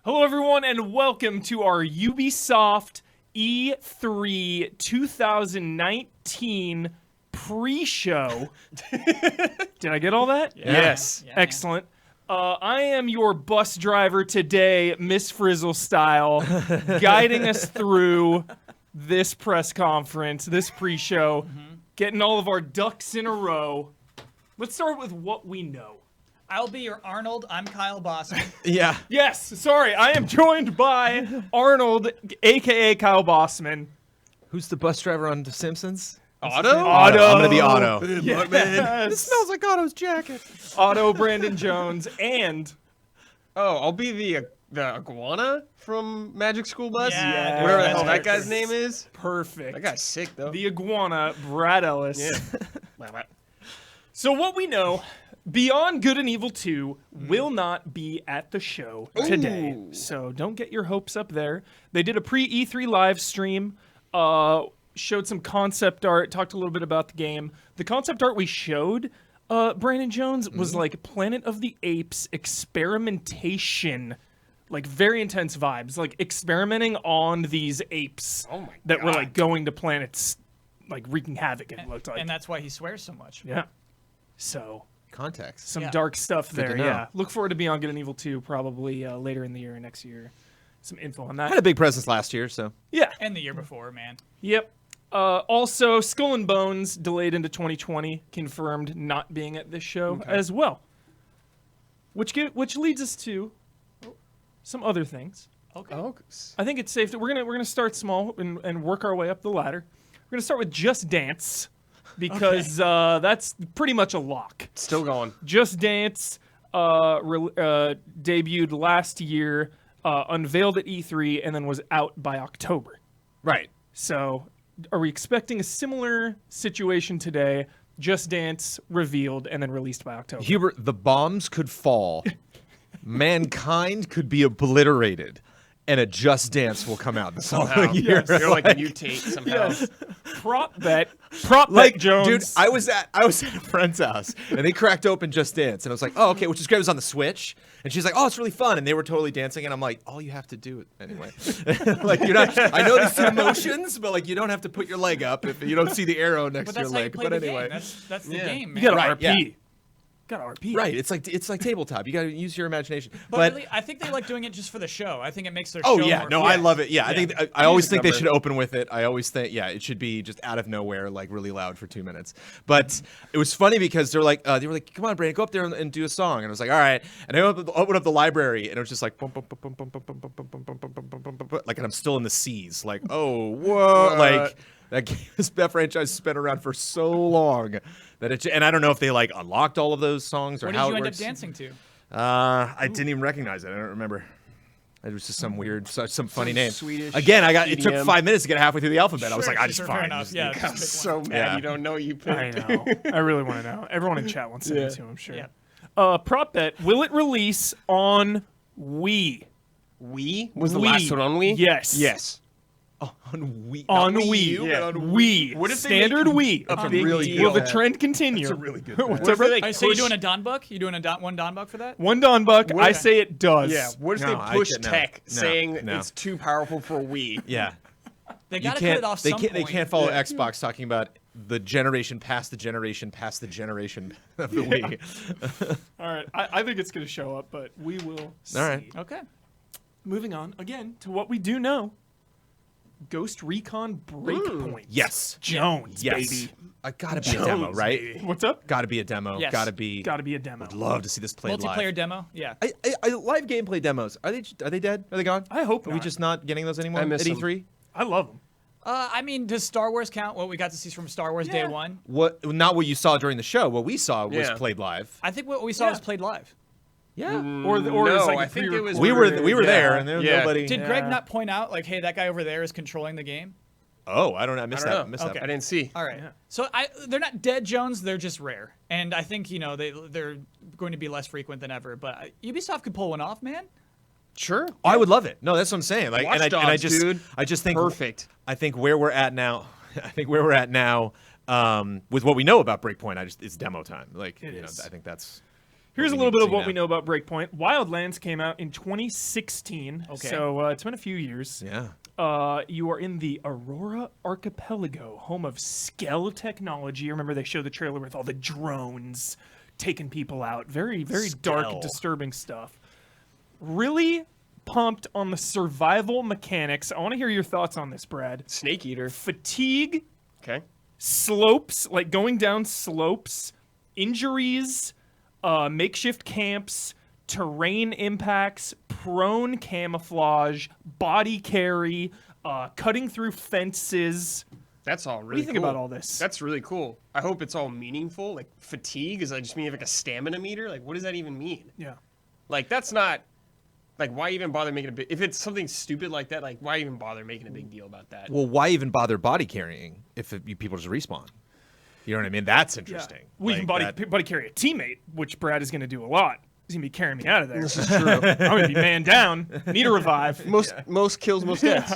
Hello, everyone, and welcome to our Ubisoft E3 2019 pre-show. Did I get all that? Yeah. Yes. Yeah, Excellent. I am your bus driver today, Miss Frizzle style, guiding us through this press conference, this pre-show, getting all of our ducks in a row. Let's start with what we know. I'll be your Arnold. I'm Kyle Bossman. Yeah. Yes, sorry, I am joined by Arnold, a.k.a. Kyle Bossman. Who's the bus driver on The Simpsons? Otto? Otto. I'm gonna be Otto. Yes. It smells like Otto's jacket. Otto Brandon Jones, and Oh, I'll be the iguana from Magic School Bus. Yeah, Whatever the that's hell that right. guy's name is. perfect. That guy's sick though. The iguana, Brad Ellis. Yeah. So what we know, Beyond Good and Evil 2 will not be at the show today. Ooh. So don't get your hopes up there. They did a pre-E3 live stream, showed some concept art, talked a little bit about the game. The concept art we showed, Brandon Jones, was like Planet of the Apes experimentation. Like very intense vibes, like experimenting on these apes Oh my that were God. like going to planets, like wreaking havoc, it looked like. And that's why he swears so much. Yeah. So Context. some Yeah. dark stuff to there. know. Yeah. Look forward to Beyond Good and Evil 2 probably later in the year or next year. Some info on I had a that. big presence last year, so. Yeah. And the year before, man. Yep. Also, Skull and Bones delayed into 2020, confirmed not being at this show as well. Which leads us to some other things. Okay. Oh, I think it's safe that we're gonna start small and work our way up the ladder. We're gonna start with Just Dance because that's pretty much a lock. still going. Just Dance debuted last year, unveiled at E3, and then was out by October. Right. So, are we expecting a similar situation today? Just Dance revealed and then released by October. Hubert, the bombs could fall. Mankind could be obliterated. And a Just Dance will come out this following year. Yes. You're like mutate somehow. Yes. Prop bet Like, Jones. dude, I was at a friend's house and they cracked open Just Dance and I was like, oh, okay, which is great. It was on the Switch, and she's like, oh, it's really fun, and they were totally dancing, and I'm like, all you have to do it anyway. Like, you're not. I know these two motions, but like, you don't have to put your leg up if you don't see the arrow next But to your that's how you leg. play But the anyway, game. That's the Yeah. game, man. you gotta Right, RP. yeah. Gotta RP. right? It's like tabletop. You got to use your imagination. But really, I think they like doing it just for the show. I think it makes their Oh show yeah, more no, fun. I love it. Yeah, I think I always Music think they number. should open with it. I always think, yeah, it should be just out of nowhere, like really loud for 2 minutes. But it was funny because they were like, come on, Brandon, go up there and do a song. And I was like, all right. And I opened up the library, and it was just like, bum, bum, bum, bum, bum, bum, bum, bum, bum, bum, bum, bum, bum, bum, bum, like, and I'm still in the seas, like, oh, whoa, like. That franchise has been around for so long that it, and I don't know if they like unlocked all of those songs or What did how you it end up works. dancing to? I didn't even recognize it. I don't remember. It was just some weird, some funny name. Swedish Again, it took EDM. 5 minutes to get halfway through the alphabet. I was Sure, like, I just sure, fair fine. enough. just- Yeah, I'm just pick so one. mad Yeah. you don't know you I picked. know. I really want to know. Everyone in chat wants to know too, I'm sure. Yeah. Prop bet, will it release on Wii? Wii was the last one on Wii. Yes. Yes. Oh, on Wii. On not Wii. U, but Yeah. on Wii. What if they Standard make Wii. a big really deal? Will the Yeah. trend continue? That's a really good What's bet. up, brother? All right, so you're doing a Don Buck? You doing one Don Buck for that? One Don Buck. I Okay. say it does. Yeah. What if No, they I push can't- no. tech No. saying No. it's too powerful for Wii? Yeah. They You gotta cut can't. it off They some can't. They point. can't follow Yeah. Xbox talking about the generation past the generation past the generation of the Wii. All right. I think it's going to show up, but we will see. All right. Okay. Moving on again to what we do know. Ghost Recon Breakpoint. Yes. Jones, Yes. baby. I gotta be a demo, Jones, right? baby. What's up? Gotta be a demo. Yes. Gotta be. Got to be a demo. Would love to see this played Multiplayer live. demo? Yeah. I live gameplay demos. Are they dead? Are they gone? I hope Are we not. just not getting those anymore I at miss 'em. E3? I love them. I mean, does Star Wars count? What we got to see from Star Wars Yeah. Day 1? What? Not what you saw during the show. What we saw was Yeah. played live. I think what we saw Yeah. was played live. Yeah. Or no, it's like a I think it was. We were there, and there was Yeah. nobody. Did Yeah. Greg not point out, like, hey, that guy over there is controlling the game? Oh, I don't know. I missed I don't that. know. Missed Okay. that. I didn't see. All right. Yeah. So they're not dead, Jones. They're just rare, and I think they're going to be less frequent than ever. But Ubisoft could pull one off, man. Sure. I would love it. No, that's what I'm saying. Like, Watch and I Dogs, just, dude. I just think Perfect. I think where we're at now. I think where we're at now, with what we know about Breakpoint, it's demo time. Like, It you know, is. I think that's. Here's a we little need bit to of see what now. we know about Breakpoint. Wildlands came out in 2016, Okay. so it's been a few years. Yeah. You are in the Aurora Archipelago, home of Skell technology. Remember they showed the trailer with all the drones taking people out. Very, very dark, Skell. disturbing stuff. Really pumped on the survival mechanics. I want to hear your thoughts on this, Brad. Snake Eater. Fatigue, Okay. slopes, like going down slopes, injuries, makeshift camps, terrain impacts, prone camouflage, body carry, cutting through fences. That's all do really you think cool. about all this? That's really cool. I hope it's all meaningful. Like fatigue, does that just mean like a stamina meter? Like what does that even mean? Yeah. Like that's not like why even bother making a big if it's something stupid like that, like why even bother making a big deal about that? Well, why even bother body carrying if people just respawn? You know what I mean? That's interesting. We can body carry a teammate, which Brad is going to do a lot. He's going to be carrying me out of there. This is true. I'm going to be man down. Need a revive. most kills, most deaths.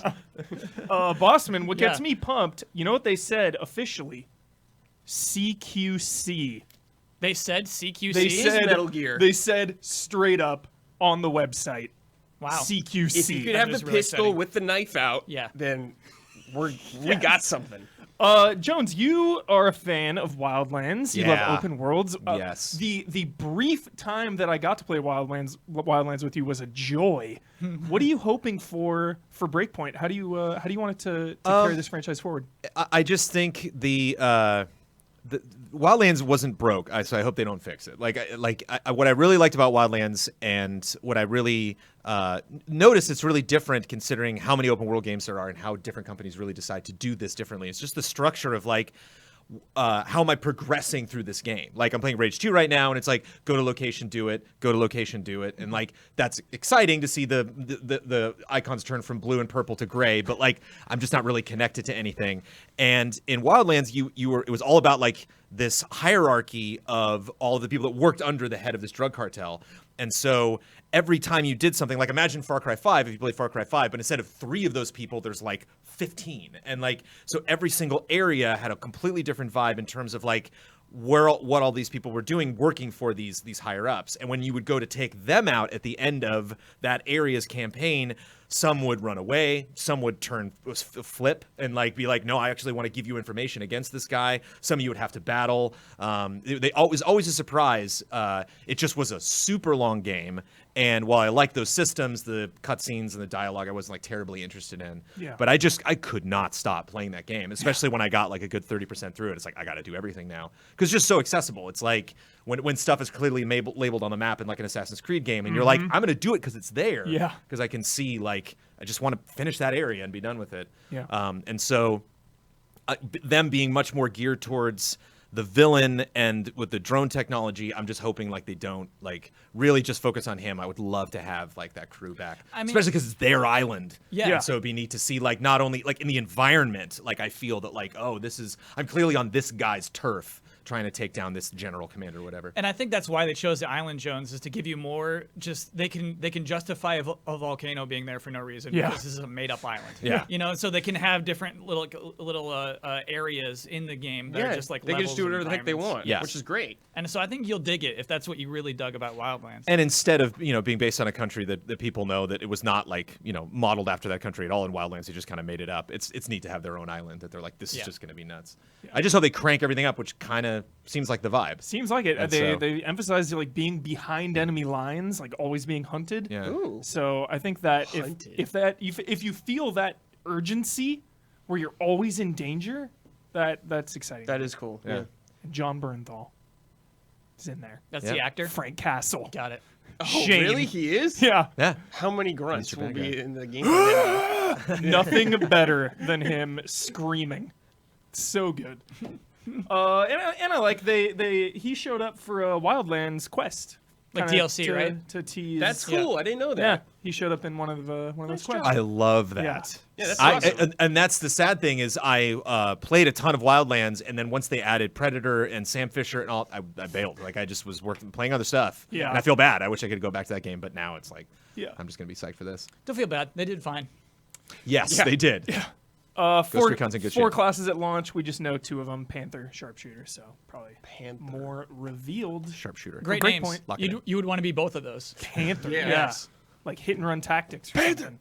Bossman, what gets Yeah. me pumped, you know what they said officially? CQC. They said CQC. They said Metal Gear. They said straight up on the website. wow. CQC. If you could That have is the really pistol exciting. with the knife out, Yeah. then we got something. Jones, you are a fan of Wildlands. You Yeah. love open worlds. Yes. The brief time that I got to play Wildlands with you was a joy. What are you hoping for Breakpoint? How do you want it to carry this franchise forward? I just think the Wildlands wasn't broke, so I hope they don't fix it. What I really liked about Wildlands, and what I really noticed, it's really different considering how many open world games there are and how different companies really decide to do this differently. It's just the structure of how am I progressing through this game? Like I'm playing Rage 2 right now, and it's like go to location, do it, go to location, do it, and like that's exciting to see the icons turn from blue and purple to gray, but like I'm just not really connected to anything. And in Wildlands, it was all about like this hierarchy of all the people that worked under the head of this drug cartel. And so every time you did something, like imagine Far Cry 5, if you played Far Cry 5, but instead of 3 of those people, there's like 15. And like, so every single area had a completely different vibe in terms of like what all these people were doing, working for these higher ups. And when you would go to take them out at the end of that area's campaign, some would run away, some would flip and like be like, no, I actually want to give you information against this guy. Some of you would have to battle. It was always a surprise. It just was a super long game. And while I liked those systems, the cutscenes and the dialogue, I wasn't like terribly interested in. Yeah. But I could not stop playing that game, especially when I got like a good 30% through it. It's like, I got to do everything now. Because it's just so accessible. It's like when stuff is clearly labeled on the map in like an Assassin's Creed game, and you're like, I'm going to do it because it's there. Yeah. Because I can see like, I just want to finish that area and be done with it. Yeah. And so them being much more geared towards the villain and with the drone technology, I'm just hoping like they don't like really just focus on him. I would love to have like that crew back, I mean- especially because it's their island. Yeah. Yeah. And so it'd be neat to see like not only like in the environment, like I feel that like, oh, I'm clearly on this guy's turf trying to take down this general commander or whatever. And I think that's why they chose the island, Jones, is to give you more. Just they can justify a volcano being there for no reason Yeah. because this is a made up island. Yeah. You know, so they can have different little areas in the game that are just like they can just do levels whatever the heck they environments. want, Yes. which is great. And so I think you'll dig it if that's what you really dug about Wildlands. And instead of, being based on a country that people know that it was not like, modeled after that country at all in Wildlands, they just kind of made it up. It's neat to have their own island that they're like, this is Yeah. just going to be nuts. I just hope they crank everything up, which kind of seems like the vibe. Seems like it. And They so- they emphasize like being behind enemy lines, like always being hunted. Yeah. Ooh. So I think that Hunted. if you feel that urgency where you're always in danger, that's exciting. That is cool. Yeah. John Bernthal is in there. That's Yeah. the actor. Frank Castle. Got it. Oh, Shame. really? He is? Yeah. Yeah. How many grunts Mr. will Bad be Guy. in the game? Nothing better than him screaming. So good. And I like he showed up for a Wildlands quest. Like kinda DLC, to, right? To tease. That's cool. I didn't know that. Yeah, he showed up in one of those quests. I love that. Yeah. Yeah, that's I, awesome. and that's the sad thing is I played a ton of Wildlands, and then once they added Predator and Sam Fisher and all, I bailed. Like I just was playing other stuff. Yeah. And I feel bad. I wish I could go back to that game, but now it's like, Yeah. I'm just gonna be psyched for this. Don't feel bad. They did fine. Yes, Yeah. they did. Ghost Recon's in good four shape. classes at launch. We just know 2 of them: Panther, Sharpshooter. So probably Panther. more revealed. Sharpshooter. Great great names. point. Lock it in. You would want to be both of those. Panther. Yeah. Yes. Like hit and run tactics. Or something.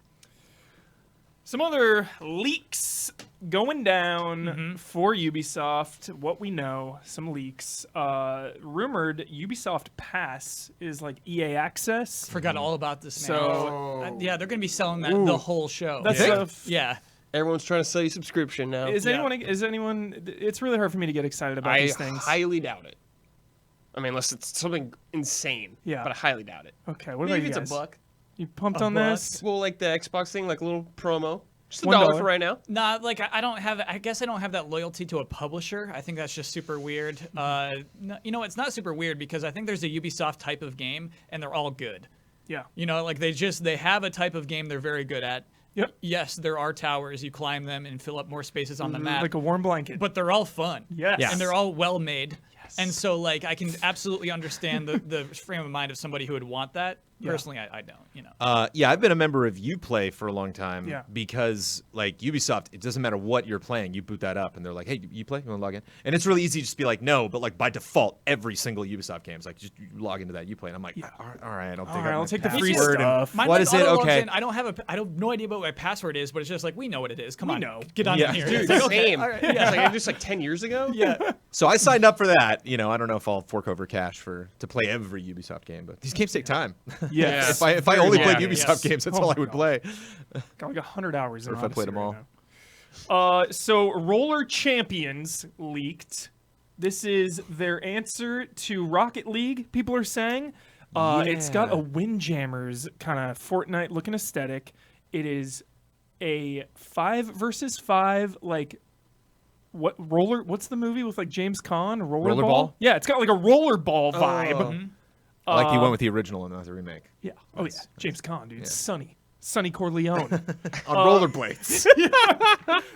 Some other leaks going down for Ubisoft. What we know, some leaks. Rumored Ubisoft Pass is like EA Access. Forgot all about this. Man. So- Yeah, they're gonna be selling that the whole show. That's yeah. Everyone's trying to sell you subscription now. Is Yeah. anyone? It's really hard for me to get excited about I these things. highly doubt it. I mean, unless it's something insane. Yeah. But I highly doubt it. Okay, what Maybe about you it's guys? a buck. You pumped A on buck? this? Well, like the Xbox thing, like a little promo. Just $1. $1 for right now. Nah, like I don't have. I guess I don't have that loyalty to a publisher. I think that's just super weird. No, you know, it's not super weird because I think there's a Ubisoft type of game and they're all good. Yeah. You know, like they have a type of game they're very good at. Yep. Yes, there are towers. You climb them and fill up more spaces on the map. Like a warm blanket. But they're all fun. Yes. Yeah. And they're all well made. And so, like, I can absolutely understand the frame of mind of somebody who would want that. Yeah. Personally, I don't, you know. Yeah, I've been a member of Uplay for a long time. Yeah. Because like Ubisoft, it doesn't matter what you're playing, you boot that up, and they're like, "Hey, Uplay, you want to log in?" And it's really easy to just be like, "No," but like by default, every single Ubisoft game is like, just you log into that Uplay, and I'm like, "All right, I'll I'll take the free password and- stuff. Mine, What like, is it? auto logs Okay. in. I have no idea what my password is, but it's just like we know what it is. Come on, know. get on Yeah. in here. Dude, It's like, okay, same. all right, It's yeah. like just like 10 years ago. Yeah. So I signed up for that. You know, I don't know if I'll fork over cash to play every Ubisoft game, but these games take time. Yes. if I only played Yeah. Ubisoft Yes. games, that's Oh all I my would God. play. Got like 100 hours in Or if I played Odyssey them all. right now. So Roller Champions leaked. This is their answer to Rocket League, people are saying. It's got a Windjammers kind of Fortnite looking aesthetic. It is a 5 versus 5, like what's the movie with like James Caan? Rollerball? Rollerball? Yeah, it's got like a rollerball vibe. I like you went with the original and not the remake. Yeah. Oh yeah, James Caan, dude. Sonny Corleone. On rollerblades.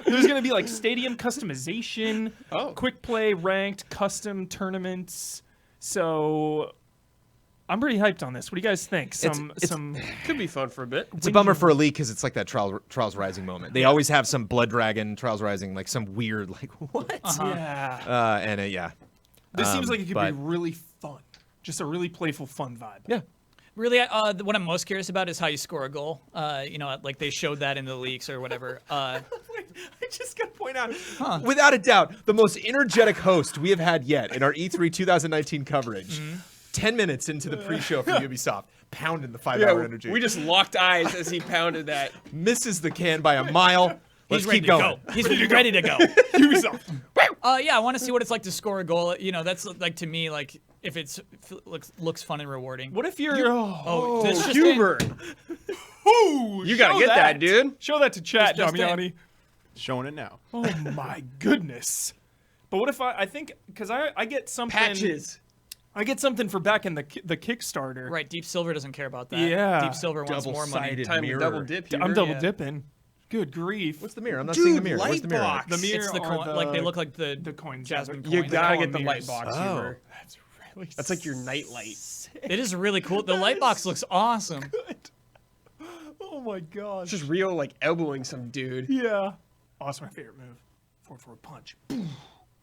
There's gonna be like stadium customization, Oh. quick play, ranked, custom tournaments. So I'm pretty hyped on this. What do you guys think? Some Could be fun for a bit. It's a bummer for a league because it's like that Trials Rising moment. They always have some Blood Dragon, Trials Rising, like some weird, like, what? yeah. Yeah. This seems like it could be but- really fun. Just a really playful, fun vibe. Yeah. Really, what I'm most curious about is how you score a goal. You know, like they showed that in the leaks or whatever. I just got to point out, without a doubt, the most energetic host we have had yet in our E3 2019 coverage. 10 minutes into the pre-show for Ubisoft, pounding the 5-hour energy. We just locked eyes as he pounded that. misses the can by a mile. Let's He's ready keep to going. go. He's ready to go. Ubisoft. Yeah, I want to see what it's like to score a goal. You know, that's like to me, like if looks fun and rewarding. What if you're? Oh, this just Hubert, you gotta show get that, dude. Show that to chat, Just in. Damiani. Showing it now. Oh my goodness. But what if I think because I get something Patches. I get something for back in the Kickstarter. Right, Deep Silver doesn't care about that. Yeah. Deep Silver wants more money. Double-sided Time to mirror. double dip. I'm Hubert. double Yeah. dipping. Good grief. What's the mirror? I'm not Dude, seeing the mirror. Where's the mirror? Lightbox. The mirror It's the are coin, like they look like the coins. Jasmine Yeah, You coins. gotta call get the them light mirrors. box, Oh. Hubert. That's really That's like your night light. It is really cool. The light box looks awesome. good. Oh my gosh. It's just Rio like elbowing some dude. Yeah. Oh, that's my favorite move. Forward punch.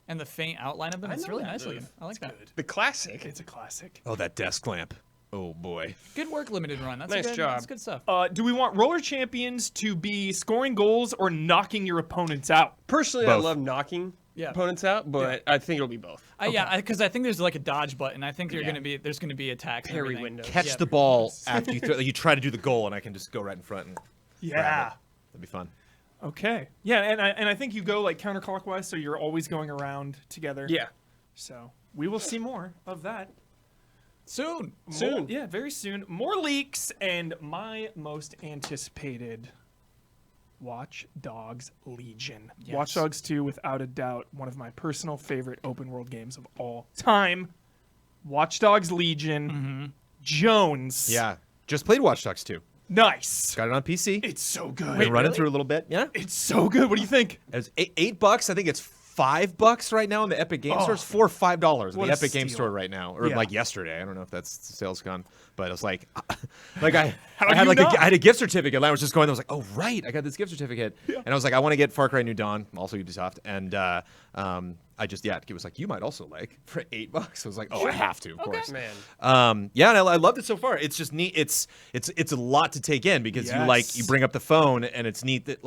And the faint outline of them, it's know really that nice move. looking. I like that. Good. The classic. It's a classic. Oh, that desk lamp. Oh, boy. Good work, Limited Run. That's Nice good, job. That's good stuff. Do we want roller champions to be scoring goals or knocking your opponents out? Personally, Both. I love knocking Yeah. opponents out, but I think it'll be both. Yeah, because I think there's like a dodge button. I think Yeah. there's gonna be attacks. and Parry everything. windows. Catch Yeah. the ball after you throw. You try to do the goal, and I can just go right in front and Yeah. grab it. That'd be fun. Okay. Yeah, and I think you go like counterclockwise, so you're always going around together. Yeah. So we will see more of that Soon. More- yeah, very soon. More leaks and my most anticipated Watch Dogs Legion. Yes. Watch Dogs 2, without a doubt, one of my personal favorite open world games of all time. Watch Dogs Legion. Jones. Yeah. Just played Watch Dogs 2. Nice. Got it on PC. It's so good. Been running through a little bit. Yeah. It's so good. What do you think? It was $8. I think it's $5 right now in the Epic Game Store. It's $4 or $5 in What the a Epic Game steal. Store right now, or Yeah. like yesterday. I don't know if that's sales gone, but it was like, I How had you like not? I had a gift certificate. And I was just going. I was like, oh right, I got this gift certificate, and I was like, I want to get Far Cry New Dawn, also Ubisoft, and it was like, you might also like for $8. I was like, oh, I have to, of course. Man. And I loved it so far. It's just neat. It's a lot to take in because you bring up the phone, and it's neat that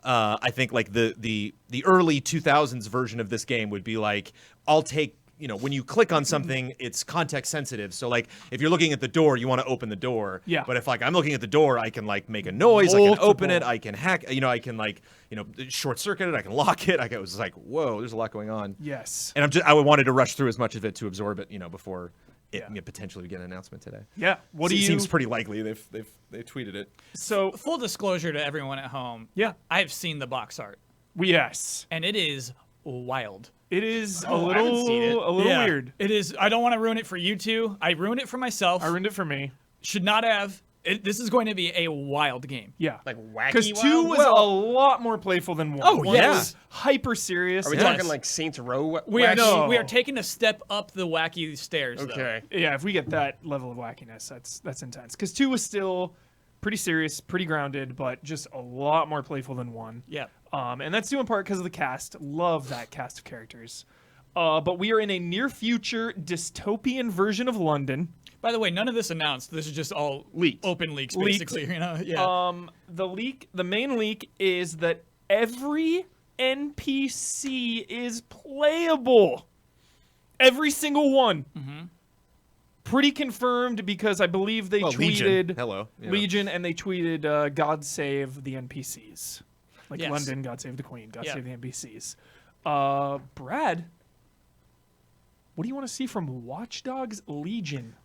I think like the early 2000s version of this game would be like, I'll take, when you click on something, it's context sensitive. So like if you're looking at the door, you want to open the door. Yeah. But if like I'm looking at the door, I can like make a noise, I can open it, I can hack, I can like, short circuit it, I can lock it. It was like, whoa, there's a lot going on. Yes. And I wanted to rush through as much of it to absorb it, before it Yeah. potentially get an announcement today. Yeah. What do It you? seems pretty likely. They tweeted it. So Full disclosure to everyone at home. yeah. I've seen the box art, Yes. and it is wild. It is Oh, I haven't seen it. a little Yeah, weird. It is. I don't want to ruin it for you two. I ruined it for myself. I ruined it for me. Should not have. This is going to be a wild game. Yeah. Like wacky Because 2 wild? was a lot more playful than 1. Oh, 1 yes. was hyper serious. Are we Yes. talking like Saints Row? We are No. we are taking a step up the wacky stairs. though. Okay. Yeah, if we get that level of wackiness, that's intense. Because 2 was still pretty serious, pretty grounded, but just a lot more playful than 1. Yeah. And that's due in part because of the cast. Love that cast of characters. But we are in a near future dystopian version of London. By the way, none of this announced. This is just all Leaked. open leaks, Leaked. basically. Yeah. The main leak is that every NPC is playable. Every single one. Mm-hmm. Pretty confirmed because I believe they Well, tweeted Legion. Hello. Legion, and they tweeted God save the NPCs. Like Yes. London, God save the Queen, God Yeah. save the NPCs. Brad, what do you want to see from Watch Dogs Legion?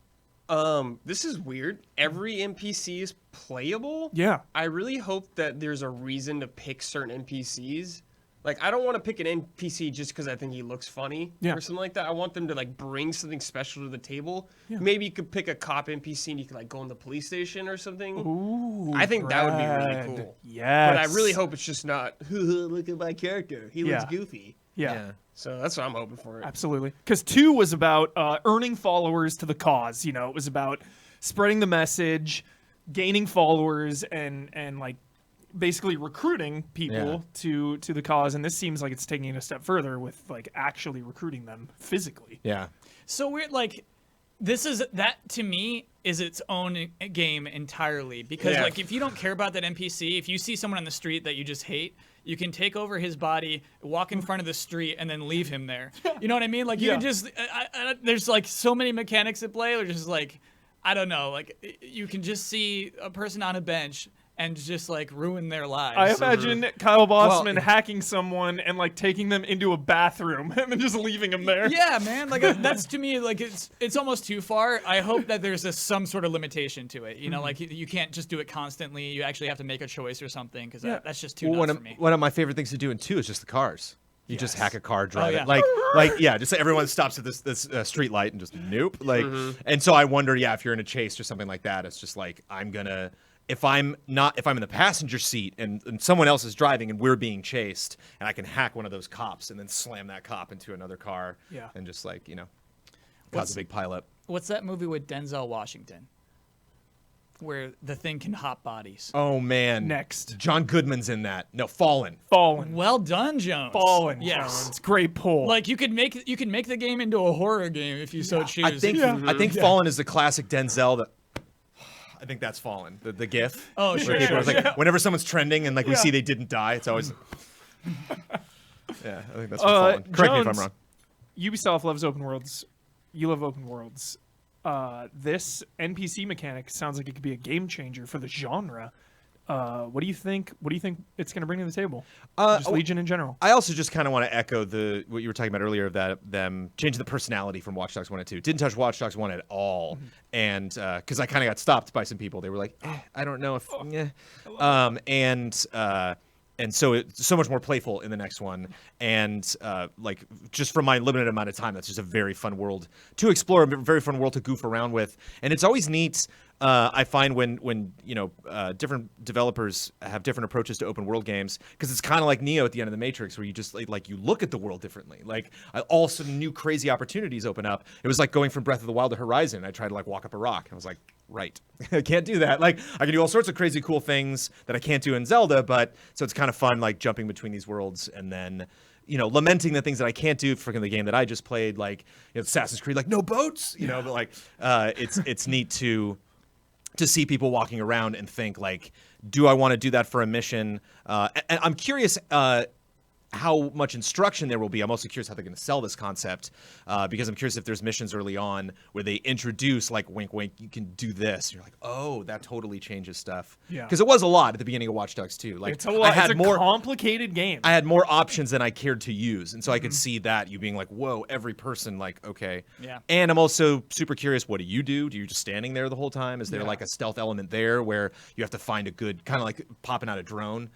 This is weird. Every NPC is playable. Yeah. I really hope that there's a reason to pick certain NPCs. Like, I don't want to pick an NPC just because I think he looks funny Yeah. or something like that. I want them to like bring something special to the table. Yeah. Maybe you could pick a cop NPC and you could like go in the police station or something. Ooh, I think that would be Brad. really cool. Yes. But I really hope it's just not. Look at my character. He looks Yeah. goofy. Yeah. So that's what I'm hoping for. Absolutely. Because 2 was about earning followers to the cause. It was about spreading the message, gaining followers, and like basically recruiting people to the cause. And this seems like it's taking it a step further with like actually recruiting them physically. Yeah. So weird. Like, that to me is its own game entirely. Because Yeah. like, if you don't care about that NPC, if you see someone on the street that you just hate, you can take over his body, walk in front of the street, and then leave him there. You know what I mean? Like, you can just. There's like so many mechanics at play. Or just like, I don't know. Like, you can just see a person on a bench and just like ruin their lives. I imagine Kyle Bossman hacking someone and like taking them into a bathroom and then just leaving them there. Yeah, man. Like that's to me like it's almost too far. I hope that there's some sort of limitation to it. You know, like you can't just do it constantly. You actually have to make a choice or something because that's just too nuts for me. One of my favorite things to do in 2 is just the cars. You just hack a car, drive yeah. it, just everyone stops at this street light and just nope. And so I wonder, if you're in a chase or something like that, it's just like if I'm in the passenger seat and someone else is driving and we're being chased, and I can hack one of those cops and then slam that cop into another car, and just cause a big pileup. What's that movie with Denzel Washington, where the thing can hop bodies? Oh man, Next. John Goodman's in that. No, Fallen. Fallen. Well done, Jones. Fallen. Yes. Jones. Great pull. Like you could make the game into a horror game if you so choose. I think Fallen is the classic Denzel that. I think that's Fallen. The GIF. Oh, sure, Where people sure, are like, whenever someone's trending and like we see they didn't die, it's always. Yeah, I think that's Fallen. Correct me if I'm Jones, wrong. Ubisoft loves open worlds. You love open worlds. This NPC mechanic sounds like it could be a game changer for the genre. What do you think? What do you think it's going to bring to the table? Just Legion in general. I also just kind of want to echo what you were talking about earlier of them changing the personality from Watch Dogs 1 and 2. Didn't touch Watch Dogs 1 at all, and because I kind of got stopped by some people, they were like, I don't know if, and so it's so much more playful in the next one. And like just from my limited amount of time, that's just a very fun world to explore, a very fun world to goof around with. And it's always neat. I find when different developers have different approaches to open world games, because it's kind of like Neo at the end of the Matrix, where you just like you look at the world differently. Like all some new crazy opportunities open up. It was like going from Breath of the Wild to Horizon. I tried to like walk up a rock. I was like, right, I can't do that. Like I can do all sorts of crazy cool things that I can't do in Zelda, but so it's kind of fun like jumping between these worlds and then lamenting the things that I can't do for the game that I just played, like Assassin's Creed, like no boats, but like it's neat to see people walking around and think like, do I want to do that for a mission? And I'm curious how much instruction there will be. I'm also curious how they're going to sell this concept, because I'm curious if there's missions early on where they introduce like, wink, wink, you can do this. You're like, oh, that totally changes stuff. Yeah. Because it was a lot at the beginning of Watch Dogs 2. Like, It's a lot. I had It's a more complicated game. I had more options than I cared to use. And so I could see that, you being like, whoa, every person, like, okay. Yeah. And And I'm also super curious, what do you do? Do you just standing there the whole time? Is there like a stealth element there where you have to find a good, kind of like popping out a drone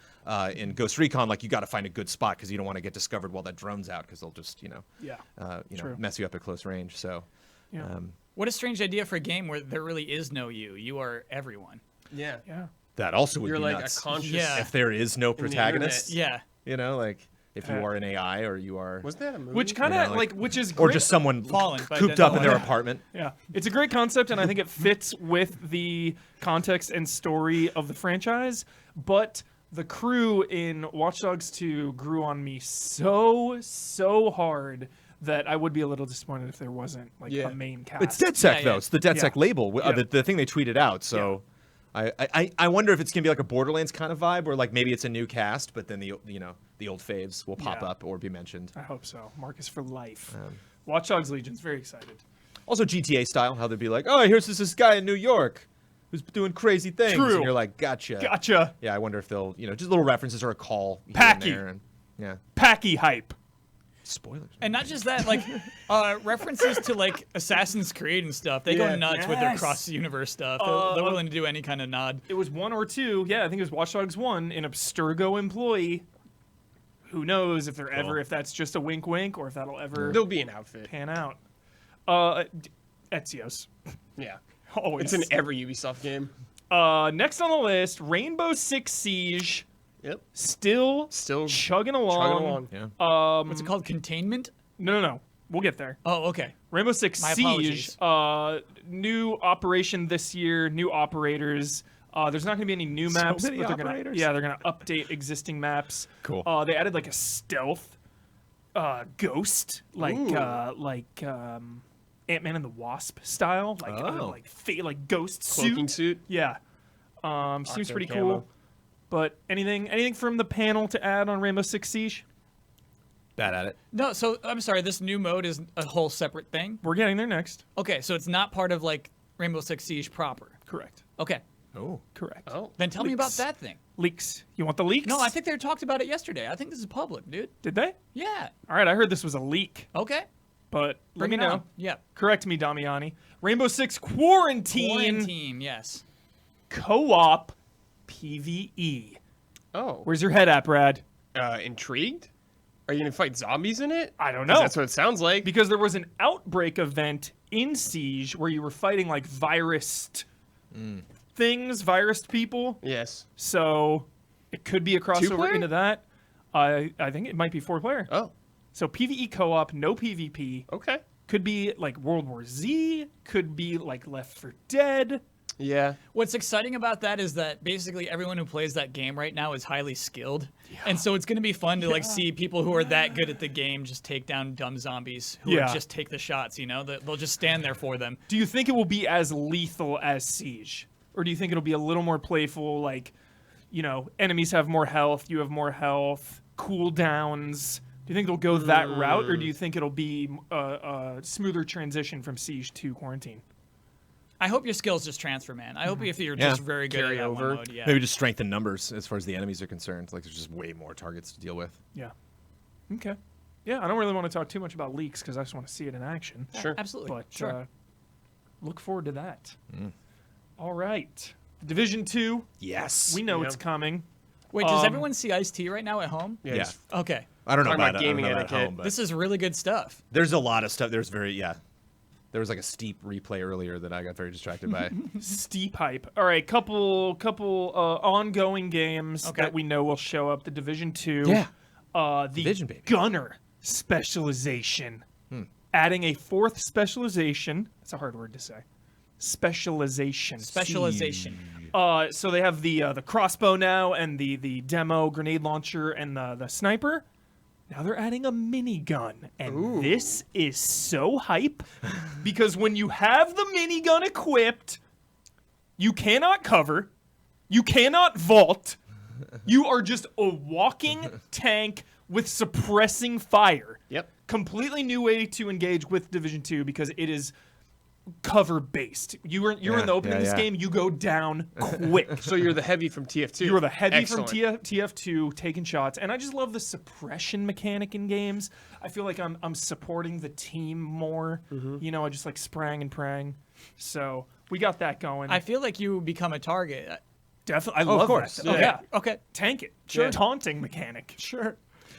in Ghost Recon, like you got to find a good spot because you don't want to get discovered while that drone's out, because they'll just, True. mess you up at close range. So, Yeah. what a strange idea for a game where there really is no you. You are everyone. Yeah. Yeah. that also would You're be like nuts. a conscious. Yeah. If there is no the internet. protagonist, Yeah. like if you are an AI or you are, Wasn't that a movie? Which kind of like- which is or great. just someone Fallen by cooped up in their Denzel. apartment. Yeah, it's a great concept, and I think it fits with the context and story of the franchise. But the crew in Watch Dogs 2 grew on me so hard that I would be a little disappointed if there wasn't like Yeah. a main cast. It's DedSec Yeah, though. yeah. It's the DedSec Yeah. label, Yeah. the thing they tweeted out. So, I wonder if it's gonna be like a Borderlands kind of vibe, where like maybe it's a new cast, but then the old faves will pop Yeah. up or be mentioned. I hope so. Marcus for life. Watch Dogs Legion's very excited. Also GTA style, how they'd be like, oh, here's this guy in New York who's doing crazy things, True. and you're like, gotcha. Gotcha. Yeah, I wonder if they'll just little references or a call here Packy. and there, and yeah, Packy hype. spoilers. And not just that, like references to like Assassin's Creed and stuff. They go Yeah. nuts with their Yes. cross-universe stuff. Uh, They're willing to do any kind of nod. It was 1 or 2. Yeah, I think it was Watch Dogs 1, an Abstergo employee. Who knows if they're ever, if that's just a wink wink, or if that'll ever There'll be an outfit. pan out. Ezio's. Yeah. Always. It's in every Ubisoft game. Next on the list, Rainbow Six Siege. Yep. Still Still chugging chugging along. along. What's it called? Containment? No. We'll get there. Oh, okay. Rainbow Six My Siege. New operation this year, new operators. There's not going to be any new maps. many but they're gonna, operators. yeah, they're going to update existing maps. Cool. They added like a stealth ghost, like Ooh. Ant-Man and the Wasp style, like Oh. like ghost Cloaking suit. suit. Yeah. Seems Octo pretty camo. cool. But anything from the panel to add on Rainbow Six Siege? Bad at it. No, so I'm sorry. This new mode is a whole separate thing. We're getting there next. Okay, so it's not part of like Rainbow Six Siege proper. Correct. Okay, Oh, Correct. Oh. then tell me about Leaks. that thing. Leaks. You want the leaks? No, I think they talked about it yesterday. I think this is public, dude. Did they? Yeah. All right, I heard this was a leak, Okay. but let Bring me it know. on. Yeah. Correct me, Damiani. Rainbow Six Quarantine, Quarantine. Yes. co-op PvE. Oh. Where's your head at, Brad? Intrigued? Are you gonna fight zombies in it? I don't 'Cause know. That's what it sounds like. Because there was an outbreak event in Siege where you were fighting like virused things, virused people. Yes. So it could be a crossover Two-player? into that. I think it might be 4-player. Oh. So PvE co-op, no PvP. Okay. Could be like World War Z. Could be like Left 4 Dead. Yeah. What's exciting about that is that basically everyone who plays that game right now is highly skilled. And so it's going to be fun to like see people who are that good at the game just take down dumb zombies who Yeah. just take the shots, you know? They'll just stand there for them. Do you think it will be as lethal as Siege? Or do you think it'll be a little more playful, like, enemies have more health, you have more health, cooldowns? Do you think it'll go that route, or do you think it'll be a smoother transition from Siege to Quarantine? I hope your skills just transfer, man. I hope if you're Yeah. just very good Carry at that over. one mode, yeah. maybe just strengthen numbers as far as the enemies are concerned. Like there's just way more targets to deal with. Yeah. Okay. Yeah, I don't really want to talk too much about leaks because I just want to see it in action. Sure. Absolutely. But Sure. look forward to that. All right. Division 2, Yes. we know Yeah. it's coming. Wait, does everyone see Ice-T right now at home? Yeah. it's- Okay. I don't know Talking about, about I don't gaming know about etiquette. home, but This is really good stuff. there's a lot of stuff. There was like a steep replay earlier that I got very distracted by. Steep hype. All right, couple ongoing games Okay. that we know will show up. The Division 2. Yeah. The Division, baby. Gunner specialization. Adding a fourth specialization. That's a hard word to say. Specialization. Specialization. So they have the crossbow now, and the demo grenade launcher, and the sniper. Now they're adding a minigun, and this is so hype because when you have the minigun equipped, you cannot cover, you cannot vault, you are just a walking tank with suppressing fire. Yep. Completely new way to engage with Division 2 because it is cover based. You're in the opening of this game, you go down quick. So you're the heavy from TF2. You are the heavy Excellent. from TF2 taking shots, and I just love the suppression mechanic in games. I feel like I'm supporting the team more. You know, I just like sprang and prang. So we got that going. I feel like you become a target. Definitely, I love course. that. Yeah. Yeah, Okay. tank it. Sure. Taunting mechanic. Sure.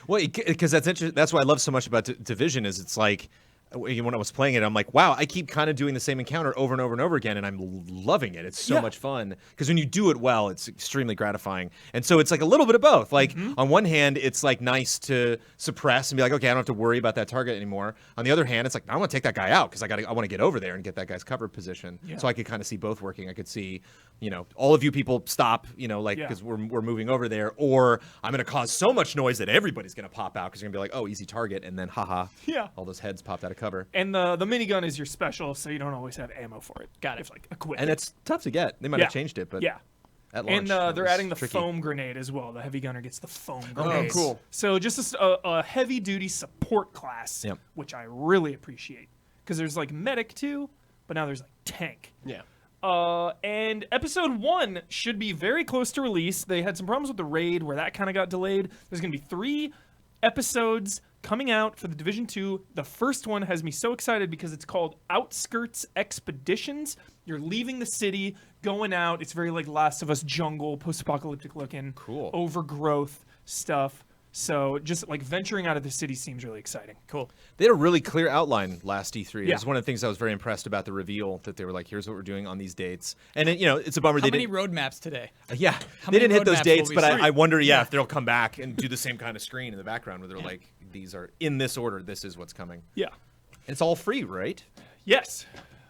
Well, because that's interesting. That's what I love so much about Division is it's like when I was playing it, I'm like, wow, I keep kind of doing the same encounter over and over and over again, and I'm loving it. It's so much fun because when you do it well, it's extremely gratifying. And so it's like a little bit of both. Like on one hand, it's like nice to suppress and be like, okay, I don't have to worry about that target anymore. On the other hand, it's like I want to take that guy out because I want to get over there and get that guy's cover position. So I could kind of see both working. I could see, all of you people stop, because we're moving over there, or I'm going to cause so much noise that everybody's going to pop out because you're going to be like, oh, easy target, and then haha, all those heads popped out of cover. And the minigun is your special, so you don't always have ammo for it. Got it. It's like equipped. And it's tough to get. They might have changed it, but yeah. at launch, And it they're was adding the tricky. foam grenade as well. The heavy gunner gets the foam Oh, grenade. cool. So just a heavy duty support class, Yep. which I really appreciate because there's like medic too, but now there's like tank. Yeah. And episode 1 should be very close to release. They had some problems with the raid where that kind of got delayed. There's going to be 3 episodes coming out for the Division 2. The first one has me so excited because it's called Outskirts Expeditions. You're leaving the city, going out. It's very like Last of Us jungle, post-apocalyptic looking. Cool. Overgrowth stuff. So just like venturing out of the city seems really exciting. Cool. They had a really clear outline last E3. Yeah. It was one of the things I was very impressed about the reveal, that they were like, here's what we're doing on these dates. And it's a bummer How they many didn't. roadmaps today? Yeah, How they many didn't hit those roadmaps dates, will we but see? I wonder, if they'll come back and do the same kind of screen in the background where they're like, these are in this order. This is what's coming. Yeah. And it's all free, right? Yes.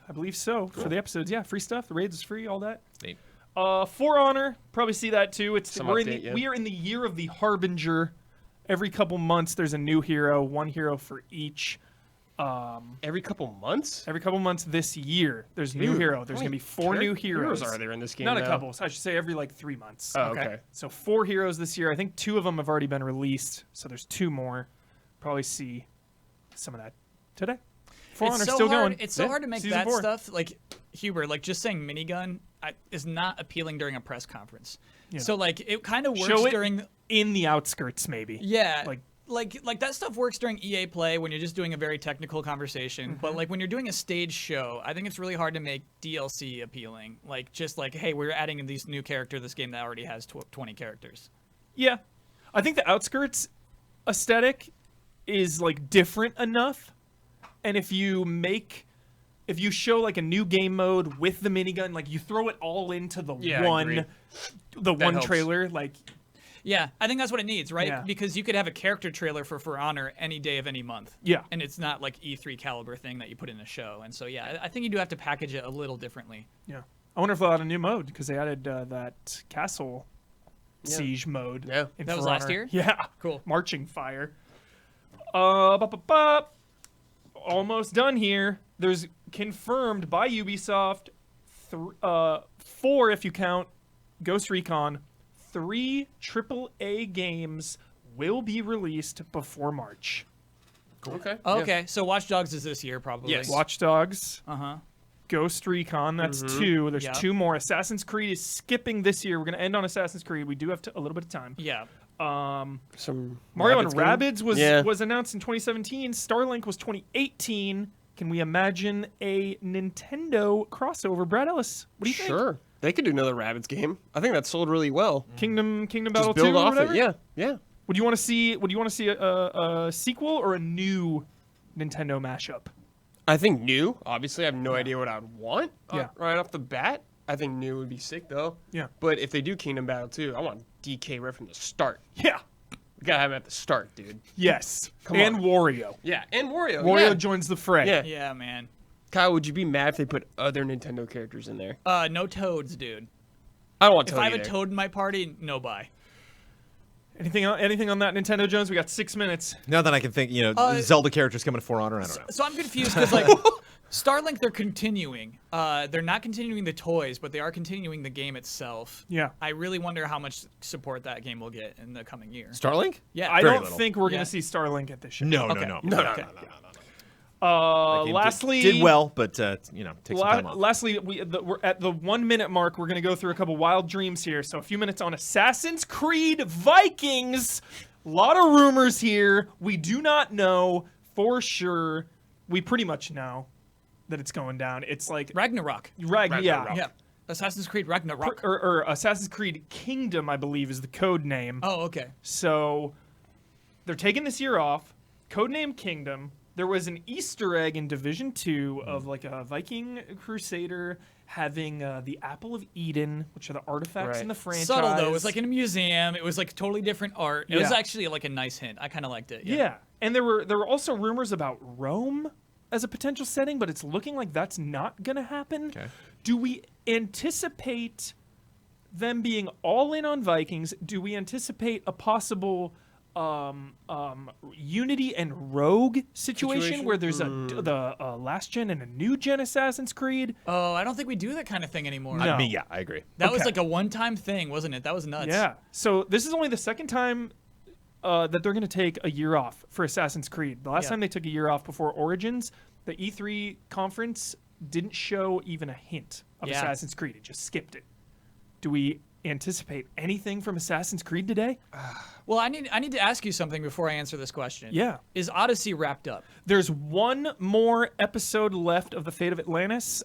I believe so. For the episodes. Yeah, free stuff. The raids is free, all that. Neat. For Honor, probably see that too. Some We update, are in the year of the Harbinger. Every couple months, there's a new hero, one hero for each. Every couple months? Every couple months this year, there's a new Dude, hero. There's how gonna be many 4 new heroes. are there in this game Not a now? couple. So I should say every like 3 months. Oh, okay. So 4 heroes this year. I think 2 of them have already been released. So there's 2 more. Probably see some of that today. For Honor so still hard. going. It's so hard to make Season that 4. stuff like Huber. Like just saying minigun is not appealing during a press conference. Yeah. So like it kind of works Show it during. in the outskirts, maybe. Yeah. Like that stuff works during EA Play when you're just doing a very technical conversation. But like when you're doing a stage show, I think it's really hard to make DLC appealing. Like just like, hey, we're adding these new character to this game that already has 20 characters. Yeah. I think the outskirts aesthetic is like different enough. And if you show like a new game mode with the minigun, like you throw it all into the Yeah, I agree. one helps. trailer, like Yeah, I think that's what it needs, right? Yeah. Because you could have a character trailer for Honor any day of any month. Yeah. And it's not like E3 caliber thing that you put in a show. And so, yeah, I think you do have to package it a little differently. yeah. I wonder if they'll add a new mode because they added that castle siege mode. Yeah. in That was For last Honor. year? Yeah. Cool. Marching fire. Almost done here. There's confirmed by Ubisoft 4 if you count Ghost Recon. 3 AAA games will be released before March. Okay. Oh, yeah. okay, so Watch Dogs is this year probably. Yes. Watch Dogs, Uh-huh. Ghost Recon, that's 2. There's Yep. 2 more. Assassin's Creed is skipping this year. We're going to end on Assassin's Creed. We do have a little bit of time. Yeah. Some Mario and Rabbids game? Rabbids was announced in 2017. Starlink was 2018. Can we imagine a Nintendo crossover? Brad Ellis, what do you think? Sure. They could do another Rabbids game. I think that sold really well. Kingdom Battle Just build 2 or off whatever? it. Yeah, yeah. Would you want to see a sequel or a new Nintendo mashup? I think new. Obviously, I have no idea what I would want Yeah. right off the bat. I think new would be sick, though. Yeah. But if they do Kingdom Battle 2, I want DK right from the start. Yeah. We gotta have it at the start, dude. Yes. Come and on. Wario. Yeah, and Wario. Wario yeah. joins the fray. Yeah. Yeah, man. Kyle, would you be mad if they put other Nintendo characters in there? No Toads, dude. I don't want If Toad I have a either. Toad in my party, no buy. Anything on that, Nintendo Jones? We got 6 minutes. Now that I can think, Zelda characters coming to For Honor. I don't know. So I'm confused because like Starlink, they're continuing. They're not continuing the toys, but they are continuing the game itself. Yeah. I really wonder how much support that game will get in the coming year. Starlink? Yeah. I Very don't little. think we're Yeah. going to see Starlink at this show. No, Okay. no. Okay. Game Lastly, did well, but take some time off. Lastly, we're at the 1 minute mark. We're going to go through a couple wild dreams here. So a few minutes on Assassin's Creed Vikings. A lot of rumors here. We do not know for sure. We pretty much know that it's going down. It's like Ragnarok. Yeah. Yeah. Assassin's Creed Ragnarok. Or Assassin's Creed Kingdom, I believe, is the code name. Oh, okay. So they're taking this year off. Codename Kingdom. There was an Easter egg in Division 2 of like a Viking Crusader having the Apple of Eden, which are the artifacts Right. in the franchise. Subtle though. It was like in a museum. It was like totally different art. It was Yeah. actually like a nice hint. I kind of liked it. Yeah. And there were also rumors about Rome as a potential setting, but it's looking like that's not going to happen. Okay. Do we anticipate them being all in on Vikings? Do we anticipate a possible Unity and Rogue situation where there's the last gen and a new gen Assassin's Creed? Oh, I don't think we do that kind of thing anymore. No. I agree. That was Okay. like a one-time thing, wasn't it? That was nuts. Yeah. So this is only the second time that they're going to take a year off for Assassin's Creed. The last Yeah. time they took a year off before Origins, the E3 conference didn't show even a hint of Yeah. Assassin's Creed. It just skipped it. Do we anticipate anything from Assassin's Creed today? Well, I need to ask you something before I answer this question. Yeah. Is Odyssey wrapped up? There's one more episode left of The Fate of Atlantis.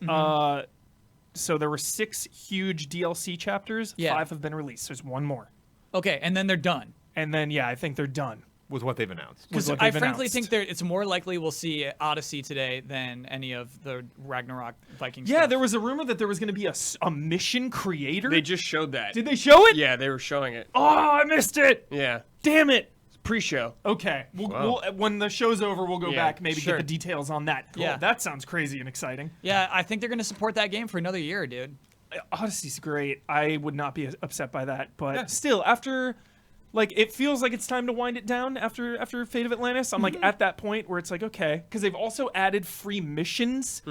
So there were 6 huge DLC chapters. Yeah. 5 have been released. There's one more. Okay, and then they're done. And then, yeah, I think they're done. With what they've announced. Because what I they've frankly announced. think it's more likely we'll see Odyssey today than any of the Ragnarok Viking Yeah, stuff. there was a rumor that there was going to be a mission creator. They just showed that. Did they show it? Yeah, they were showing it. Oh, I missed it. Yeah. Damn it. Pre-show. Okay. We'll, Wow. when the show's over, we'll go Yeah, back, maybe sure. get the details on that. Yeah. That sounds crazy and exciting. Yeah, I think they're going to support that game for another year, dude. Odyssey's great. I would not be upset by that, but still, after, like, it feels like it's time to wind it down after Fate of Atlantis. I'm like at that point where it's like, okay, because they've also added free missions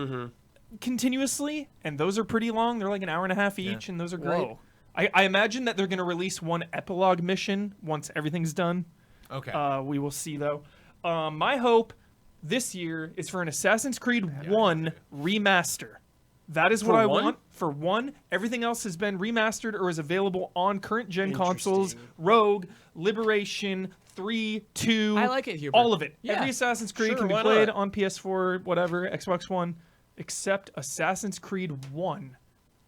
continuously, and those are pretty long. They're like an hour and a half each, and those are great. Whoa. I imagine that they're going to release one epilogue mission once everything's done. Okay. We will see, though. My hope this year is for an Assassin's Creed 1 remaster. That is what For I one? want for 1. Everything else has been remastered or is available on current gen consoles. Interesting. Rogue, Liberation, 3, 2. I like it, Hubert. All of it. Yeah. Every Assassin's Creed Sure, can be why played not? on PS4, whatever, Xbox One, except Assassin's Creed 1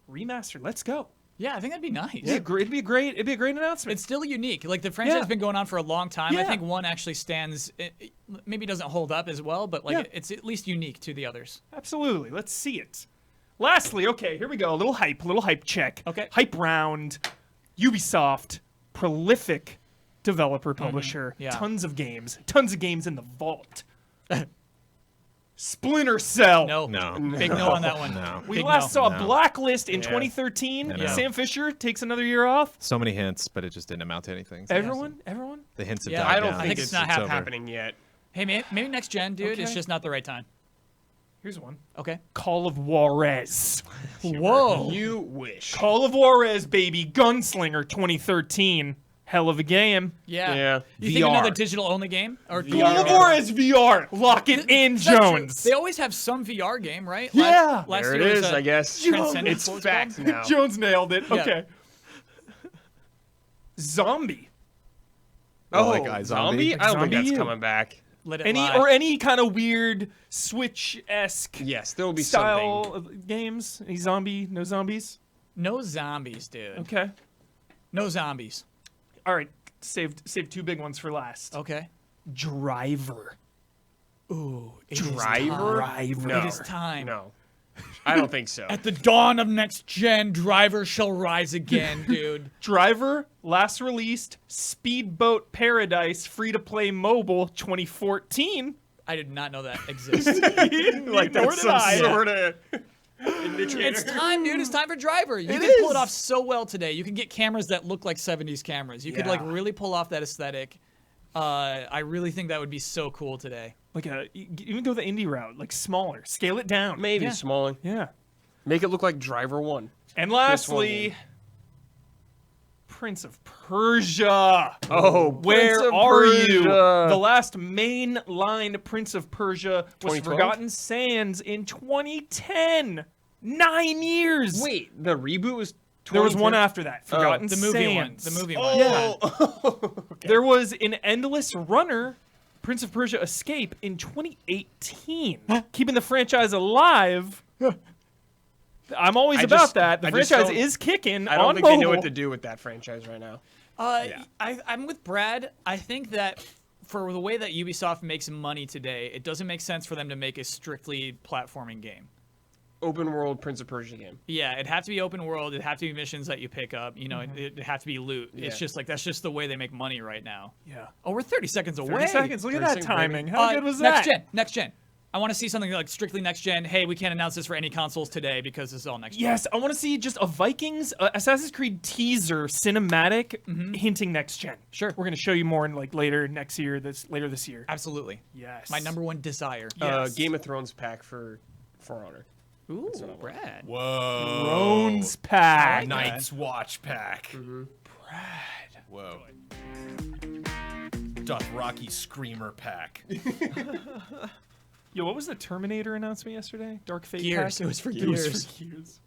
remastered. Let's go. Yeah, I think that'd be nice. It'd be a great announcement. It's still unique. Like the franchise Yeah. has been going on for a long time. I Yeah. think 1 actually stands. It maybe doesn't hold up as well, but like Yeah. it's at least unique to the others. Absolutely. Let's see it. Lastly, okay, here we go. A little hype check. Okay. Hype round. Ubisoft, prolific developer, publisher. Yeah. Tons of games in the vault. Splinter Cell. No. Big no on that one. No. We Big last no. saw Blacklist in Yeah. 2013. I know. Sam Fisher takes another year off. So many hints, but it just didn't amount to anything. So Everyone? the hints have Yeah, died I don't down. think think it's, it's not over. happening yet. Hey, maybe next gen, dude. It's Okay. just not the right time. Here's one. Okay. Call of Juarez. Whoa. You wish. Call of Juarez, baby. Gunslinger 2013. Hell of a game. Yeah. Yeah. You think VR. another digital only game or Call of Juarez VR. Lock it in, That's true. Jones. They always have some VR game, right? Yeah. Last There it year was, is, I guess. Transcendence, It's what was it fact called? now. Jones nailed it. Yeah. Okay. Zombie. Oh, like iZombie? I don't Zombie think that's U. coming back. Let it Any lie. or any kind of weird Switch-esque Yes, there will be style something. of games. Any zombie? No zombies. No zombies, dude. Okay. No zombies. All right. Saved two big ones for last. Okay. Driver. Ooh, it is Driver? time. No. It is time. No, I don't think so. At the dawn of next gen, Driver shall rise again, dude. Driver, last released, Speedboat Paradise, free-to-play mobile, 2014. I did not know that exists. Like Nor that's did some I. sort of indicator. It's time, dude. It's time for Driver. You can pull it off so well today. You can get cameras that look like 70s cameras. You could like Yeah. really pull off that aesthetic. I really think that would be so cool today. Like even go the indie route, like smaller, scale it down. Maybe Yeah. smaller. Yeah. Make it look like Driver 1. And This one lastly, game. Prince of Persia. Oh, Where Prince of are you? Persia. The last main line Prince of Persia was 2012? Forgotten Sands in 2010. 9 years. Wait, the reboot was. There was one 2010? after that. Forgotten The movie one. Sands. The movie Oh, one. Yeah. There was an endless runner, Prince of Persia Escape, in 2018, keeping the franchise alive. I'm always I about just- that. The I just franchise don't- is kicking I don't on think mobile. they know what to do with that franchise right now. I'm with Brad. I think that for the way that Ubisoft makes money today, it doesn't make sense for them to make a strictly platforming game. Open world Prince of Persia game. Yeah, it'd have to be open world. It'd have to be missions that you pick up. You know, it'd have to be loot. It's Yeah. just like that's just the way they make money right now. Yeah. Oh, we're 30 seconds away. 30 seconds. Look at 30 that seconds, timing. baby. How good was next that? gen. Next gen. I want to see something like strictly next gen. Hey, we can't announce this for any consoles today because this is all next gen. Yes, I want to see just a Vikings Assassin's Creed teaser cinematic hinting next gen. Sure. We're gonna show you more in like later this year. Absolutely. Yes. My number one desire. Yes. Game of Thrones pack for For Honor. Ooh, Brad. Whoa. Drones pack. I like Night's Watch pack. Brad. Whoa. Dothraki Screamer pack. Yo, what was the Terminator announcement yesterday? Dark Fate Gears. pack? It was for It was Gears. for Gears.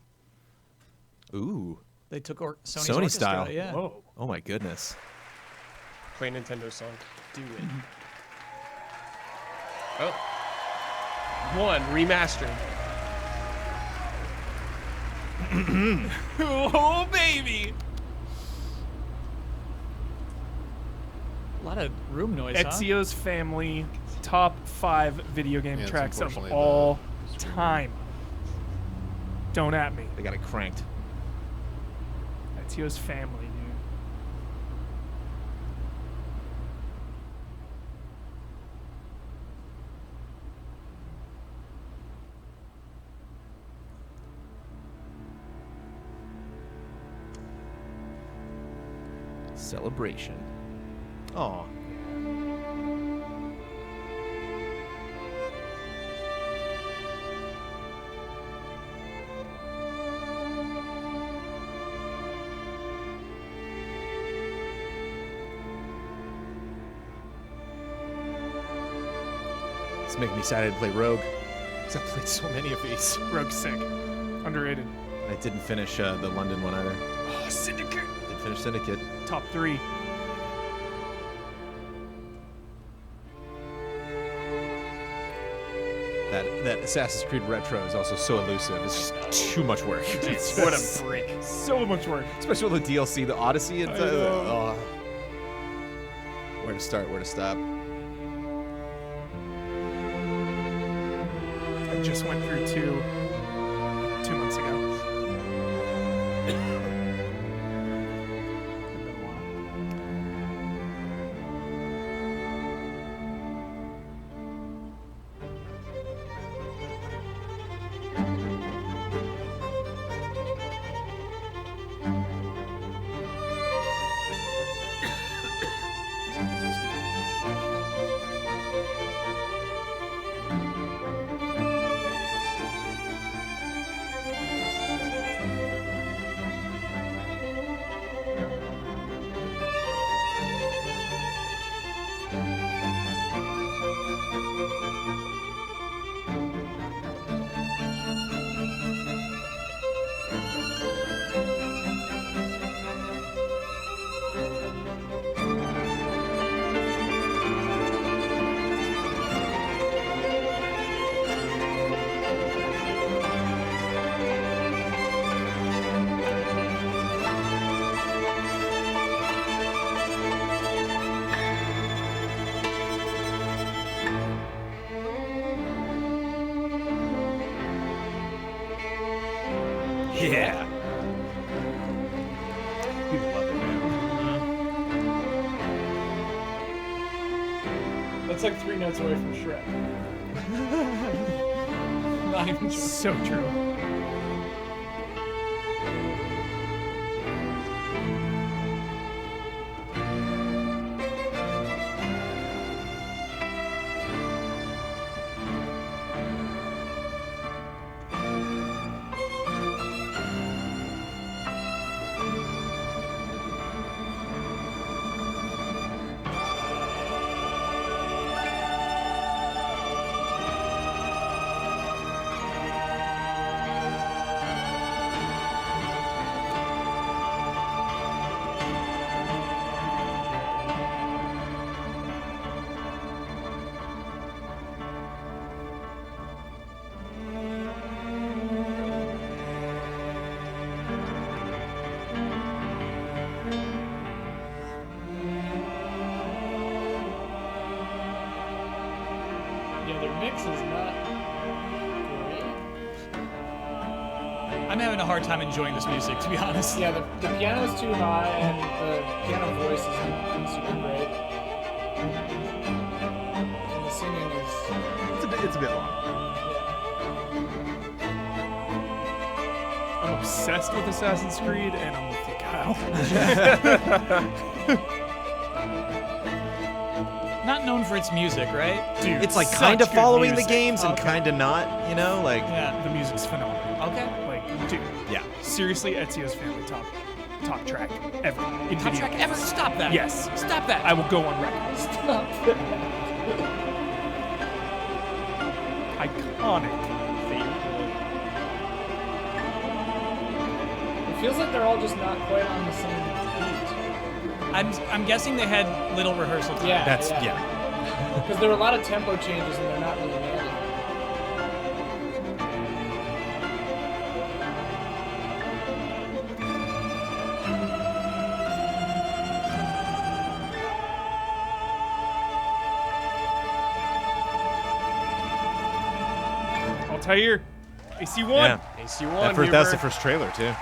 Ooh. They took Sony's Sony orchestra, style. Yeah. Whoa. Oh my goodness. Play Nintendo song. Do it. Oh. One remastered. Oh baby. A lot of room noise, huh? Ezio's Family, top 5 video game Yeah, it's tracks of unfortunately all the stream. time. Don't at me. They got it cranked. Ezio's Family, dude. Celebration. Aw. It's making me sad I didn't play Rogue. Because I've played so many of these. Rogue's sick. Underrated. I didn't finish the London one either. Oh, Syndicate. Didn't finish Syndicate. Top 3. That Assassin's Creed Retro is also so elusive. It's just too much work. What a brick. So much work. Especially with the DLC, the Odyssey. And I know. Where to start, where to stop. I just went through 2 months ago. Yeah. People love it, man. That's like 3 notes away from Shrek. Not even joking. So true. Yeah, their mix is not great. I'm having a hard time enjoying this music, to be honest. Yeah, the piano is too high and the piano voice isn't super great. And the singing is. It's a bit long. I'm obsessed with Assassin's Creed, and I'm with you, Kyle. Not known for its music, right? Dude, It's like such kind of good following the music. games and Okay. kind of not, you know, like Yeah. The music's phenomenal. Okay. Like, dude, yeah. seriously, Ezio's Family top track ever. In Top video track games. ever. Stop that. Yes. Stop that. I will go on record. Iconic. It feels like they're all just not quite on the same beat. I'm guessing they had little rehearsal time. Yeah. That's yeah. Because there were a lot of tempo changes and they're not really nailed. Altair, AC1. Yeah. AC1. That's the first trailer too.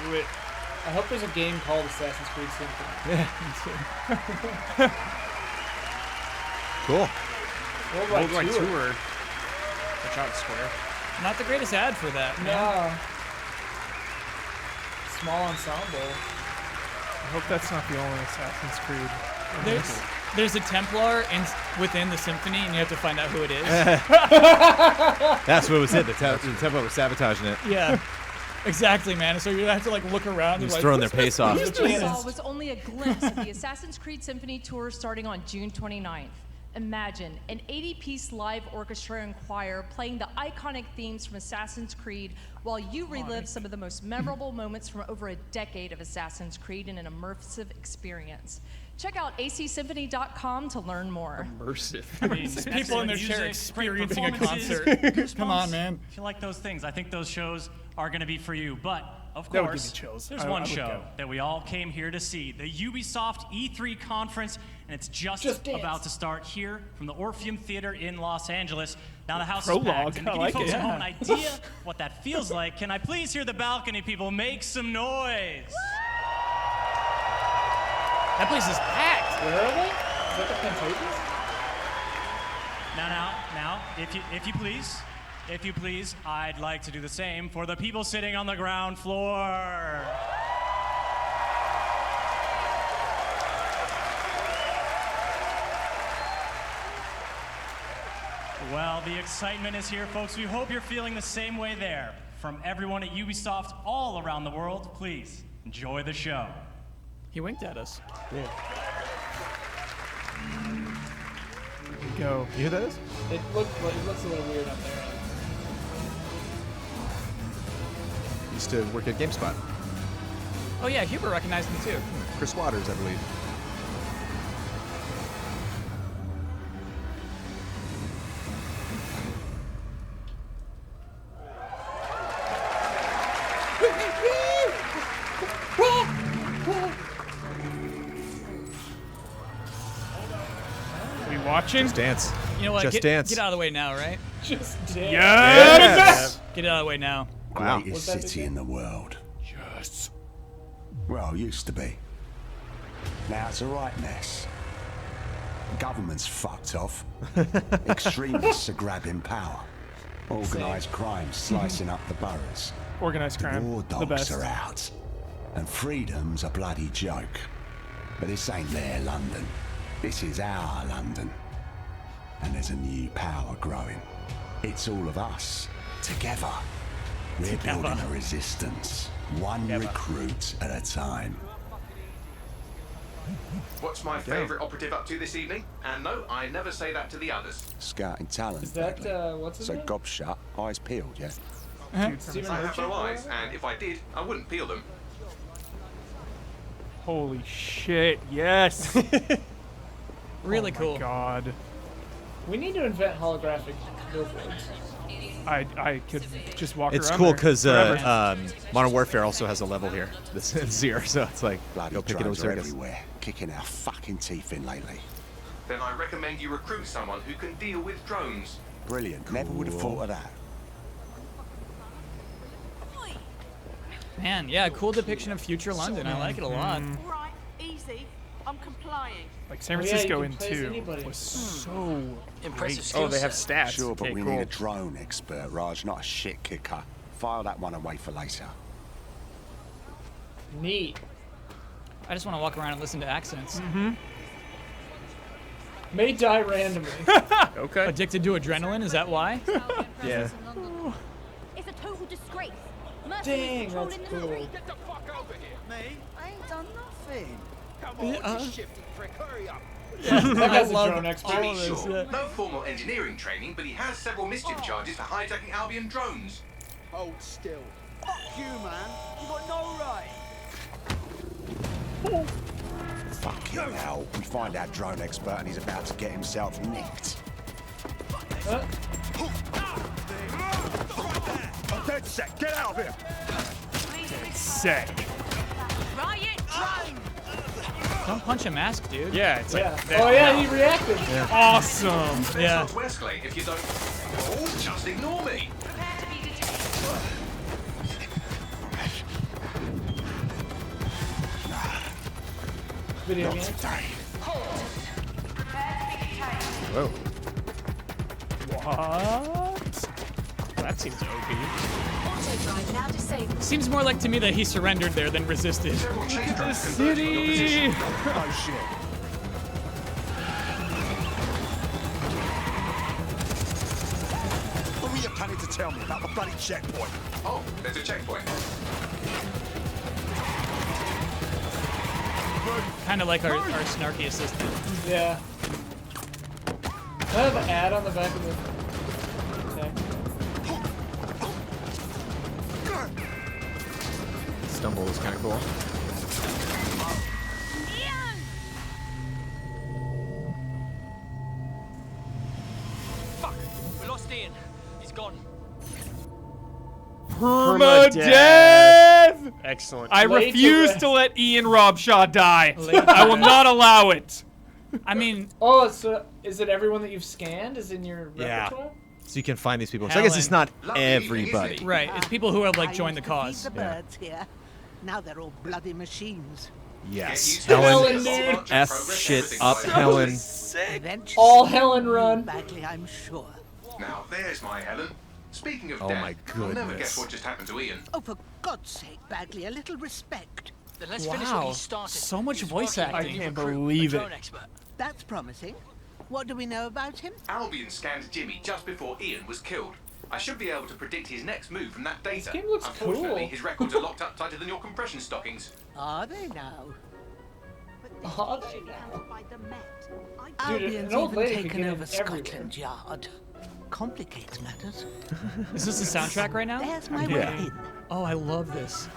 Do it. I hope there's a game called Assassin's Creed Symphony. Cool. Worldwide Worldwide Tour. Tour. Watch out, Square. Not the greatest ad for that. man. No. Small ensemble. I hope that's not the only Assassin's Creed. There's a Templar within the symphony, and you have to find out who it is. That's what was it. The tempo was sabotaging it. Yeah. Exactly, man. So you have to like look around. Just and, like, throwing their pace off. What you saw was only a glimpse of the Assassin's Creed Symphony Tour starting on June 29th. Imagine an 80-piece live orchestra and choir playing the iconic themes from Assassin's Creed while you relive some of the most memorable moments from over a decade of Assassin's Creed in an immersive experience. Check out acsymphony.com to learn more. Immersive. people in their chair experiencing a concert. Come on, man. If you like those things, I think those shows are going to be for you. But, of That would give course, me chills. there's I one would show go. that we all came here to see, the Ubisoft E3 Conference, and it's just Dance. about to start here from the Orpheum Theater in Los Angeles. Now the house Prologue, is packed, and to I give like you folks it. at home an idea what that feels like, can I please hear the balcony people make some noise? That place is packed. Where are they? Is that the Contagious? Now, if you please, I'd like to do the same for the people sitting on the ground floor. Well, the excitement is here, folks. We hope you're feeling the same way there. From everyone at Ubisoft all around the world, please enjoy the show. He winked at us. Go. You hear that is? It looks a little weird up there. Used to work at GameSpot. Oh yeah, Huber recognized him too. Chris Waters, I believe. We watching? Just dance. You know what? Just get, Dance. Get out of the way now, right? Just dance. Yes! Get it out of the way now. Wow. Greatest that city again? in the world. Yes. Well, used to be. Now it's a right mess. Government's fucked off. Extremists are grabbing power. Organised crime slicing up the boroughs. Organized crime. War The dogs best. are out. And freedom's a bloody joke. But this ain't their London. This is our London. And there's a new power growing. It's all of us. Together. We're building a resistance. One recruit at a time. What's my favourite operative up to this evening? And no, I never say that to the others. Scouting talent. Is that, Bagley. what's his So name? gob shut, eyes peeled, yeah? Stephen I have Merchant? no eyes, and if I did, I wouldn't peel them. Holy shit, yes. Really Oh cool. my God. We need to invent holographic billboards. I could just walk It's around cool there because forever. Modern Warfare also has a level here. This is here, so it's like Bloody go pick it up drones are circus. everywhere, kicking our fucking teeth in lately. Then I recommend you recruit someone who can deal with drones. Brilliant. Never would have thought of that. Man, yeah, cool depiction of future London. I like it a lot. Right, easy. I'm complying. Like San Oh, yeah, Francisco you in can play as 2 anybody. was so Impressive great. Oh, they have stats. Sure, but Okay, we cool. need a drone expert, Raj, not a shit kicker. File that one away for later. Neat. I just want to walk around and listen to accents. May die randomly. Okay. Addicted to adrenaline, is that why? Yeah. It's a total disgrace. Dang, that's cool. Me? I ain't done nothing. That guy's a love drone expert. all To of be this, sure, yeah. no formal engineering training, but he has several mischief charges for hijacking Albion drones. Hold still. Fuck you, man. You got no right. Fucking hell. We find our drone expert and he's about to get himself nicked. I'm dead set. Get out of here. Sick. Riot drone! Don't punch a mask, dude. Yeah, it's Yeah. like Oh yeah, he reacted. Awesome. Yeah. Not to escalate if you don't. Oh, just ignore me. Prepare to be detected. Video game. Whoa. What? that seems OP. Autodrive now disabled. Seems more like to me that he surrendered there than resisted. The city. Oh shit. What were you planning to tell me about the bloody checkpoint? Oh, there's a checkpoint. Kind of like our snarky assistant. Yeah. I have an ad on the back of the tech. Stumble is kind of cool. Fuck. We lost Ian. He's gone. Permadeath! Excellent. I Late refuse to to let Ian Robshaw die. Late I will not allow it. I mean, Oh, so is it everyone that you've scanned is in your Yeah. repertoire? So you can find these people. So I guess it's not Lovely evening, isn't everybody. it? right, it's people who have like joined the Feed cause. the birds here. Now they're all bloody machines. Yes. Get Helen, used to it. dude. March in F progress, shit everything's up, fine. Helen. Eventually, All Helen run. Bagley, I'm sure. Now, there's my Helen. Speaking of Oh death, my I'll never goodness. guess what just happened to Ian. Oh, for God's sake, Bagley, a little respect. Then let's finish what Wow, he started. so much He's voice working on a acting. new I can't recruit, believe a it. drone expert. That's promising. What do we know about him? Albion scanned Jimmy just before Ian was killed. I should be able to predict his next move from that data. game looks Unfortunately, cool. his records are locked up tighter than your compression stockings. Are they now? Are they now? By the Met. Dude, Albion's an old even lady could taken get in over everywhere. Scotland Yard. Complicates matters. Is this the soundtrack right now? There's my Yeah. way in. Oh, I love this.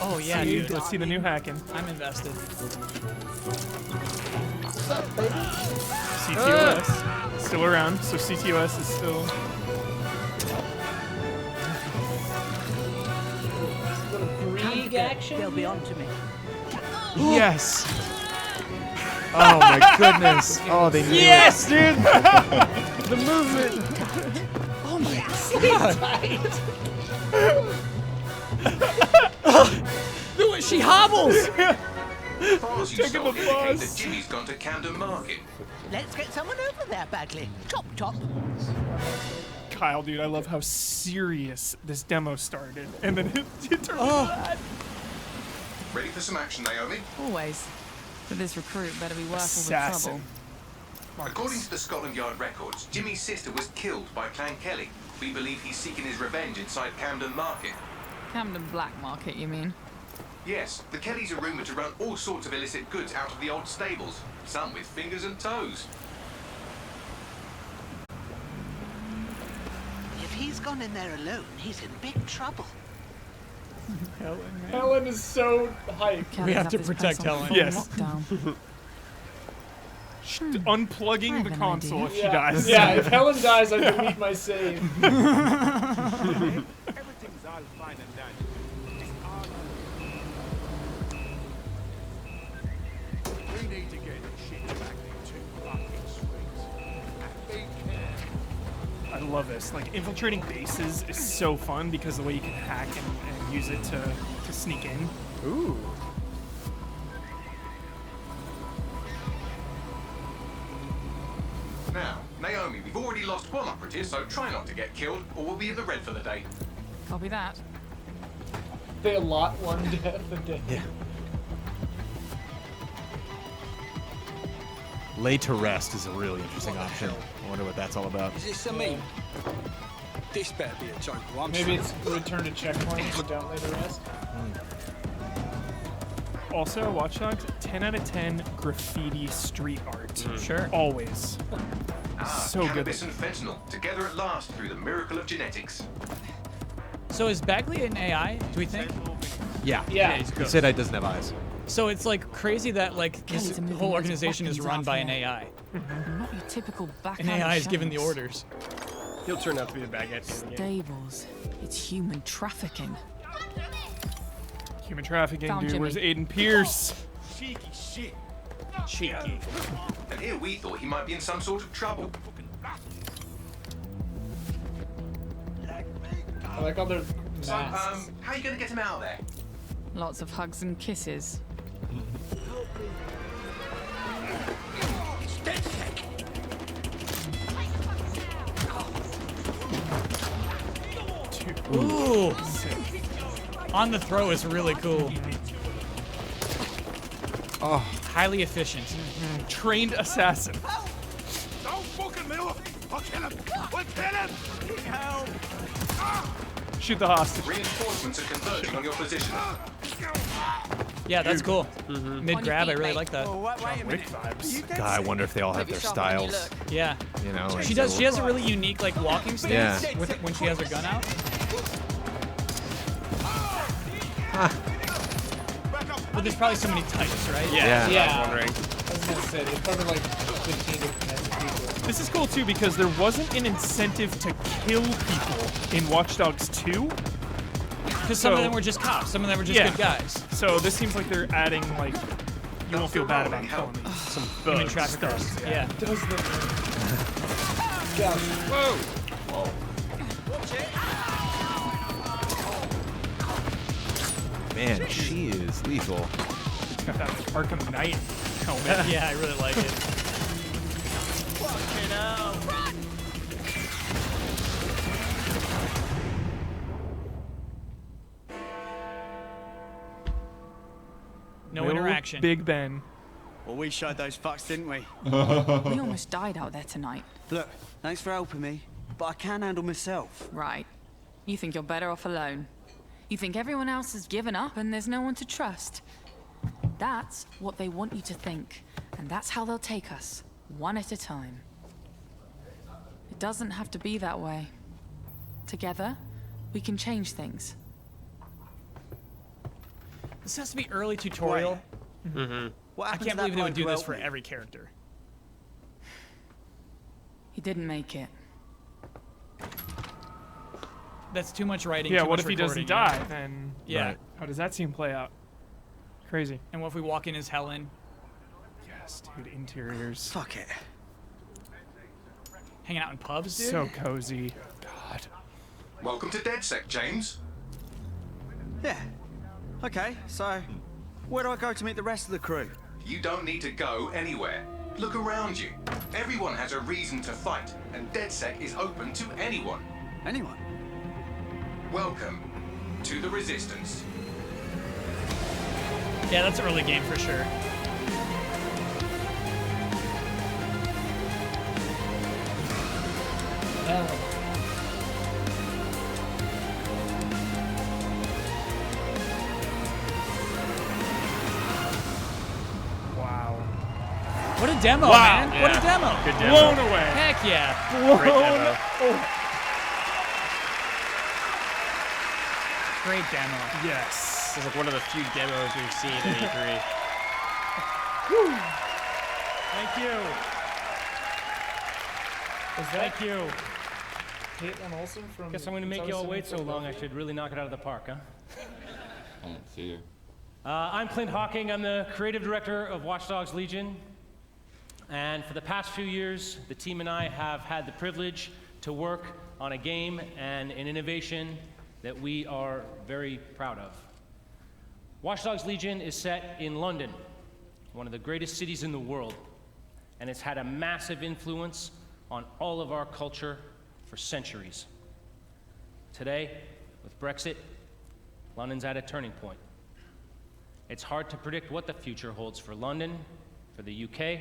Oh yeah, See, dude. let's see the new hacking. I'm invested. CTOS still around, so CTOS is still. Little Grieg action. They'll be on to me. Yes. Oh my goodness. Oh, they knew Yes, it. The movement. Oh my Tight. She hobbles. Files you Taking stole the indicate bus. that Jimmy's gone to Camden Market. Let's get someone over there, Bagley. Chop, chop. Kyle, dude, I love how serious this demo started, and then it turned Oh. into that. Ready for some action, Naomi? Always. But this recruit better be worth all the Assassin. trouble. According to the Scotland Yard records, Jimmy's sister was killed by Clan Kelly. We believe he's seeking his revenge inside Camden Market. Camden Black Market, you mean? Yes, the Kellys are rumoured to run all sorts of illicit goods out of the old stables, some with fingers and toes. If he's gone in there alone, he's in big trouble. Helen is so hyped. We have to protect Helen. Yes. Lockdown. Unplugging I the have an console idea. if she dies. Yeah, if Helen dies, I delete my save. Everything's all fine and dandy. It's all we need to get shit back into fucking streets. And be careful. I love this. Like, infiltrating bases is so fun because the way you can hack and use it to sneak in. Ooh. Now, Naomi, we've already lost one operative, so try not to get killed, or we'll be in the red for the day. Copy that. They allot one death a day. Yeah. Lay to rest is a really interesting option. I wonder what that's all about. Is this a meme? This better be a joke. Or I'm Maybe it's return to checkpoint so don't lay the rest. Also, Watch Dogs, 10 out of 10 graffiti street art. Sure. Always. So good. Cannabis and fentanyl, together at last through the miracle of genetics. So is Bagley an AI? Do we think? Yeah. Yeah. He said I doesn't have eyes. So it's like crazy that like this Kelly's a moving whole loads of organization is weapons run out by from an there. AI. Not your typical back. An AI is giving the orders. He'll turn out to be the bad guy at the end of the game. Stables. It's human trafficking. Human trafficking, Found dude. Jimmy. Where's Aiden Pierce? Cheeky shit. Cheeky. And here we thought he might be in some sort of trouble. I like all their So, masks. how are you going to get him out of there? Lots of hugs and kisses. Ooh. On the throw is really cool. Oh. Highly efficient. Trained assassin. Don't fucking move. I'll kill him. We'll kill him. Help. Shoot the hostage. Reinforcements are converging on your position. Yeah, that's cool. Mid grab, I really like that. wait a minute. Vibes. God, I wonder if they all have their styles. Yeah. You know. She does. She has a really unique like walking stance Yeah. with when she has her gun out. But there's probably so many types, right? Yeah. Yeah. I was wondering. I was gonna say, they covered like 15 different types of people. This is cool too because there wasn't an incentive to kill people in Watch Dogs 2. Because some of them were just cops. Some of them were just good guys. So this seems like they're adding like you won't feel bad about killing some Human thug traffickers. stuff. Yeah. Does the God. Whoa! Man, she is lethal. It's got that Arkham Knight helmet. Yeah, I really like it. No Little interaction. Big Ben. Well, we showed those fucks, didn't we? We almost died out there tonight. Look, thanks for helping me, but I can handle myself. Right. You think you're better off alone. You think everyone else has given up and there's no one to trust. That's what they want you to think. And that's how they'll take us, one at a time. It doesn't have to be that way. Together, we can change things. This has to be early tutorial. What I happened can't to believe they that would do bloke this who for helped me? every character. He didn't make it. That's too much writing. Yeah, too what much if he doesn't recording, die? Then Yeah. Right. how does that scene play out? Crazy. And what if we walk in as Helen, Yes, dude. Interiors. Fuck it. hanging out in pubs, dude? So cozy. God. Welcome to DedSec, James. Yeah. Okay, so where do I go to meet the rest of the crew? You don't need to go anywhere. Look around you. Everyone has a reason to fight, and DedSec is open to anyone. Anyone? Welcome to the Resistance. Yeah, that's early game for sure. Wow. What a demo, Wow. man. What a demo. Good demo. Blown away. Heck yeah. Great demo. Great demo. Yes. This is like one of the few demos we've seen at E3. Thank you. Is that Thank you. Caitlin Olsen from? Guess I'm going to make you all wait so long. I should really knock it out of the park, huh? I don't see you. I'm Clint Hawking. I'm the creative director of Watch Dogs Legion. And for the past few years, the team and I have had the privilege to work on a game and an innovation that we are very proud of. Watch Dogs Legion is set in London, one of the greatest cities in the world, and it's had a massive influence on all of our culture for centuries. Today, with Brexit, London's at a turning point. It's hard to predict what the future holds for London, for the UK,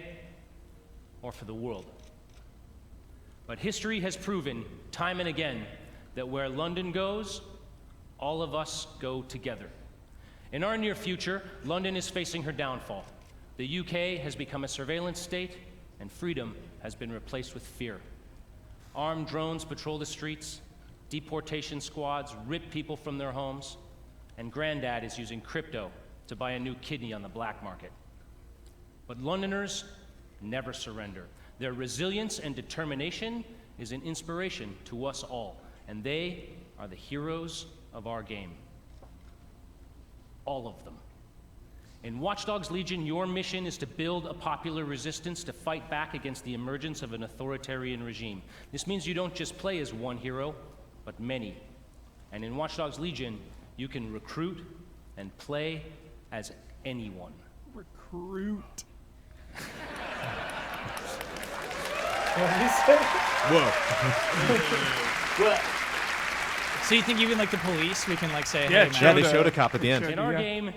or for the world. But history has proven time and again that where London goes, all of us go together. In our near future, London is facing her downfall. The UK has become a surveillance state, and freedom has been replaced with fear. Armed drones patrol the streets, deportation squads rip people from their homes, and Granddad is using crypto to buy a new kidney on the black market. But Londoners never surrender. Their resilience and determination is an inspiration to us all, and they are the heroes of our game. All of them. In Watch Dogs Legion, your mission is to build a popular resistance to fight back against the emergence of an authoritarian regime. This means you don't just play as one hero, but many. And in Watch Dogs Legion, you can recruit and play as anyone. Recruit. What did he say? Whoa. What? So you think even like the police, we can like say, Yeah, hey, man. Yeah, they showed a cop at the end. In our game,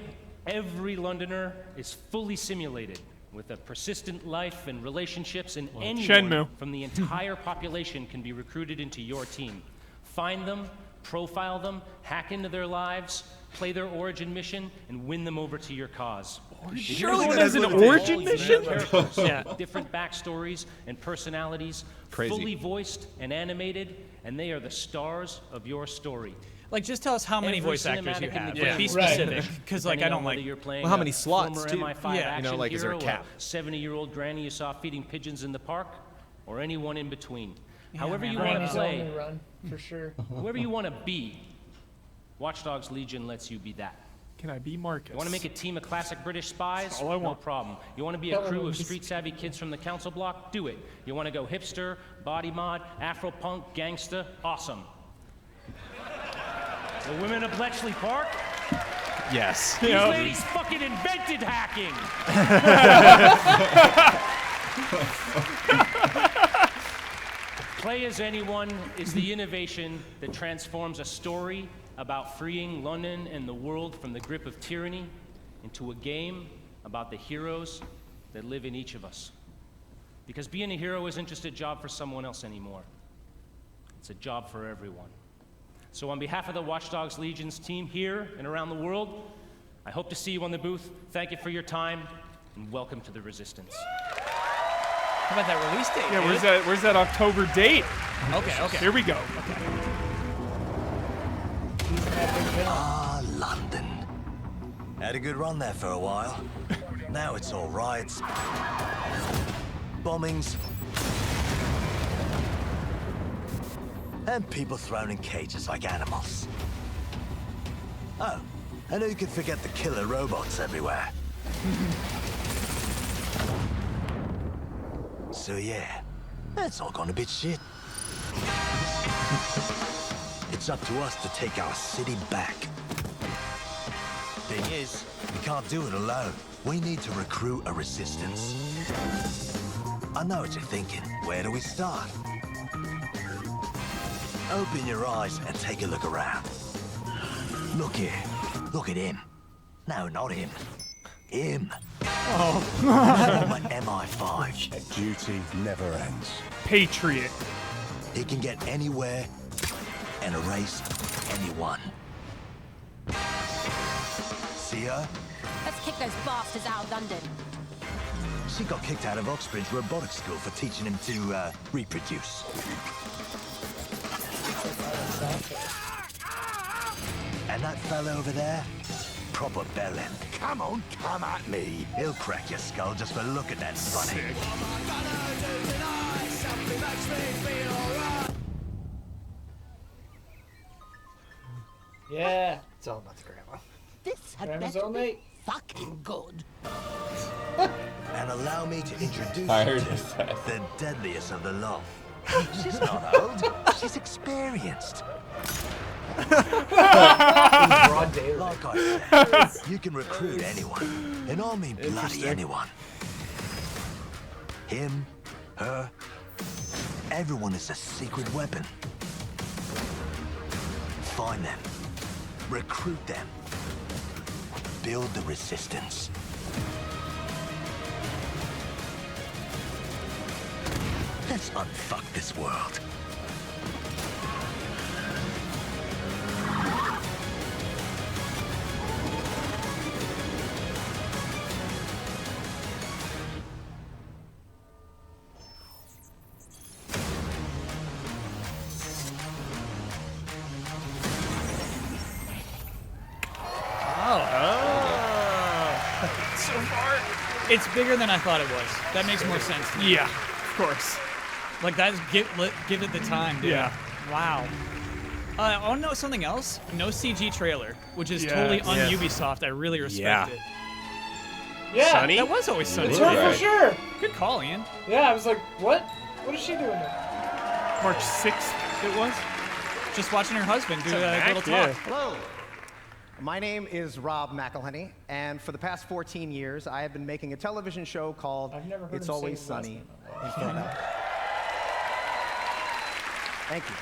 every Londoner is fully simulated with a persistent life and relationships, and anyone Shenmue. from the entire population can be recruited into your team. Find them, profile them, hack into their lives, play their origin mission, and win them over to your cause. Surely that there's has an limitations. origin All mission? unique characters, Yeah. different backstories and personalities, Crazy. fully voiced and animated, and they are the stars of your story. Like, just tell us how many Every voice actors you cinematic in have. the Like, game. be Right. specific, because like I Depending don't on whether like. you're playing Well, how a many slots, former too? MI5 Yeah. action You know, like, is there a hero, cap? 70-year-old granny you saw feeding pigeons in the park, or anyone in between. However man, you I want know. to Granny's play, only run for sure. whoever you want to be, Watch Dogs Legion lets you be that. Can I be Marcus? You want to make a team of classic British spies? That's all I No want. problem. You want to be a crew of street-savvy kids from the council block? Do it. You want to go hipster, body mod, Afro-punk, gangsta? Awesome. The women of Bletchley Park? Yes. These ladies fucking invented hacking! Play as Anyone is the innovation that transforms a story about freeing London and the world from the grip of tyranny into a game about the heroes that live in each of us. Because being a hero isn't just a job for someone else anymore. It's a job for everyone. So on behalf of the Watch Dogs Legion's team here and around the world, I hope to see you on the booth. Thank you for your time, and welcome to the Resistance. How about that release date? Yeah, dude? where's that October date? Okay. Here we go. Ah, London. Had a good run there for a while. Now it's all riots, bombings, and people thrown in cages like animals. Oh, and who could forget the killer robots everywhere? So yeah, that's all gone a bit shit. It's up to us to take our city back. Thing is, we can't do it alone. We need to recruit a resistance. I know what you're thinking. Where do we start? Open your eyes and take a look around. Look here. Look at him. No, not him. Him. Oh. My MI5. Duty never ends. Patriot. He can get anywhere and erase anyone. See her? Let's kick those bastards out of London. She got kicked out of Oxbridge Robotics School for teaching him to reproduce. And that fella over there? Proper bellend. Come on, come at me. He'll crack your skull just for looking at funny. Yeah. It's all about the grandma. This had Grandma's better be fucking good. And allow me to introduce Tired you of that. to the deadliest of the lot. She's not old. She's experienced. Broad daylight. Like I said, you can recruit anyone, and I mean bloody anyone. Him, her, everyone is a secret weapon. Find them, recruit them, build the resistance. Let's unfuck this world. So far, it's bigger than I thought it was. That makes more sense to me. Yeah, of course. Like, that's give it the time, dude. Yeah. Wow. I want to know something else. No CG trailer, which is totally Yes. on Yes. Ubisoft. I really respect Yeah. it. Yeah. Sunny? That was always Sunny. It's her for sure. Good call, Ian. Yeah, I was like, what? What is she doing there? March 6th it was. Just watching her husband do What's up, a little Mac? talk. Hello. My name is Rob McElhenney, and for the past 14 years, I have been making a television show called I've never heard It's him say Always his last Sunny name. in Philadelphia. Thank you.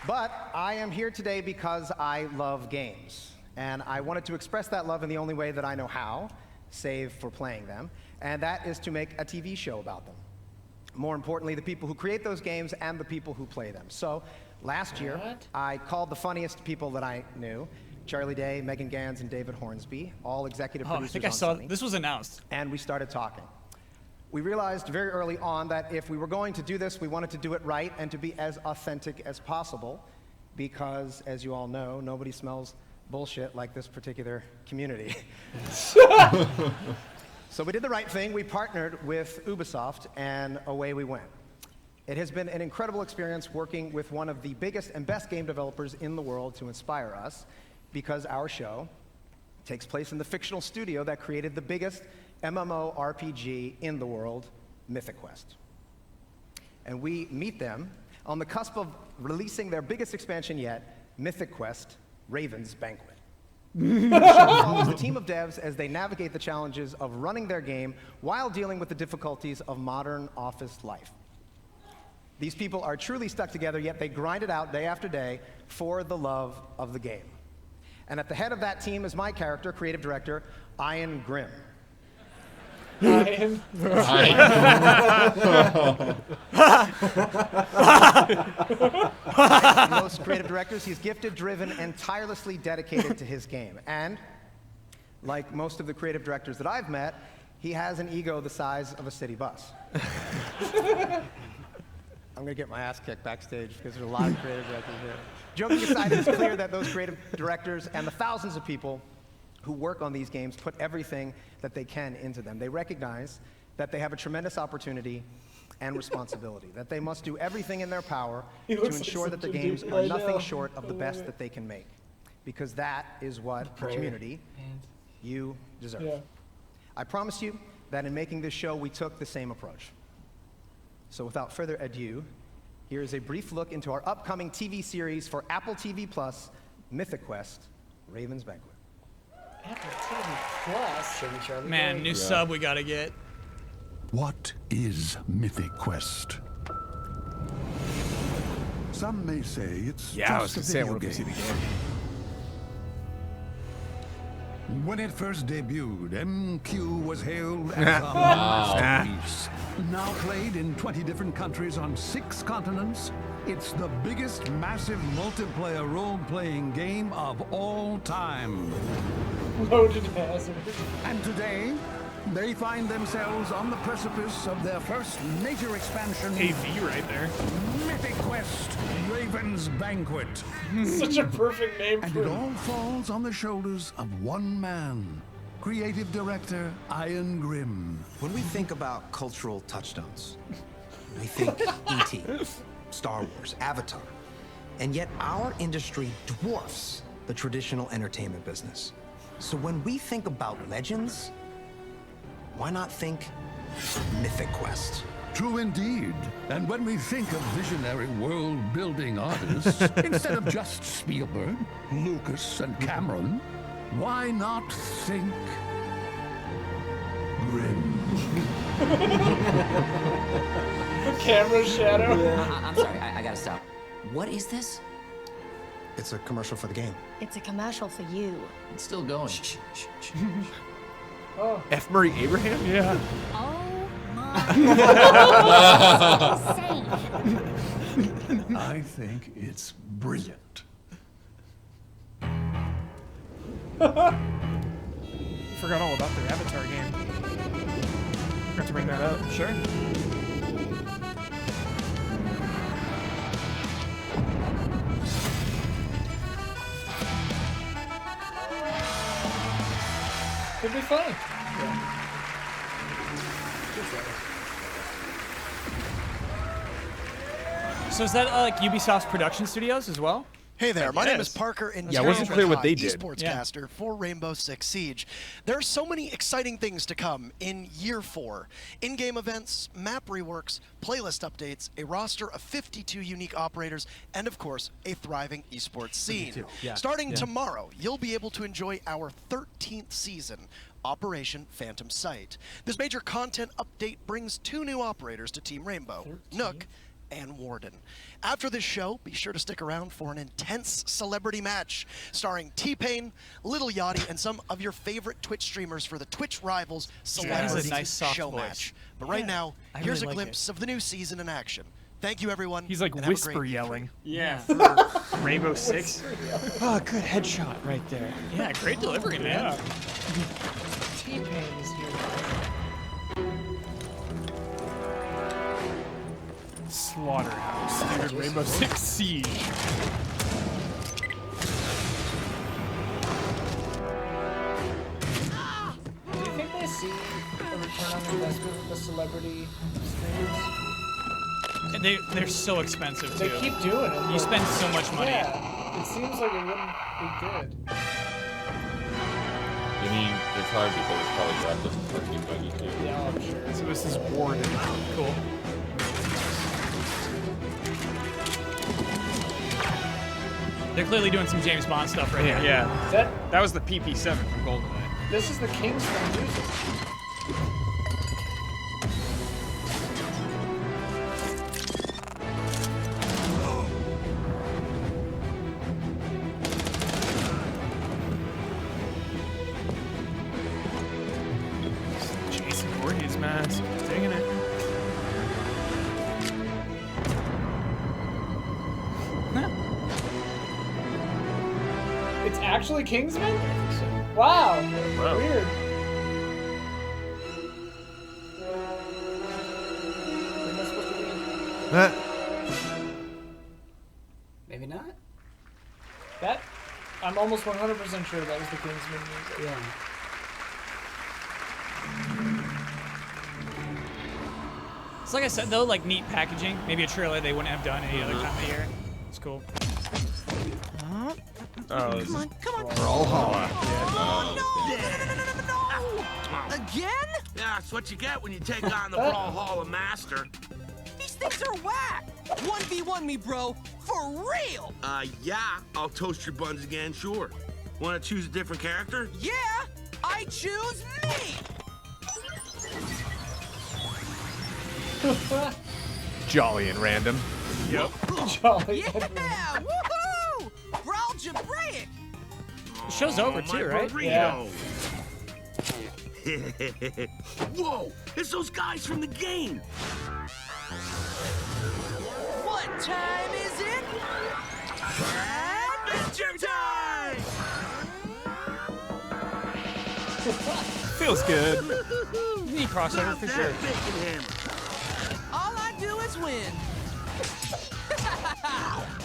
But I am here today because I love games, and I wanted to express that love in the only way that I know how, save for playing them, and that is to make a TV show about them. More importantly, the people who create those games and the people who play them. So last year, I called the funniest people that I knew, Charlie Day, Megan Gans, and David Hornsby, all executive Oh, I producers think I on saw Sunny. this was announced. And we started talking. We realized very early on that if we were going to do this, we wanted to do it right and to be as authentic as possible, because, as you all know, nobody smells bullshit like this particular community. So we did the right thing. We partnered with Ubisoft, and away we went. It has been an incredible experience working with one of the biggest and best game developers in the world to inspire us, because our show takes place in the fictional studio that created the biggest MMORPG in the world, Mythic Quest. And we meet them on the cusp of releasing their biggest expansion yet, Mythic Quest: Raven's Banquet. The show follows the team of devs as they navigate the challenges of running their game while dealing with the difficulties of modern office life. These people are truly stuck together, yet they grind it out day after day for the love of the game. And at the head of that team is my character, creative director, Ian Grimm. Ian. Like most creative directors, he's gifted, driven, and tirelessly dedicated to his game. And like most of the creative directors that I've met, he has an ego the size of a city bus. I'm gonna get my ass kicked backstage because there's a lot of creative directors here. Joking aside, it's clear that those creative directors and the thousands of people who work on these games put everything that they can into them. They recognize that they have a tremendous opportunity and responsibility, that they must do everything in their power He to looks like ensure that the such a games dude. are I nothing know. short of the best that they can make. Because that is what the community, you deserve. Yeah. I promise you that in making this show, we took the same approach. So without further ado, here is a brief look into our upcoming TV series for Apple TV Plus, Mythic Quest, Raven's Banquet. Apple TV Plus. Man, new sub we gotta get. What is Mythic Quest? Some may say it's Yeah, I was just gonna a say I video want to see game. the game. When it first debuted, MQ was hailed as a masterpiece. Now played in 20 different countries on 6 continents, it's the biggest massive multiplayer role-playing game of all time. Loaded hazard. And today, they find themselves on the precipice of their first major expansion. AV right there. Mythic Quest, Raven's Banquet. Such a perfect name And for it all falls on the shoulders of one man, creative director Ian Grimm. When we think about cultural touchstones, we think E.T., Star Wars, Avatar, and yet our industry dwarfs the traditional entertainment business. So when we think about legends, why not think Mythic Quest? True indeed. And when we think of visionary world-building artists, instead of just Spielberg, Lucas, and Cameron, why not think Grimm? Camera shadow. I'm sorry, I gotta stop. What is this? It's a commercial for the game. It's a commercial for you. It's still going. Oh. F. Murray Abraham? Yeah. Oh my insane. I think it's brilliant. Forgot all about their Avatar game. Forgot to bring that up. Sure. Could be fun. So is that like Ubisoft's production studios as well? Hey there, my name is Yes. Parker, and Yeah, it wasn't clear what they did. esportscaster for Rainbow Six Siege. There are so many exciting things to come in Year 4. In-game events, map reworks, playlist updates, a roster of 52 unique operators, and of course, a thriving esports scene. Yeah. Starting Yeah. tomorrow, you'll be able to enjoy our 13th season, Operation Phantom Sight. This major content update brings 2 new operators to Team Rainbow, Nook and Warden. After this show, be sure to stick around for an intense celebrity match starring T-Pain, Lil Yachty, and some of your favorite Twitch streamers for the Twitch Rivals Celebrity nice soft Show voice. match. But right now, I here's really a like glimpse of the new season in action. Thank you, everyone. He's like and have a whisper great yelling. Yeah, for Rainbow Six. Oh, good headshot right there. Yeah, great delivery, man. T-Pain is here. Slaughterhouse. Dude, Rainbow Six Siege. Do you think they see a return on investment with the celebrity streamers? And they're so expensive They too. keep doing it. You spend so much money. Yeah, it seems like it wouldn't be good. I mean, it's hard because it's probably wrapped up in marketing budget too. Yeah, I'm sure. So this is Warden. Cool. They're clearly doing some James Bond stuff right here. Yeah. That was the PP7 from GoldenEye. This is the Kingsman music. Jason Voorhees mask. Taking it. It's actually Kingsman? Wow. Wow. Weird. Maybe not. That, I'm almost 100% sure that was the Kingsman music. Yeah. It's like I said though, like neat packaging. Maybe a trailer they wouldn't have done any other time of the year. It's cool. Oh, this is Brawlhalla. Again? Yeah, that's what you get when you take on the Brawlhalla Master. He's things are whack. 1v1 me, bro. For real. Yeah. I'll toast your buns again, sure. Want to choose a different character? Yeah, I choose me. Jolly and random. Yep. Jolly. Yeah, woohoo! Brawl Jabraic. The show's over too, right? Yeah. Whoa! It's those guys from the game. What time is it? Adventure time! Feels good. Knee crossover for sure. All I do is win.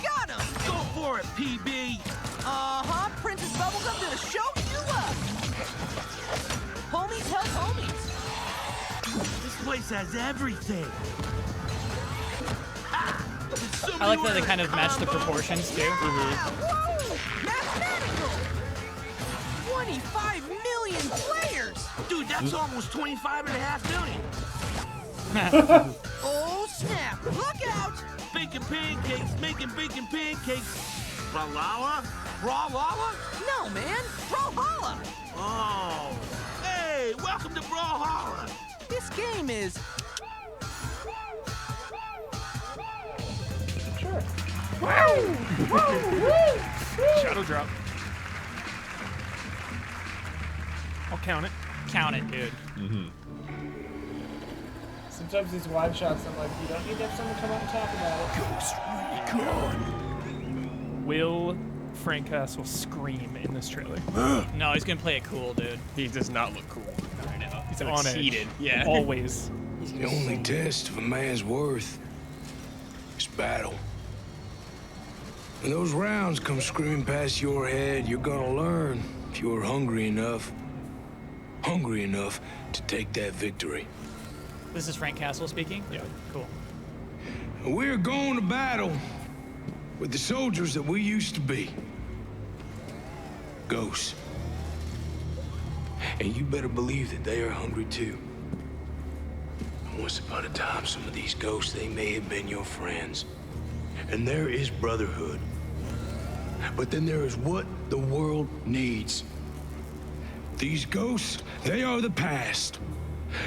Got him! Go for it, PB. Uh-huh, Princess Bubblegum gonna show you up. Homies help homies. This place has everything. I like that they kind of match the proportions too. Woo! Mathematical! 25 million players! Dude, that's almost 25.5 million. Oh, snap! Look out! Baking pancakes, making bacon pancakes. Brawlhalla? Brawlhalla? No, man! Brawlhalla! Oh. Hey, welcome to Brawlhalla. This game is... Sure. Shadow drop. I'll count it. Count it, dude. Sometimes these wide shots, I'm like, you don't need to have someone come up and talk about it. Ghost Recon. Will Frank Castle scream in this trailer? No, he's gonna play it cool, dude. He does not look cool. I know. He's So on heated. edge. Yeah. Always. The only test of a man's worth is battle. When those rounds come screaming past your head, you're gonna learn if you're hungry enough to take that victory. This is Frank Castle speaking? Yeah. Cool. And we're going to battle with the soldiers that we used to be. Ghosts. And you better believe that they are hungry too. Once upon a time, some of these ghosts, they may have been your friends. And there is brotherhood. But then there is what the world needs. These ghosts, they are the past.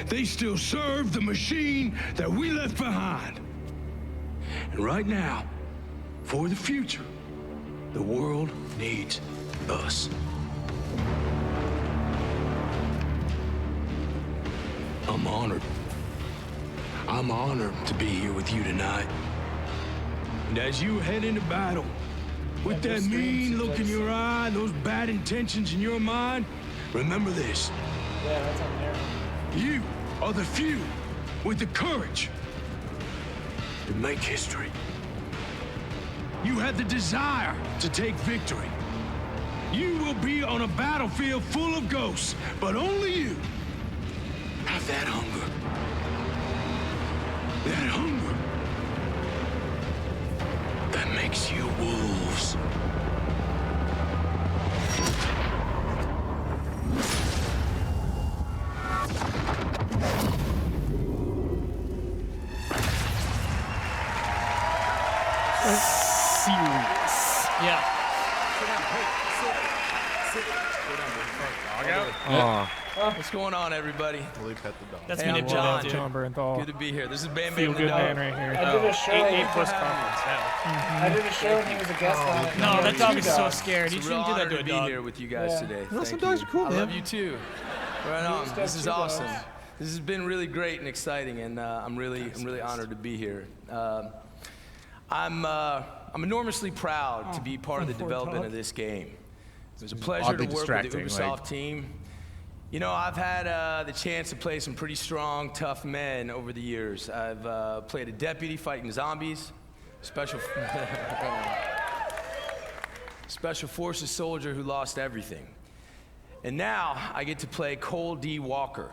They still serve the machine that we left behind. And right now, for the future, the world needs us. I'm honored. I'm honored to be here with you tonight. And as you head into battle, with that mean look in your eye and those bad intentions in your mind, remember this. Yeah, that's on there. You are the few with the courage to make history. You have the desire to take victory. You will be on a battlefield full of ghosts, but only you have that hunger. That hunger that makes you wolves. Serious. Yeah. What's going on, everybody? Really pet the dog. That's Hey, me I'm and John. John Bernthal. Good to be here. This is Bam Feel Bam the good dog. man right here. I did a show. A plus conference. I did a show and he was a guest on it. No, that dog is so dogs. scared. You It's a real shouldn't do that honor to a to be dog. here with you guys Yeah. today. No, some Thank dogs you. are cool, I man. love you too. Right on. used to have This is 2 awesome. dogs. This has been really great and exciting, and I'm really honored to be here. I'm enormously proud to be part of the development of this game. It was a pleasure Oddly to work with the distracting, Ubisoft like- team. You know, I've had the chance to play some pretty strong, tough men over the years. I've played a deputy fighting zombies, special forces soldier who lost everything. And now I get to play Cole D. Walker.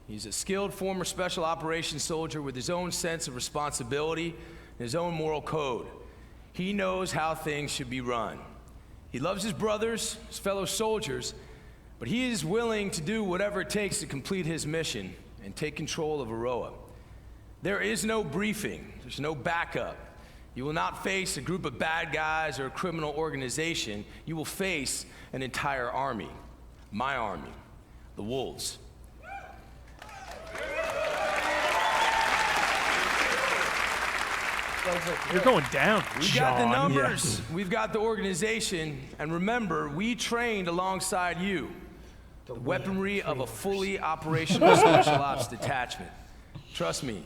He's a skilled former special operations soldier with his own sense of responsibility and his own moral code. He knows how things should be run. He loves his brothers, his fellow soldiers, but he is willing to do whatever it takes to complete his mission and take control of Aroa. There is no briefing. There's no backup. You will not face a group of bad guys or a criminal organization. You will face an entire army. My army. The Wolves. You're going down, We've got the John. numbers, we've got the organization, and remember, we trained alongside you. The weaponry of a fully operational special ops detachment. Trust me,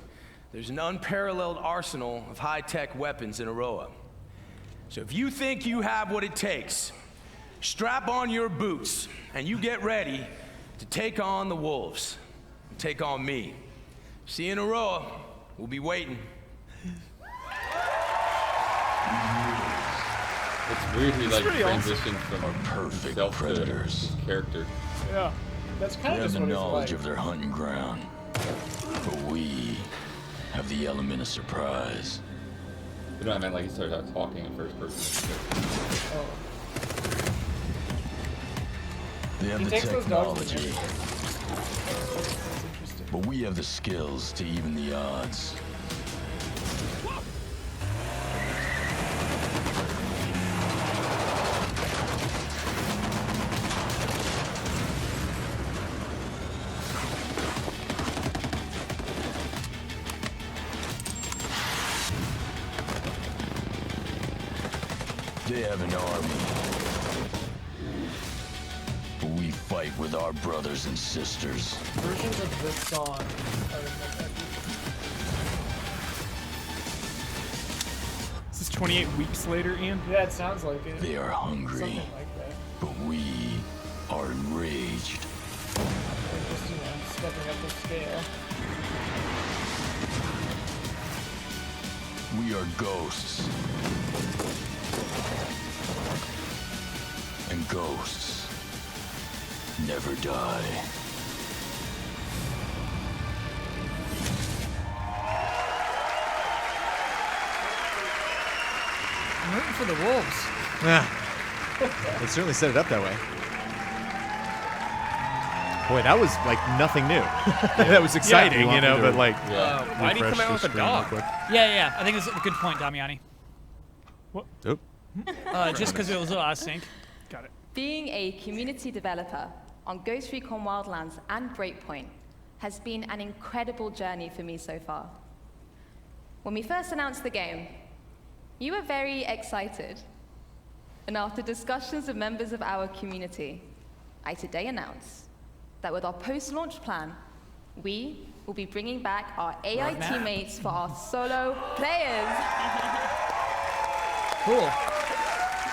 there's an unparalleled arsenal of high-tech weapons in Aroa. So if you think you have what it takes, strap on your boots, and you get ready to take on the Wolves, and take on me. See you in Aroa. We'll be waiting. It's weird he like pretty awesome. transitioned from Perfect himself to predators. his character. Yeah. That's They kind of have just the what knowledge it's of their hunting ground, but we have the element of surprise. You know what I meant? Like he started out talking in first person. They have He the takes those dogs to technology, but we have the skills to even the odds. They have an army, but we fight with our brothers and sisters. versions of this song are This is 28 weeks later, Ian. yeah, it sounds like it. They are hungry, Something like that. but we are enraged. They're just, stepping up the scale. We are ghosts. And ghosts never die. I'm rooting for the Wolves. Yeah. They certainly set it up that way. Boy, that was like nothing new. That was exciting, you know, but like. Why'd he come out with a dog? Yeah. I think it's a good point, Damiani. Oop. Just because it was out of sync. Got it. Being a community developer on Ghost Recon Wildlands and Breakpoint has been an incredible journey for me so far. When we first announced the game, you were very excited. And after discussions with members of our community, I today announce that with our post-launch plan, we will be bringing back our AI Roadmap. teammates for our solo players. Cool.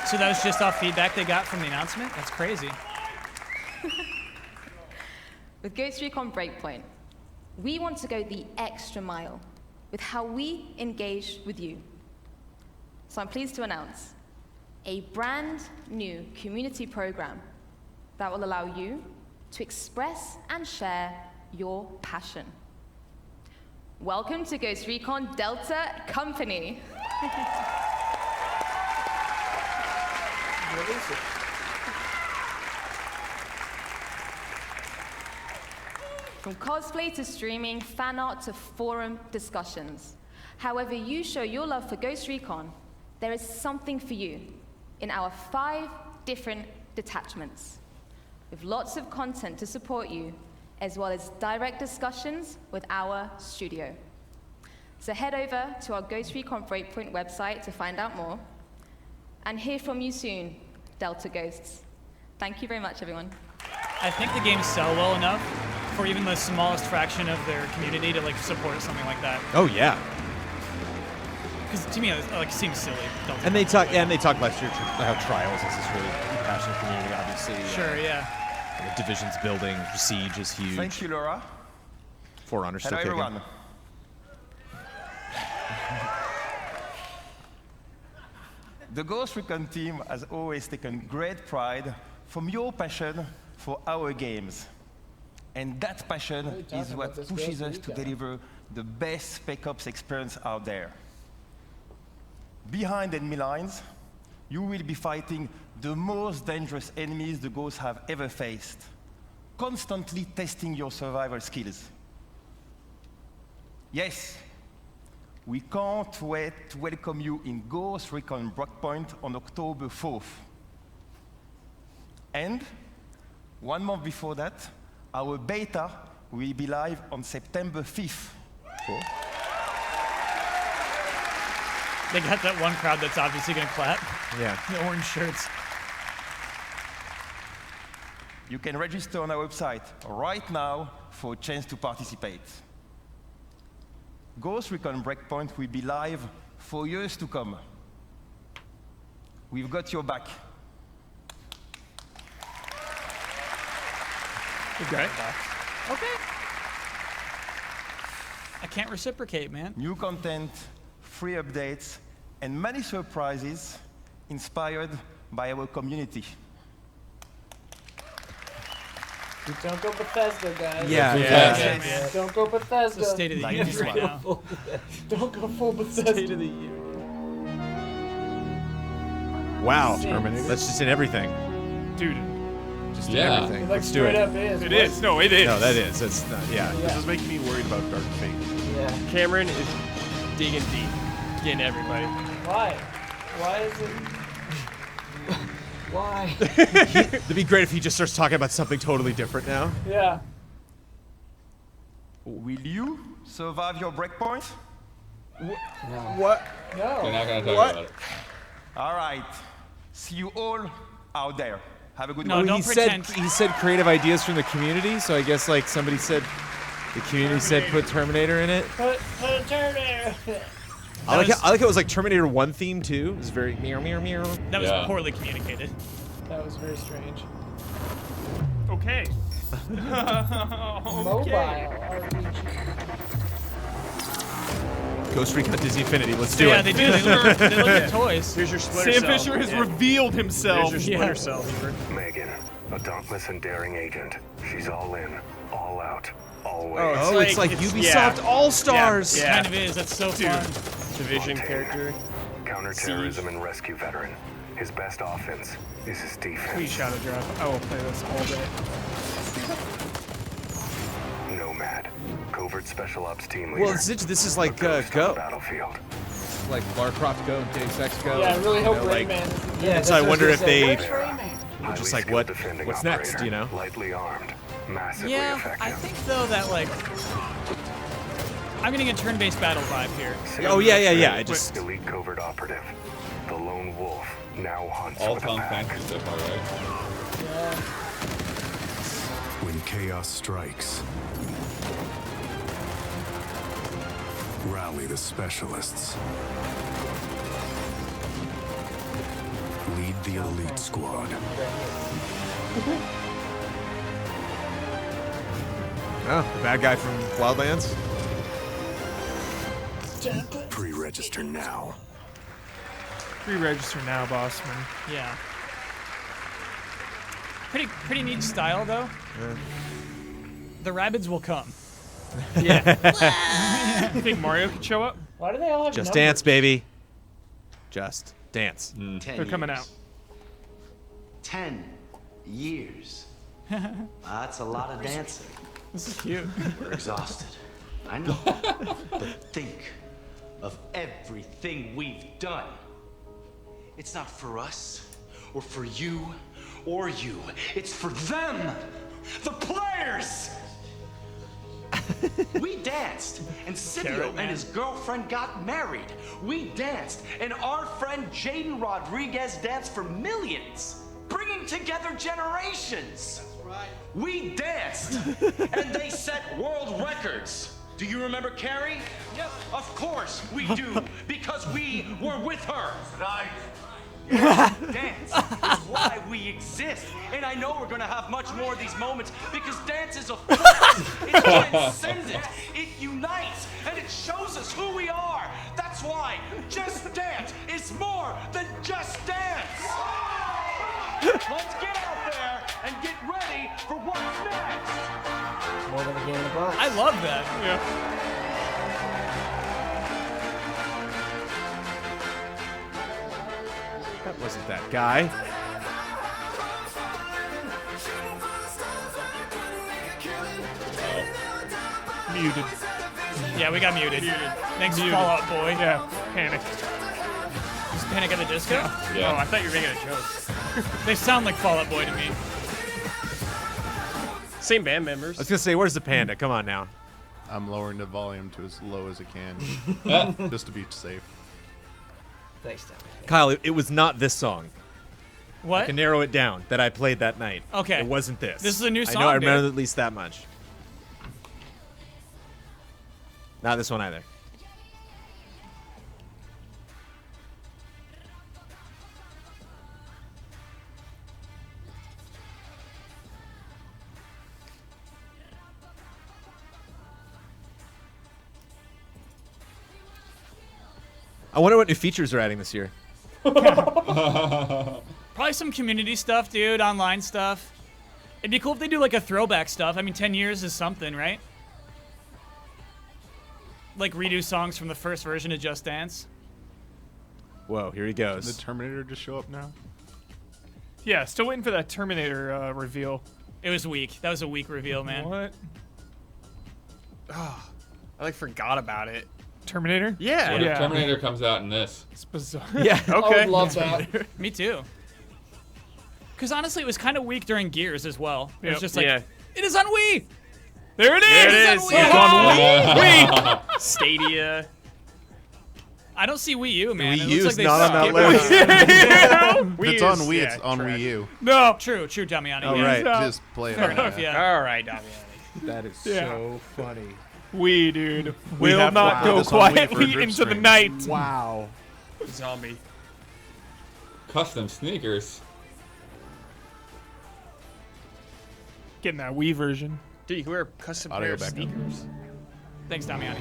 So that was just off feedback they got from the announcement? That's crazy. With Ghost Recon Breakpoint, we want to go the extra mile with how we engage with you. So I'm pleased to announce a brand new community program that will allow you to express and share your passion. Welcome to Ghost Recon Delta Company. From cosplay to streaming, fan art to forum discussions. However you show your love for Ghost Recon, there is something for you in our 5 different detachments, with lots of content to support you, as well as direct discussions with our studio. So head over to our Ghost Recon Breakpoint website to find out more, and hear from you soon, Delta Ghosts. Thank you very much, everyone. I think the games sell well enough for even the smallest fraction of their community to like support something like that. Oh yeah. Because to me, it like seems silly. And they talk about how Trials is this really passionate community, obviously. Sure, yeah. And the Division's building, Siege is huge. Thank you, Laura. For Honor still Hello, kicking. everyone. The Ghost Recon team has always taken great pride from your passion for our games. And that passion is what pushes us to deliver the best Spec Ops experience out there. Behind enemy lines, you will be fighting the most dangerous enemies the Ghosts have ever faced, constantly testing your survival skills. Yes, We can't wait to welcome you in Ghost Recon Breakpoint on October 4th. And 1 month before that, our beta will be live on September 5th. Cool. They got that one crowd that's obviously going to clap. Yeah. The orange shirts. You can register on our website right now for a chance to participate. Ghost Recon Breakpoint will be live for years to come. We've got your back. Okay. Okay. I can't reciprocate, man. New content, free updates, and many surprises inspired by our community. Don't go Bethesda, guys. Yeah. Don't go Bethesda. It's the state of the union right now. Don't go full Bethesda. State of the union. Wow. Terminator. That's just in everything. Dude. Just in Yeah. everything. Like Let's do straight it. up is. It is. No, it is. No, that is. It's not. Yeah. This is making me worried about Dark Fate. Yeah. Cameron is digging deep, getting everybody. Why? Why is it? Why? It'd be great if he just starts talking about something totally different now. Yeah. Will you survive your breakpoint? No. What? No. We're not gonna talk What? about it. All right. See you all out there. Have a good No, one. don't he pretend. said he said creative ideas from the community, so I guess like somebody said the community said put Terminator in it. Put a Terminator. I like how it was like Terminator 1 theme too. It was very meow meow meow. That was Yeah. poorly communicated. That was very strange. Okay. Mobile RPG. Ghost Recon Disney Infinity. Let's do Yeah, it. they do. They look at toys. Here's your Splinter Sam Cell. Fisher has Yeah. revealed himself. There's your Splinter Cell, Heber. Megan, a dauntless and daring agent. She's all in, all out, always. Oh, it's like Ubisoft All Stars. Yeah. Kind of is. That's so fun. Division Montaigne, character. Counterterrorism and rescue veteran. His best offense is his defense. Please Shadow Drop. I will play this all day. Nomad, covert special ops team leader. Well, this is like Ghost on Go, the battlefield. like Lara Croft Go, Deus Ex Go. Yeah, I really hope you know, like, Rayman is. Yeah, so I wonder if they Where's Rayman? Highly just like skilled defending what's next, operator, you know? Lightly armed, massively Yeah, effective. I think though that like I'm getting a turn-based battle vibe here. Oh yeah. I just elite covert operative. The lone wolf now hunts All with a Tom pack. Clancy stuff, all right. Yeah. When chaos strikes, rally the specialists. Lead the elite squad. oh, the bad guy from Wildlands. Pre-register now. Pre-register now, Bossman. Yeah. Pretty neat style though. The rabbits will come. Yeah. You think Mario could show up? Why do they all have Just numbers? dance, baby. Just dance. 10 They're coming years. out. 10 years. That's a lot of dancing. This is cute. We're exhausted. I know. But think of everything we've done. It's not for us, or for you, or you. It's for them, the players! We danced, and Scipio and his girlfriend got married. We danced, and our friend Jaden Rodriguez danced for millions, bringing together generations. That's right. We danced, and they set world records. Do you remember Carrie? Yep. Of course we do, because we were with her. Right. Dance is why we exist. And I know we're gonna have much more of these moments because dance is a force. It's transcendent. It unites and it shows us who we are. That's why Just Dance is more than just dance. Let's get out there and get ready for what's next. More than a game in a box. I love that. Yeah. That wasn't that guy. Muted. Yeah, we got muted. Thanks, Fall Out Boy. Yeah, Panic. Is Panic at the Disco? Oh, I thought you were making a joke. They sound like Fall Out Boy to me. Same band members. I was gonna say, where's the panda? Come on now. I'm lowering the volume to as low as it can, just to be safe. Thanks, Tommy. Kyle, it was not this song. What? I can narrow it down that I played that night. Okay. It wasn't this. This is a new I song, know I remember dude. at least that much. Not this one either. I wonder what new features they're adding this year. Probably some community stuff, dude, online stuff. It'd be cool if they do like a throwback stuff. I mean, 10 years is something, right? Like redo songs from the first version of Just Dance. Whoa, here he goes. Did the Terminator just show up now? Yeah, still waiting for that Terminator reveal. It was weak. That was a weak reveal, man. What? Oh, I like forgot about it. Terminator? Yeah. What if Terminator comes out in this? It's bizarre. Yeah. Okay. I would love that. Me too. Because honestly, it was kind of weak during Gears as well. It was just like, Yeah. it is on Wii! There it is! There it is. It's It's on on Wii! Wii. Stadia. I don't see Wii U, man. Wii It U's looks like they not on that skipped If it's on Wii, it's on Wii U. No. True, Damiani. Oh, yeah. right. Just play it Fair on enough, that. yeah. All right, Damiani. That is Yeah. so funny. We, dude, We will have not to go put this on Wii for a quietly drip into the stream. night. Wow. Zombie. Custom sneakers. Getting that Wii version. Dude, you can wear a custom Audio pair of backup. sneakers. Thanks, Damiani.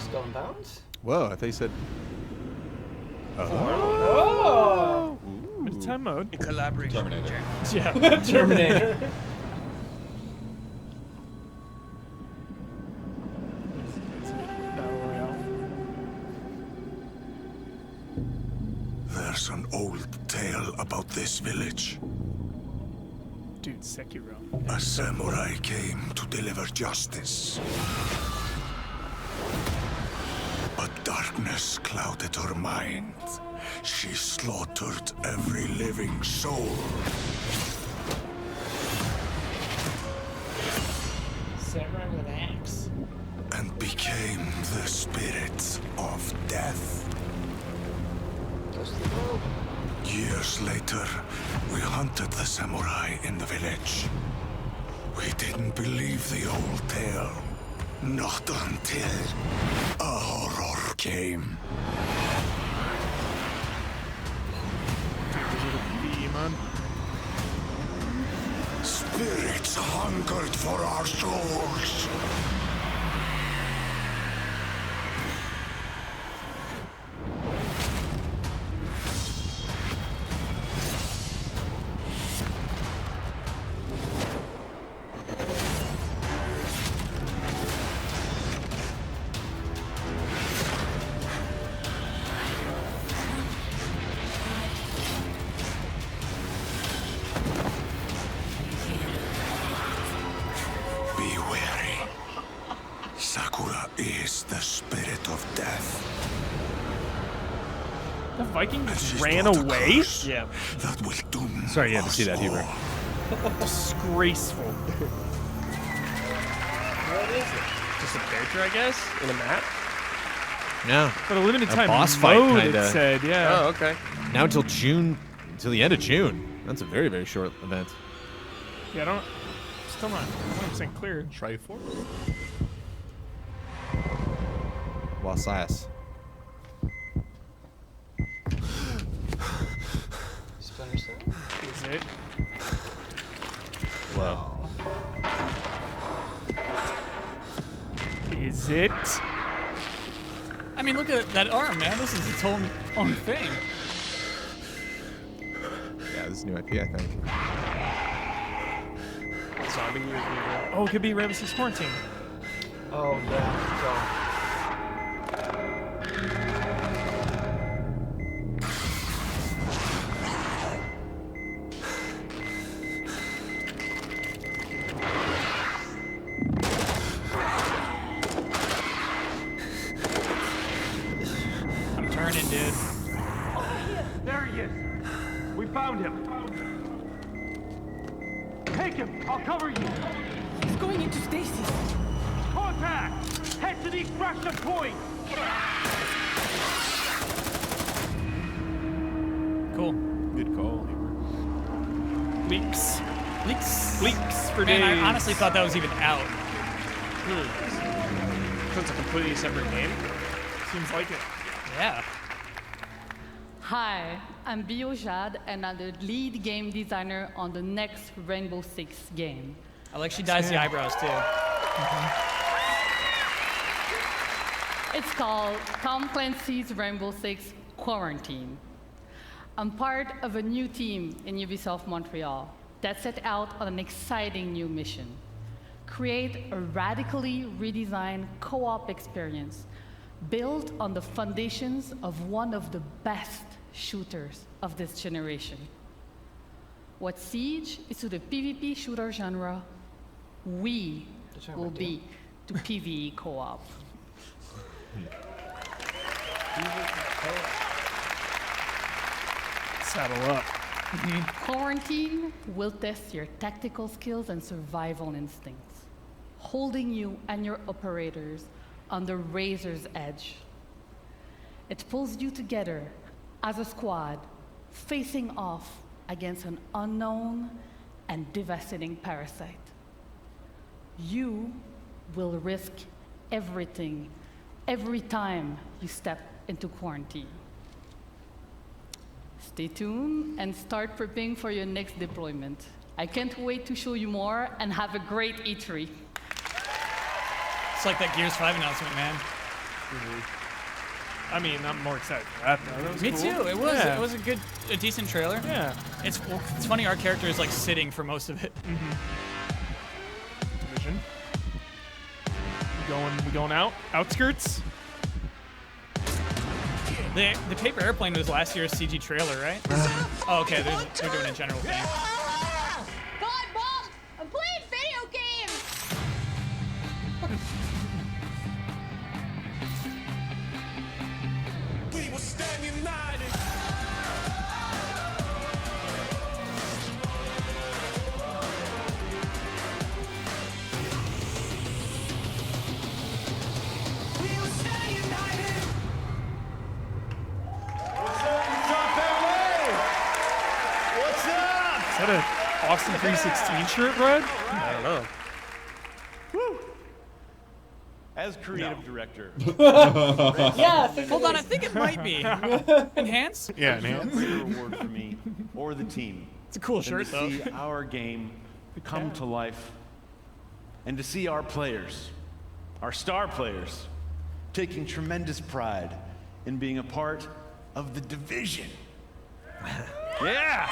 Skull and Bones? Whoa, I thought you said. Oh! Mid-time mode. In collaboration. Terminator. Yeah. Terminator. Battle Royale. There's an old tale about this village. Dude, Sekiro. A samurai came to deliver justice. But darkness clouded her mind. She slaughtered every living soul. Samurai with an axe. And became the spirit of death. Years later, we hunted the samurai in the village. We didn't believe the old tale. Not until a horror came. Spirits hungered for our souls. Be wary. Sakura is the spirit of death. The Viking And just she's ran brought a away? curse Yeah. That will doom Sorry, you had to us see that, Huber. all. Disgraceful. What is it? Just a character, I guess, in a map. No. For the limited time boss fight, mode, kinda. it said, yeah. Oh, okay. Now until June, until the end of June. That's a very, very short event. Yeah, I don't. Still not 100% clear. Triforce? Los Ass. Splinter Cell? Is it? Whoa. Is it? I mean, look at that arm, man. This is its own thing. Yeah, this is new IP, I think. Zombie review. Oh, it could be Ramesses Quarantine. Oh, yeah. Take him! I'll cover you! He's going into stasis. Contact! Head to the extraction point! Cool. Good call. Leaks. Leaks. Leaks for Man, days. I honestly thought that was even out. So it's a completely separate game? Seems like it. Yeah. Hi, I'm Bio Jade, and I'm the lead game designer on the next Rainbow Six game. I like she dyes the eyebrows too. It's called Tom Clancy's Rainbow Six Quarantine. I'm part of a new team in Ubisoft Montreal that set out on an exciting new mission. Create a radically redesigned co-op experience built on the foundations of one of the best shooters of this generation. What Siege is to the PvP shooter genre, we will be to PvE co-op. Saddle up. Quarantine will test your tactical skills and survival instincts, holding you and your operators on the razor's edge. It pulls you together as a squad, facing off against an unknown and devastating parasite. You will risk everything every time you step into quarantine. Stay tuned and start prepping for your next deployment. I can't wait to show you more and have a great E3. It's like that Gears 5 announcement, man. I mean, I'm more excited for that though. That was Me cool. too. It was. Yeah. It was a decent trailer. Yeah. It's funny. Our character is like sitting for most of it. Division. We going out? Outskirts? The paper airplane was last year's CG trailer, right? Oh, okay. They're doing a general thing. God, Mom! I'm playing video games! We will stand united! We will stand united! What's up? Is that an Austin 316 shirt, Brad? I don't know. As creative director. Yeah, hold on. I think it might be. Enhance? Yeah, There's no enhance. greater reward for me or the team. It's a cool than shirt, to though. see our game come to life, and to see our players, our star players, taking tremendous pride in being a part of the division. Yeah!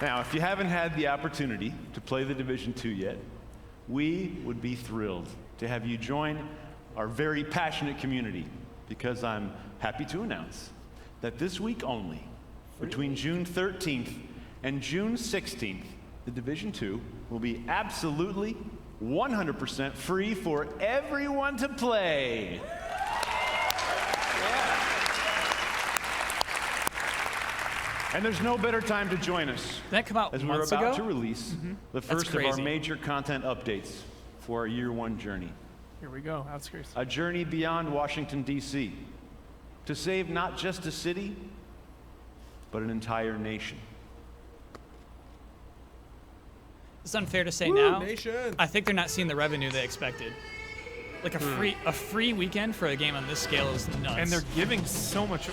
Now, if you haven't had the opportunity to play the Division 2 yet, we would be thrilled to have you join our very passionate community, because I'm happy to announce that this week only, between June 13th and June 16th, the Division 2 will be absolutely 100% free for everyone to play. And there's no better time to join us. Did that come out as we're months about ago? to release the That's first of our crazy. major content updates for our year one journey. Here we go. Outskirts. A journey beyond Washington, D.C. to save not just a city, but an entire nation. It's unfair to say Woo, now. nation. I think they're not seeing the revenue they expected. Like a free weekend for a game on this scale is nuts. And they're giving so much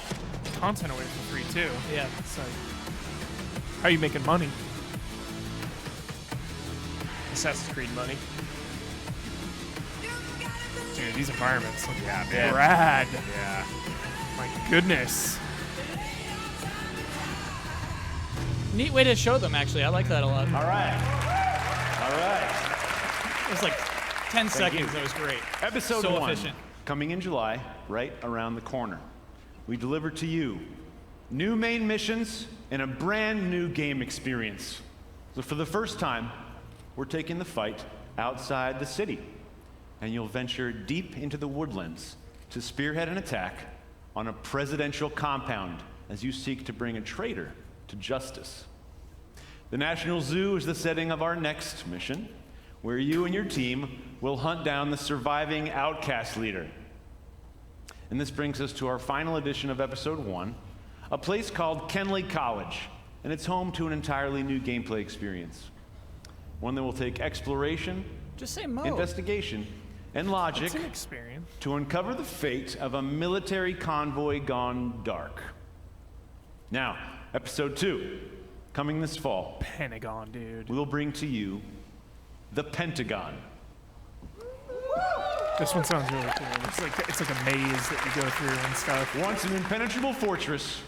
content away for free too. Yeah. It's like, how are you making money? Assassin's Creed money. Dude, these environments look man. rad. Yeah. My goodness. Neat way to show them, actually. I like that a lot. All right. It was like 10 Thank seconds. you. That was great. Episode so 1, efficient. coming in July, right around the corner. We deliver to you new main missions and a brand new game experience. So for the first time, we're taking the fight outside the city, and you'll venture deep into the woodlands to spearhead an attack on a presidential compound as you seek to bring a traitor to justice. The National Zoo is the setting of our next mission, where you and your team will hunt down the surviving outcast leader. And this brings us to our final edition of Episode 1, a place called Kenley College, and it's home to an entirely new gameplay experience. One that will take exploration, Just say mode. investigation, and logic It's an experience. to uncover the fate of a military convoy gone dark. Now, Episode 2, coming this fall. Pentagon, dude. We will bring to you the Pentagon. This one sounds really cool. It's like a maze that you go through and stuff. Once an impenetrable fortress,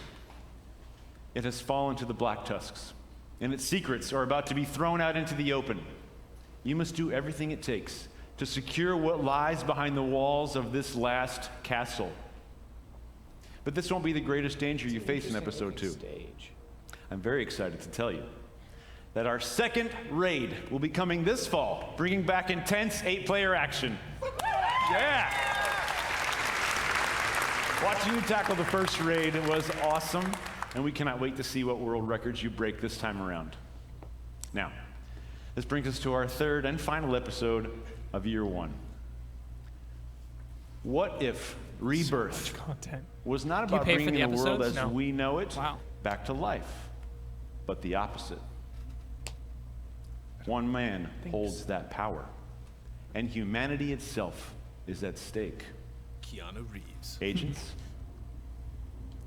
it has fallen to the Black Tusks, and its secrets are about to be thrown out into the open. You must do everything it takes to secure what lies behind the walls of this last castle. But this won't be the greatest danger you face in Episode 2. I'm very excited to tell you that our second raid will be coming this fall, bringing back intense 8-player action. Yeah! Watching you tackle the first raid was awesome, and we cannot wait to see what world records you break this time around. Now, this brings us to our third and final episode of Year 1. What if Rebirth was not Do you about pay for bringing the the world as episodes? No. we know it back to life, but the opposite? One man holds that power, and humanity itself is at stake. Keanu Reeves. Agents,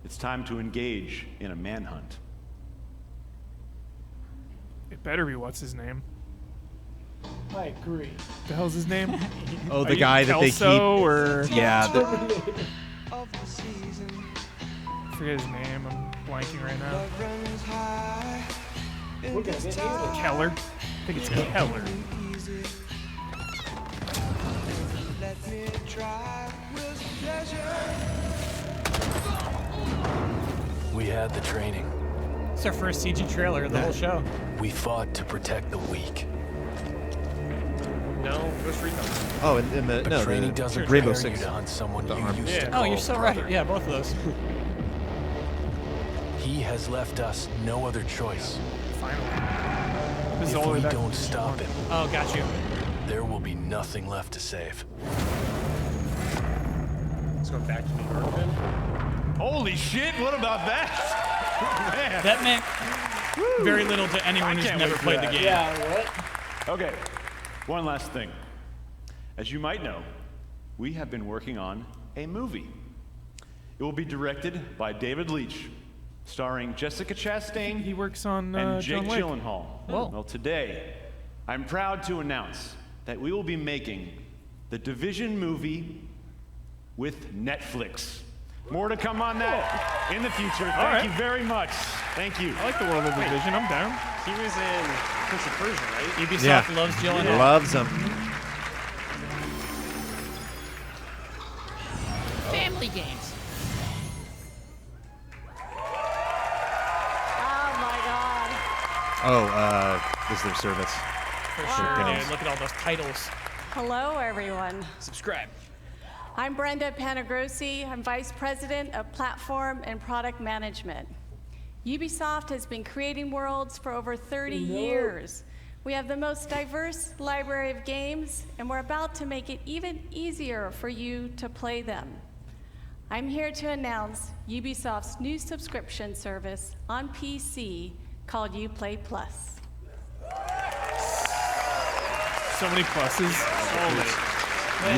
it's time to engage in a manhunt. It better be what's his name. I agree. The hell's his name? Oh, the Are you guy that they keep. Kelso or Yeah. I forget his name. I'm blanking right now. We're gonna get muted. Keller. I think it's Keller. We had the training. It's our first CG trailer of the whole show. We fought to protect the weak. No, Ghost Recon. Oh, in the But no, training the doesn't Rainbow prepare you Six. to hunt someone The you arm. used to Oh, call you're so brother. right. Yeah, both of those. He has left us no other choice. Finally. This is all the If way we back don't to stop him, Oh, got you. there will be nothing left to save. Let's go back to New York then. Holy shit, what about that? Man. That meant very little to anyone who's can't never wait for played the that. game. Yeah, what? Okay, one last thing. As you might know, we have been working on a movie. It will be directed by David Leitch, starring Jessica Chastain. He works on and Jake John Wick. Gyllenhaal. Whoa. Well, today, I'm proud to announce that we will be making the Division movie with Netflix. More to come on that in the future. Thank you very much. Thank you. I like the world of Division. I'm down. He was in Prince of Persia, right? Ubisoft loves Gyllenhaal. Loves him. Family games. Oh my god. Oh, visitor service. For Wow. sure, dude. Look at all those titles. Hello, everyone. Subscribe. I'm Brenda Panagrossi. I'm Vice President of Platform and Product Management. Ubisoft has been creating worlds for over 30 years. We have the most diverse library of games, and we're about to make it even easier for you to play them. I'm here to announce Ubisoft's new subscription service on PC called Uplay Plus. So many pluses. So many.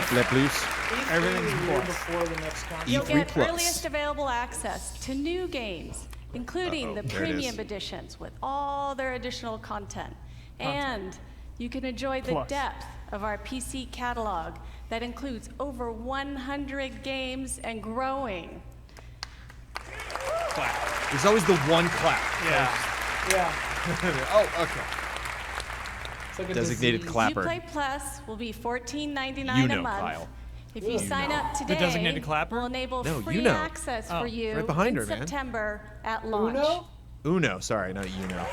Uplay Plus. Everything's plus. Before the next conference. You'll E3 get Plus. earliest available access to new games, including the There it premium is. editions with all their additional content. And you can enjoy the Plus. depth of our PC catalog that includes over 100 games and growing. There's always the one clap. Yeah. Yeah. Oh, okay. It's like a Designated disease. clapper. Uplay Plus will be $14.99 You a know, month. Kyle. If you sign up today, designated clapper? we'll enable No, free you know. access Oh. for you Right behind in her, man. September at launch. Uno? Uno, sorry, not Uno.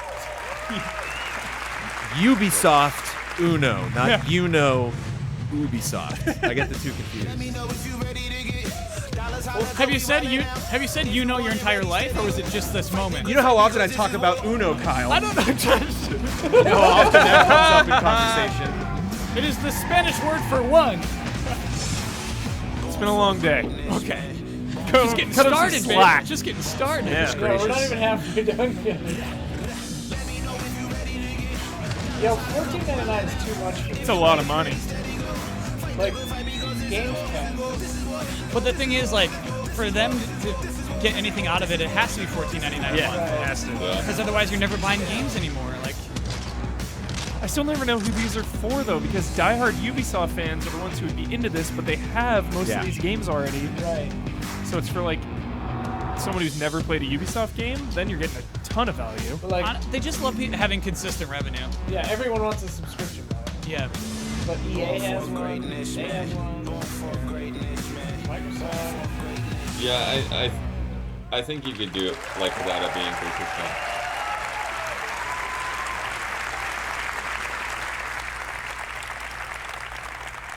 Ubisoft Uno, not Uno Ubisoft. I get the two confused. Have you said you know your entire life, or was it just this moment? You know how often I talk about Uno, Kyle? I don't know. You know how often that comes up in conversation. It is the Spanish word for one. It's been a long day. Okay. Cut Just getting him some started, slack. man. Just getting started. Yeah. No, we're not even halfway done yet. Yo, $14.99 is too much for me. It's a lot of money. Like, Games Pass. But the thing is, like, for them to get anything out of it, it has to be $14.99 Yeah, a month. it has to. Because otherwise, you're never buying games anymore. Like, I still never know who these are for, though, because diehard Ubisoft fans are the ones who would be into this, but they have most of these games already. Right. So it's for, like, someone who's never played a Ubisoft game, then you're getting a ton of value. But like, they just love having consistent revenue. Yeah, everyone wants a subscription model. Yeah. But EA has one, they have one, Microsoft. Yeah, I think you could do it like without it being consistent.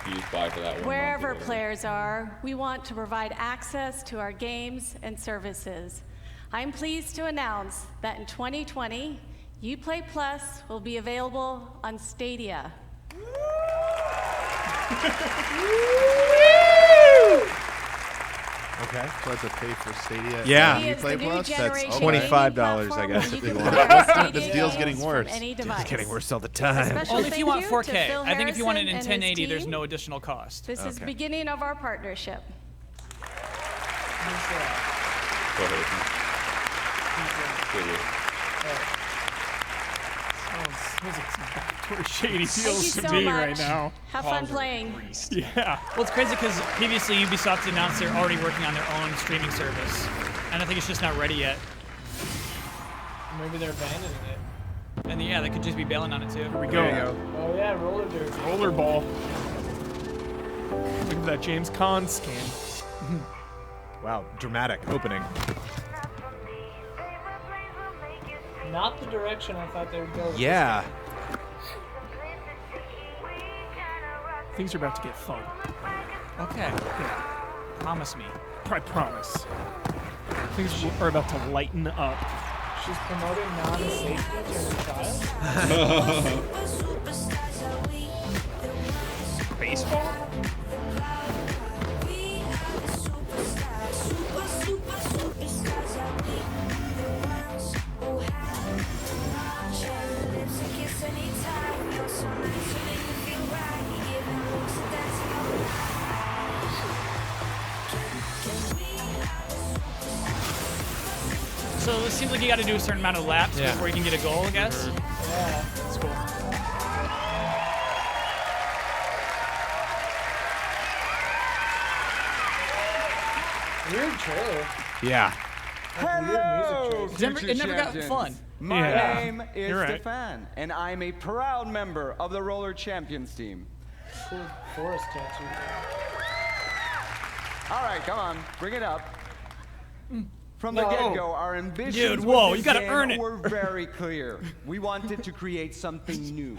You just buy for that one. Wherever players are, we want to provide access to our games and services. I'm pleased to announce that in 2020, Uplay Plus will be available on Stadia. Okay, so that's a pay for Stadia. Yeah. And Uplay Plus. That's $25, I guess, if you want. This deal's getting worse. It's getting worse all the time. Only if you want thank you to 4K. Phil I think if you want it in Harrison and his 1080, there's team. no additional cost. This is the beginning of our partnership. Sounds like shady Thank feels you to so me much. right now. Have fun playing. Yeah. Well, it's crazy because previously Ubisoft announced they're already working on their own streaming service, and I think it's just not ready yet. Maybe they're abandoning it. And yeah, they could just be bailing on it too. Here we go. Oh yeah, roller derby. Rollerball. Look at that James Caan skin. Wow, dramatic opening. Not the direction I thought they would go. Yeah. Things are about to get fun. Okay. Promise me. I promise. Things are about to lighten up. She's promoting non-safety to her child. Baseball? So it seems like you got to do a certain amount of laps Yeah. before you can get a goal, I guess. Yeah. That's cool. Weird trailer. Yeah. Like weird music trailer. It never got fun. My Yeah. name is You're right. Stefan, and I'm a proud member of the Roller Champions team. Cool forest tattoo. All right, come on, bring it up. From the No. get-go, our ambitions Dude, with whoa, this you gotta game earn it. were very clear. We wanted to create something new.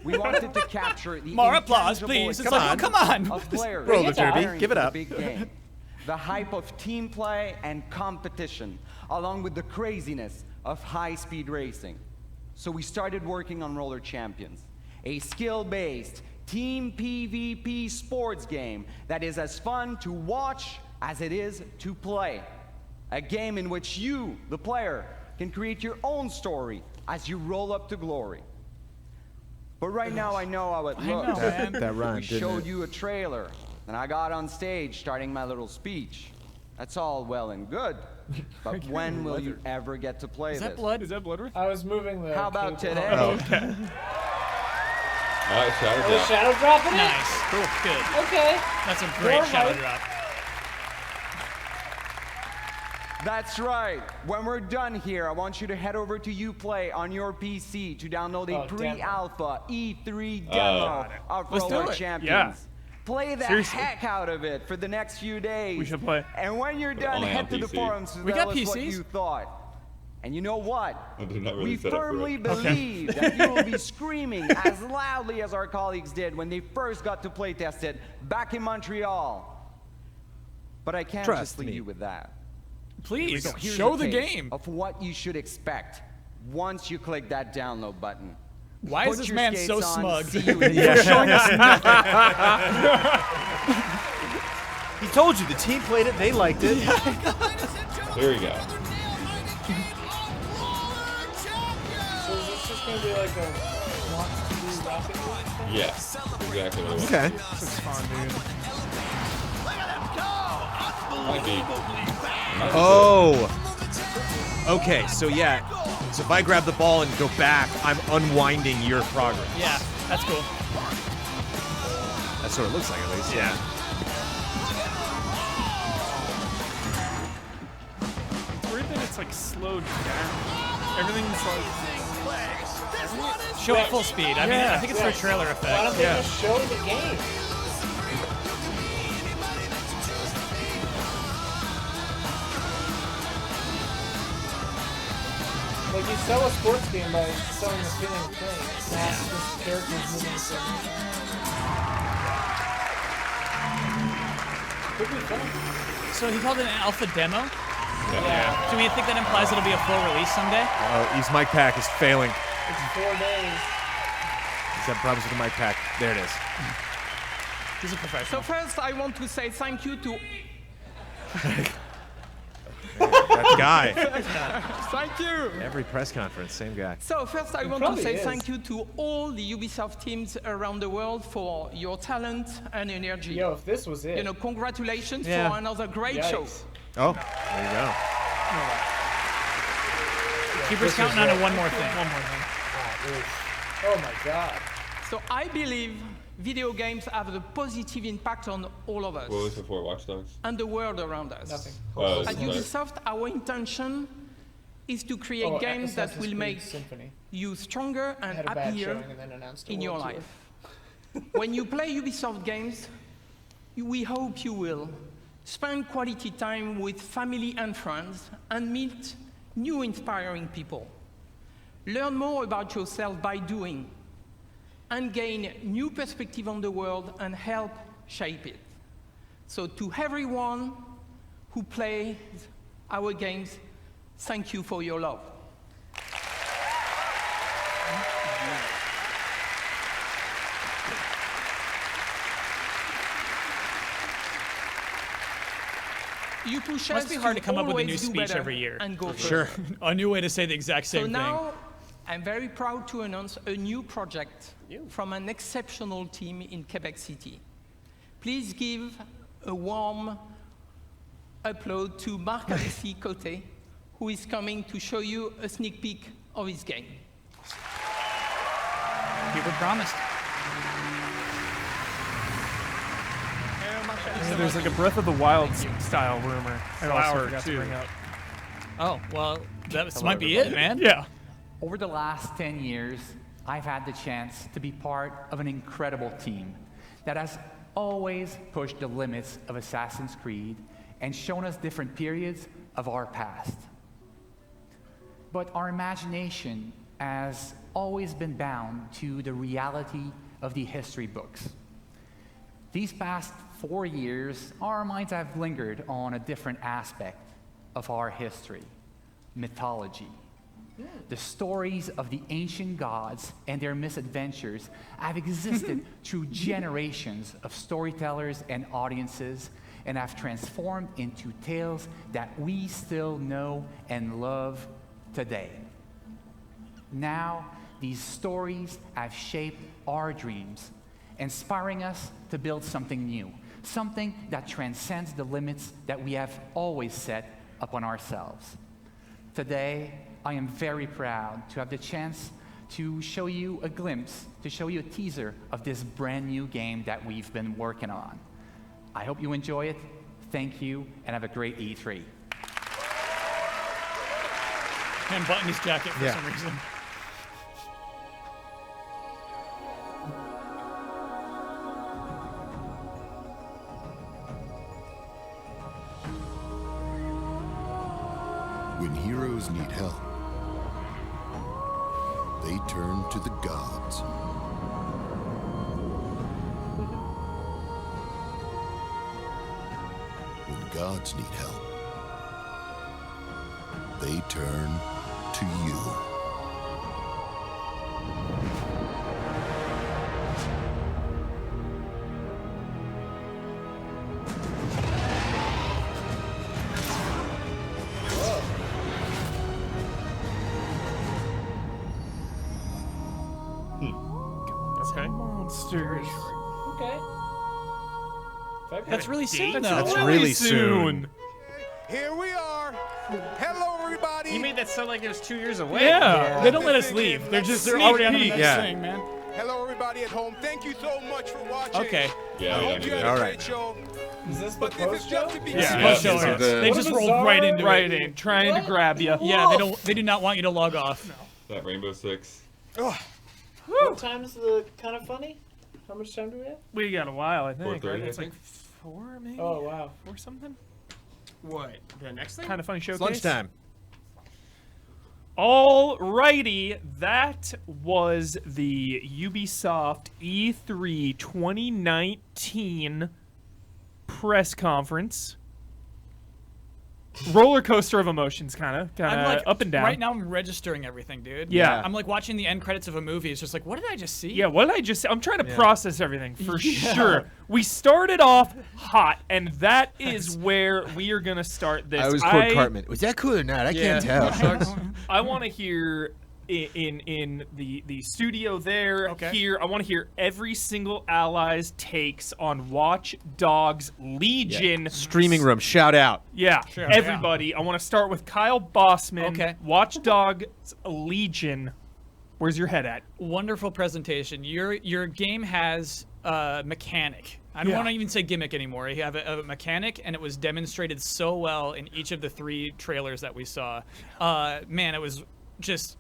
We wanted to capture the More applause, intangible please. It's excitement like, oh, come on. of players Roller derby, preparing give it for the up. big game. The hype of team play and competition, along with the craziness of high-speed racing. So we started working on Roller Champions, a skill-based team PvP sports game that is as fun to watch as it is to play. A game in which you, the player, can create your own story as you roll up to glory. But right now I know how it looks. That rhymed, We didn't showed it? you a trailer, and I got on stage starting my little speech. That's all well and good, but when will you ever get to play Is this? that blood? Is that Bloodworth? I was moving the. How about cable. today? Oh, okay. Alright, shadow Oh, drop. shadow dropping it? Nice. Cool. Good. Okay. That's a great More shadow hype. drop. That's right. When we're done here, I want you to head over to Uplay on your PC to download a Oh, demo. pre-alpha E3 demo of Let's do Roller it. Champions. Yeah. Play the Seriously. heck out of it for the next few days. We should play. And when you're done, only on head to the PC. forums to We tell got us what PCs. you thought. And you know what? I did not really We set up for firmly it. believe that you will be screaming as loudly as our colleagues did when they first got to play test it back in Montreal. But I can't Trust just leave me. you with that. Please, So here's show a the taste game. of what you should expect once you click that download button. Why Put is this your man skates so on, smug? see you in Yeah. the- Showing us nothing. He told you the team played it, they liked it. Here we go. So is this just gonna be like a wants to do Rocket League thing? Yes, exactly what it was. Okay. This is fun, dude. Might be. Oh. Okay, so yeah. So if I grab the ball and go back, I'm unwinding your progress. Yeah, that's cool. That's what it looks like, at least. Yeah. It's weird that it's like slowed down. Everything's like. Show it full speed. I mean, I think it's for trailer effect. Why don't they just show the game? Like you sell a sports game by selling the feeling of playing, not just characters moving things. Could be fun. So he called it an alpha demo? Yeah. Do we think that implies it'll be a full release someday? Oh, his mic pack is failing. It's 4 days. He's having problems with the mic pack. There it is. He's a professional. So first, I want to say thank you to. That guy. Thank you. Every press conference, same guy. So first, I It want to probably say is. thank you to all the Ubisoft teams around the world for your talent and energy. Yo, if this was it. You know, congratulations Yeah. for another great Yikes. show. Oh, there you go. Keeper's counting on one more thing. One more thing. Oh my god. So I believe video games have a positive impact on all of us What was before Watch Dogs? and the world around us. Nothing. Oh, At sorry. Ubisoft, our intention is to create Oh, games that Assassin's will Creed make Symphony. you stronger and Had a bad happier showing and then announced a in your world tour. life. When you play Ubisoft games, we hope you will spend quality time with family and friends and meet new inspiring people. Learn more about yourself by doing and gain new perspective on the world and help shape it. So to everyone who plays our games, thank you for your love. You push Must us be hard to come up with a always new do speech better every year. and go Sure. further. A new way to say the exact same So thing. now, I'm very proud to announce a new project from an exceptional team in Quebec City. Please give a warm upload to Marc-Alexis Côté, who is coming to show you a sneak peek of his game. Keeper promised. There's like a Breath of the Wild style rumor. I also Flower, forgot to too. bring up. Oh, well, that Hello, might be everybody. it, man. Yeah. Over the last 10 years, I've had the chance to be part of an incredible team that has always pushed the limits of Assassin's Creed and shown us different periods of our past. But our imagination has always been bound to the reality of the history books. These past 4 years, our minds have lingered on a different aspect of our history, mythology. The stories of the ancient gods and their misadventures have existed through generations of storytellers and audiences and have transformed into tales that we still know and love today. Now, these stories have shaped our dreams, inspiring us to build something new, something that transcends the limits that we have always set upon ourselves. Today, I am very proud to have the chance to show you a glimpse, to show you a teaser of this brand new game that we've been working on. I hope you enjoy it. Thank you, and have a great E3. And button his jacket for some reason. When heroes need help, they turn to the gods. When gods need help, they turn to you. Okay. Monsters. Okay. That's really soon, though. That's really soon. Here we are. Hello, everybody. You made that sound like it was 2 years away. Yeah. They don't let us leave. They're already on the next thing, man. Hello, everybody at home. Thank you so much for watching. Okay. Yeah, I we hope don't you do had that. a All great right. show. Is this the But this is post just show? the Yeah, beginning. post show. this is They the- just What a rolled right bizarre- into Right it. in, trying to grab you. Yeah, they do not want you to log off. That Rainbow Six. Ugh. What time is the kind of funny? How much time do we have? We got a while, I think. 4:30, Right? It's I like think. 4 maybe. Oh wow. Or something. What? The next thing? Kind of funny It's showcase. lunchtime. Alrighty, that was the Ubisoft E3 2019 press conference. Roller coaster of emotions, kind of I'm like up and down. Right now, I'm registering everything, dude. Yeah. I'm like watching the end credits of a movie. It's just like, what did I just see? Yeah, what did I just? I'm trying to process everything for sure. We started off hot, and that is where we are gonna start this. I was quote Cartman. Was that cool or not? I can't tell. I want to hear in the studio there. Okay. Here, I want to hear every single ally's takes on Watch Dogs Legion. Streaming room, shout out. Yeah, Sure, everybody. I want to start with Kyle Bossman. Okay. Watch Dogs Legion. Where's your head at? Wonderful presentation. Your game has mechanic. I don't Yeah. want to even say gimmick anymore. You have a mechanic, and it was demonstrated so well in each of the 3 trailers that we saw. Man, it was just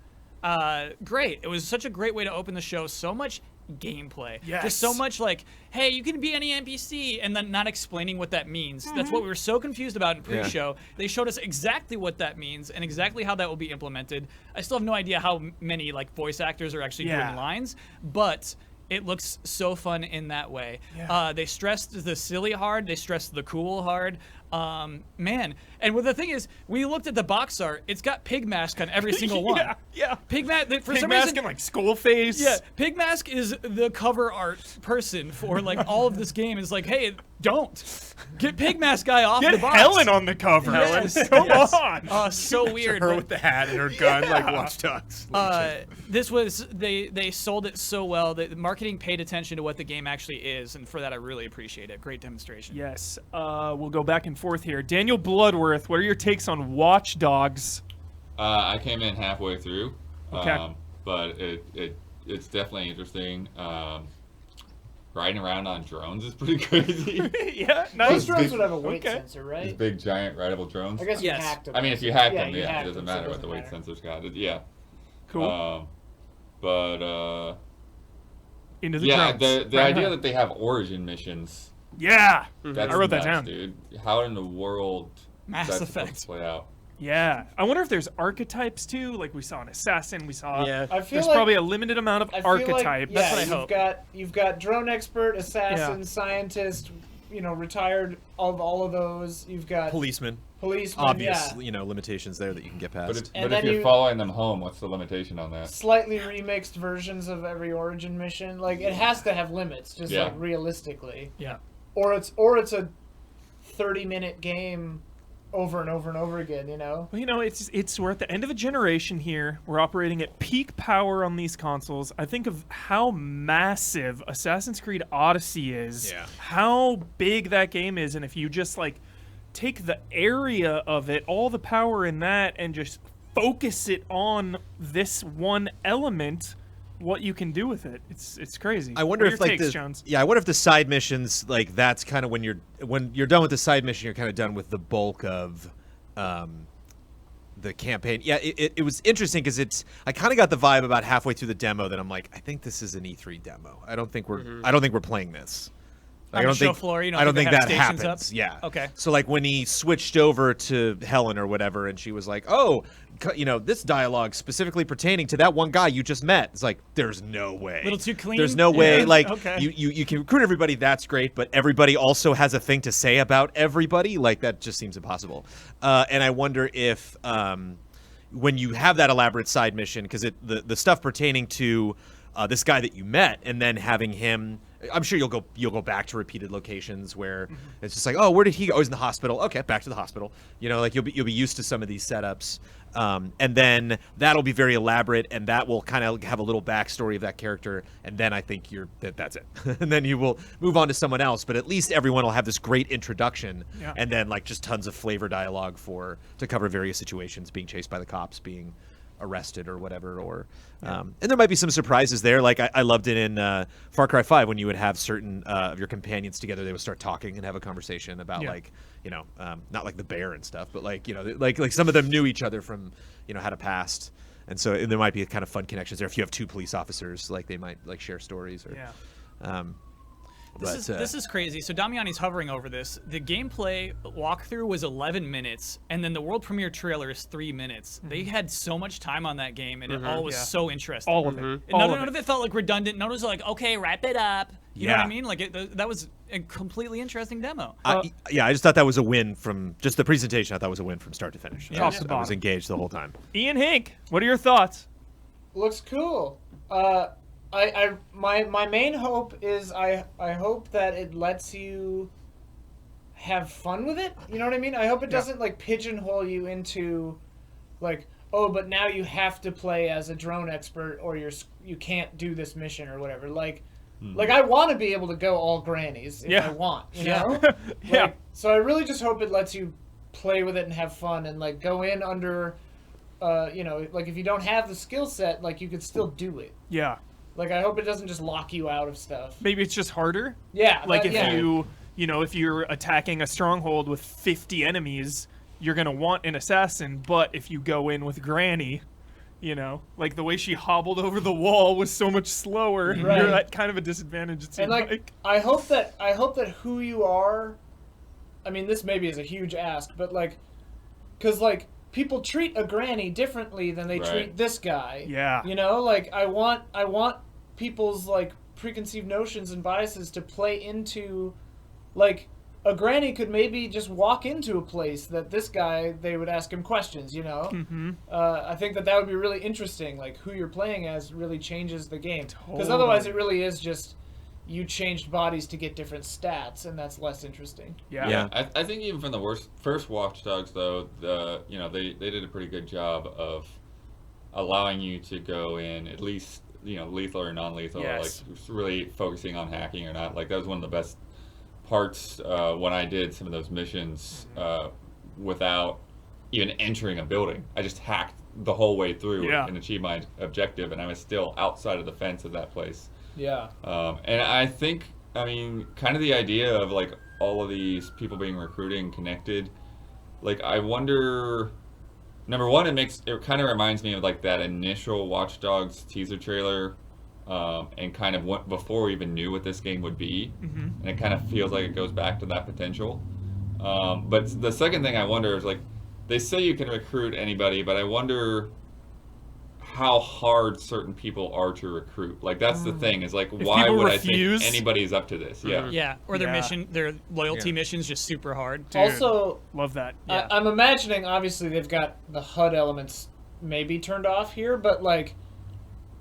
great. It was such a great way to open the show. So much gameplay. Yes. Just so much like, hey, you can be any NPC, and then not explaining what that means. That's what we were so confused about in pre-show. They showed us exactly what that means and exactly how that will be implemented. I still have no idea how many like voice actors are actually doing lines, but it looks so fun in that way. Yeah. They stressed the silly hard. They stressed the cool hard. Man, and the thing is, we looked at the box art. It's got Pig Mask on every single one. Yeah. Pig Mask. For Pig some Mask reason, and like skull face. yeah, Pig Mask is the cover art person for like all of this game. Is like, hey, don't get Pig Mask guy off Get the box. Helen on the cover. Yes. Come on. So weird. Her but- with the hat and her gun, like Watch Dogs. This was they sold it so well. The marketing paid attention to what the game actually is, and for that I really appreciate it. Great demonstration. Yes. We'll go back and forth here. Daniel Bloodworth, what are your takes on Watch Dogs? I came in halfway through. Okay. But it's definitely interesting. Riding around on drones is pretty crazy. Yeah, Those nice. drones would have a weight sensor, These right? big giant rideable drones. I guess you Yes. hacked them. I mean, if you hack them, you yeah, hacked it doesn't them, so matter what the weight matter. sensor's got. Yeah. Cool. Into the yeah, drones. the idea that they have origin missions. Yeah. That's I wrote that nuts, down. dude. How in the world Mass that's Effect. supposed to play out? Yeah. I wonder if there's archetypes too. Like we saw an assassin. We saw. Yeah. I feel There's like- probably a limited amount of I feel like, archetypes. yeah, That's what I hope. You've got drone expert, assassin, Yeah. scientist, retired of all of those. You've got Policeman. Obvious, yeah. Limitations there that you can get But past. And if then you're following them home, what's the limitation on that? slightly remixed versions of every origin mission. Like it has to have limits, just Yeah. like realistically. Yeah. Or it's a 30-minute game over and over and over again. Well, we're at the end of a generation here. We're operating at peak power on these consoles. I think of how massive Assassin's Creed Odyssey is. Yeah. How big that game is, and if you just like take the area of it, all the power in that, and just focus it on this one element, what you can do with it. It's crazy. I wonder What are if your like takes, the Jones? I wonder if the side missions, like that's kind of when you're done with the side mission, you're kind of done with the bulk of the campaign. Yeah, it was interesting because I kind of got the vibe about halfway through the demo that I'm like, I think this is an E3 demo. I don't think we're playing this. Like, On the show floor, you don't I don't think think they that have stations happens. up? Yeah. Okay. So like when he switched over to Helen or whatever, and she was like, "Oh, this dialogue specifically pertaining to that one guy you just met." It's like, there's no way. Little too clean? There's no way. Yeah. Like Okay. you can recruit everybody. That's great, but everybody also has a thing to say about everybody. Like that just seems impossible. And I wonder if when you have that elaborate side mission, because the stuff pertaining to this guy that you met, and then having him, I'm sure you'll go back to repeated locations where it's just like, oh, where did he go? Oh, he's in the hospital. Okay, back to the hospital. Like you'll be used to some of these setups, and then that'll be very elaborate, and that will kind of have a little backstory of that character, and then I think that's it, and then you will move on to someone else. But at least everyone will have this great introduction, and then like just tons of flavor dialogue to cover various situations, being chased by the cops, being arrested or whatever, or and there might be some surprises there. Like I loved it in Far Cry 5 when you would have certain of your companions together. They would start talking and have a conversation about not like the bear and stuff, but like like some of them knew each other from had a past, and so there might be kind of fun connections there. If you have two police officers, like they might like share stories or This is crazy. So Damiani's hovering over this. The gameplay walkthrough was 11 minutes, and then the world premiere trailer is 3 minutes. They had so much time on that game, and it all was so interesting. All of it. None of it felt like redundant. None of it was like, okay, wrap it up. You know what I mean? Like that was a completely interesting demo. I just thought that was a win from just the presentation. I thought was a win from start to finish. Top to I was bottom. engaged the whole time. Ian Hink, what are your thoughts? Looks cool. My main hope is I hope that it lets you have fun with it. You know what I mean? I hope it doesn't like pigeonhole you into like, oh, but now you have to play as a drone expert or you can't do this mission or whatever. Like I want to be able to go all grannies if I want, you know? So I really just hope it lets you play with it and have fun and like go in under like if you don't have the skill set, like you could still do it. Yeah. Like I hope it doesn't just lock you out of stuff. Maybe it's just harder. Yeah. Like if if you're attacking a stronghold with 50 enemies, you're gonna want an assassin. But if you go in with Granny, like the way she hobbled over the wall was so much slower. Right. You're at kind of a disadvantage. It seems And like I hope that who you are. I mean, this maybe is a huge ask, but like, because like people treat a granny differently than they treat this guy. Yeah. Like I want people's like preconceived notions and biases to play into, like, a granny could maybe just walk into a place that this guy, they would ask him questions, I think that would be really interesting. Like who you're playing as really changes the game. Because otherwise it really is just you changed bodies to get different stats, and that's less interesting. Yeah. I think even from the first Watch Dogs, though, they did a pretty good job of allowing you to go in at least lethal or non-lethal, like really focusing on hacking or not. Like that was one of the best parts when I did some of those missions without even entering a building. I just hacked the whole way through and achieved my objective, and I was still outside of the fence of that place. Yeah. And I think, kind of the idea of like all of these people being recruited and connected, like I wonder, number one, it kind of reminds me of like that initial Watch Dogs teaser trailer, and kind of what before we even knew what this game would be, and it kind of feels like it goes back to that potential. But the second thing I wonder is like, they say you can recruit anybody, but I wonder how hard certain people are to recruit. Like that's the thing, is like, why would I think anybody's up to this? Yeah. Or their loyalty mission's just super hard. Dude, also, love that. I'm imagining obviously they've got the HUD elements maybe turned off here, but like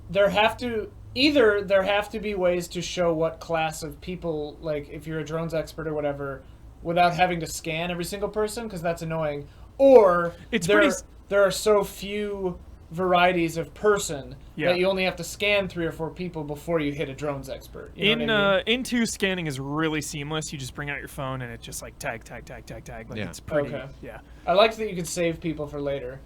there have to be ways to show what class of people, like if you're a drones expert or whatever, without having to scan every single person, because that's annoying. Or there are so few varieties of person that you only have to scan 3 or 4 people before you hit a drones expert. You know what I mean? Into scanning is really seamless. You just bring out your phone and it just like tag. Like it's pretty. Okay. Yeah. I liked that you could save people for later.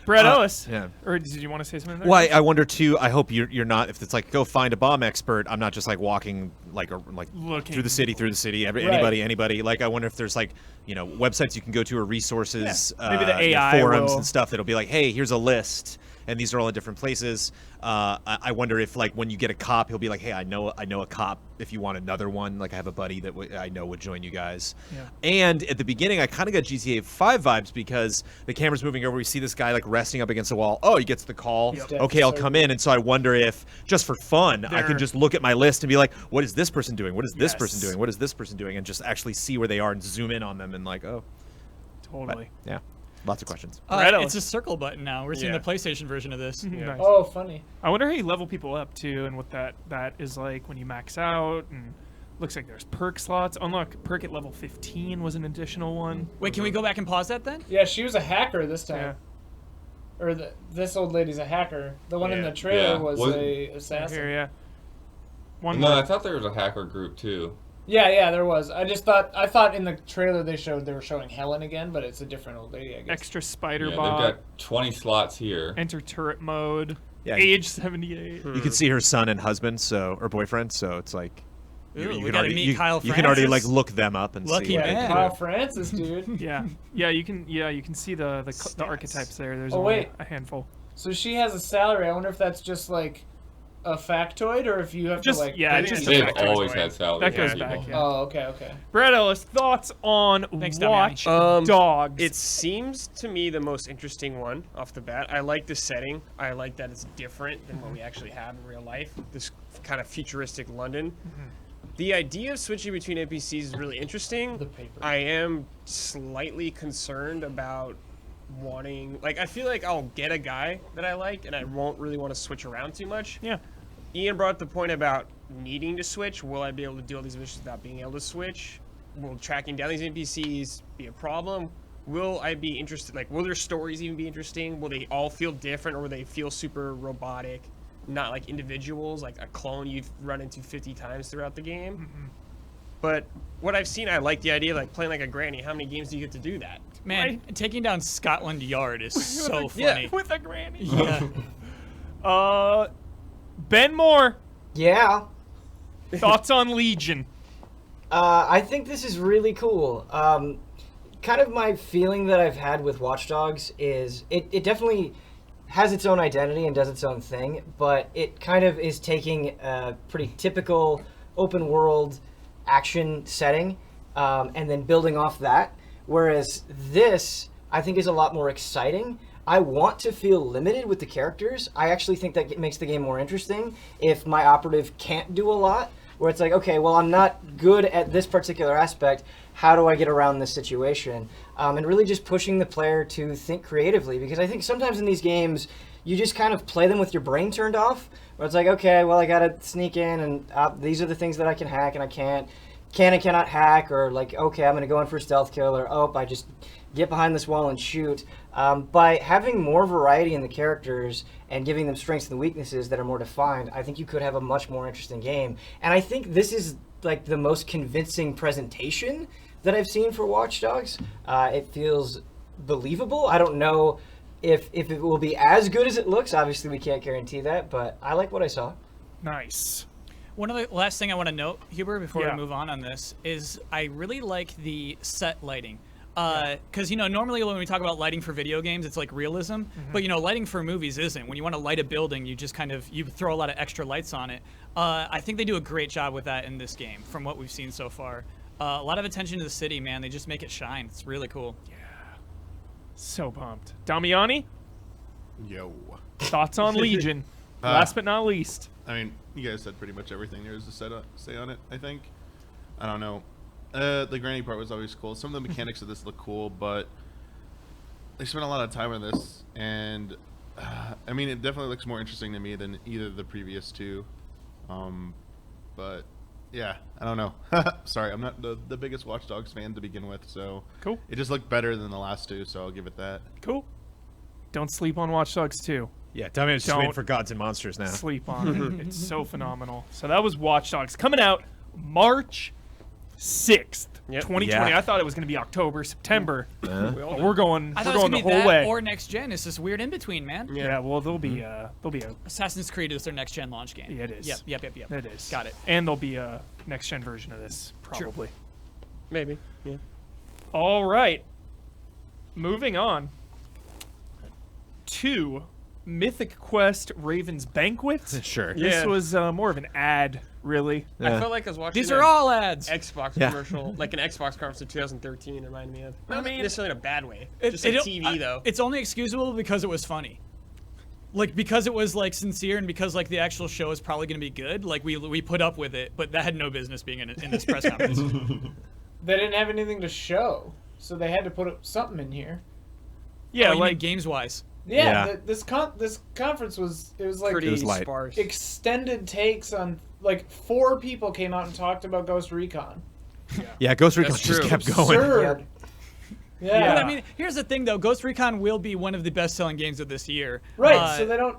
Brett Ellis. Yeah. Or did you want to say something there? Well, I wonder too. I hope you're not. If it's like go find a bomb expert, I'm not just like walking like looking through the city. Anybody. Like I wonder if there's like websites you can go to or resources, maybe the AI forums will... and stuff that'll be like, hey, here's a list. and these are all in different places. I wonder if like when you get a cop, he'll be like, hey, I know a cop. If you want another one, like I have a buddy that I know would join you guys. Yeah. And at the beginning, I kind of got GTA 5 vibes because the camera's moving over. We see this guy like resting up against the wall. Oh, he gets the call. Yep. Okay, I'll come in. And so I wonder if just for fun, I could just look at my list and be like, what is this person doing? What is this person doing? What is this person doing? And just actually see where they are and zoom in on them and like, oh. Totally. But, yeah. Lots of questions. It's a circle button now. We're seeing the PlayStation version of this. Nice. Oh, funny. I wonder how you level people up too, and what that is like when you max out. And looks like there's perk slots. Unlock perk at level 15 was an additional one. Wait, can we go back and pause that then? Yeah, she was a hacker this time. Yeah. Or this old lady's a hacker. The one in the trailer was a assassin. Here, yeah. I thought there was a hacker group too. Yeah, there was. I thought in the trailer they were showing Helen again, but it's a different old lady, I guess. Extra spider Yeah, bot. they've got 20 slots here. Enter turret mode. Yeah, age 78. You can see her son and husband, or boyfriend. So it's like Ooh, you we can gotta already meet Kyle you can already like Francis. look them up and Lucky see. man. Kyle Francis, dude. yeah, you can see the archetypes there. There's Oh, only wait. a handful. So she has a salary. I wonder if that's just like a factoid, or if you have to like. Yeah, They've always had salaries. That goes for back. people. Yeah. Oh, okay. Brad Ellis, thoughts on Thanks, Watch Damiani. Dogs? It seems to me the most interesting one off the bat. I like the setting. I like that it's different than what we actually have in real life. This kind of futuristic London. The idea of switching between NPCs is really interesting. I am slightly concerned about wanting, like, I feel like I'll get a guy that I like and I won't really want to switch around too much. Yeah. Ian brought up the point about needing to switch. Will I be able to do all these missions without being able to switch? Will tracking down these NPCs be a problem? Will I be interested, like, will their stories even be interesting? Will they all feel different, or will they feel super robotic? Not like individuals, like a clone you've run into 50 times throughout the game. But what I've seen, I like the idea of like playing like a granny. How many games do you get to do that? Man, taking down Scotland Yard is so Yeah, funny. with a granny. Yeah. Ben Moore. Yeah. Thoughts on Legion? I think this is really cool. Kind of my feeling that I've had with Watch Dogs is it definitely has its own identity and does its own thing, but it kind of is taking a pretty typical open world action setting and then building off that. Whereas this, I think, is a lot more exciting. I want to feel limited with the characters. I actually think that makes the game more interesting if my operative can't do a lot, where it's like, okay, well, I'm not good at this particular aspect. How do I get around this situation? And really just pushing the player to think creatively, because I think sometimes in these games, you just kind of play them with your brain turned off, where it's like, okay, well, I got to sneak in, and these are the things that I can hack and I can and cannot hack, or like, okay, I'm going to go in for a stealth kill, or oh, I just get behind this wall and shoot. By having more variety in the characters and giving them strengths and weaknesses that are more defined, I think you could have a much more interesting game. And I think this is like the most convincing presentation that I've seen for Watch Dogs. It feels believable. I don't know if it will be as good as it looks. Obviously, we can't guarantee that, but I like what I saw. Nice. One of the last thing I want to note, Huber, before Yeah. we move on this, is I really like the set lighting. Because, you know, normally when we talk about lighting for video games, it's like realism. But, you know, lighting for movies isn't. When you want to light a building, you just kind of, you throw a lot of extra lights on it. I think they do a great job with that in this game, from what we've seen so far. A lot of attention to the city, man. They just make it shine. It's really cool. Yeah. So pumped. Damiani? Yo. Thoughts on Legion? Last but not least. I mean, you guys said pretty much everything there is to say on it, I think. I don't know. The granny part was always cool. Some of the mechanics of this look cool, but they spent a lot of time on this, and I mean, it definitely looks more interesting to me than either of the previous two. But yeah, I don't know. Sorry, I'm not the biggest Watch Dogs fan to begin with, so cool. It just looked better than the last two, so I'll give it that. Cool. Don't sleep on Watch Dogs 2. Yeah, tell me I'm just waiting for Gods and Monsters now. Sleep on it. It's so phenomenal. So that was Watch Dogs coming out March 6th, 2020. Yeah. I thought it was going to be October, September. But we're going. I We're thought it was going the gonna be whole that way. or next gen. It's this weird in between, man. Yeah. Well, there'll be a Assassin's Creed is their next gen launch game. Yeah, it is. Yep. It is. Got it. And there'll be a next gen version of this probably. Maybe. Yeah. All right. Moving on to Mythic Quest Raven's Banquet. Sure. This Yeah. was more of an ad, really. I felt like I was watching. These are all ads. Xbox Yeah. commercial, like an Xbox conference in 2013, reminded me of. Not mean, necessarily in a bad way. It- Just like it- TV though. It's only excusable because it was funny. Like because it was like sincere and because like the actual show is probably going to be good. Like we put up with it, but that had no business being in this press conference. They didn't have anything to show, so they had to put something in here. Yeah, Oh, you mean like games wise. Yeah, Yeah. this conference was like Pretty It was light. sparse. extended takes on like 4 people came out and talked about Ghost Recon. Yeah, Ghost Recon That's just true. kept going. Absurd. Yeah. But I mean, here's the thing though. Ghost Recon will be one of the best-selling games of this year. Right, so they don't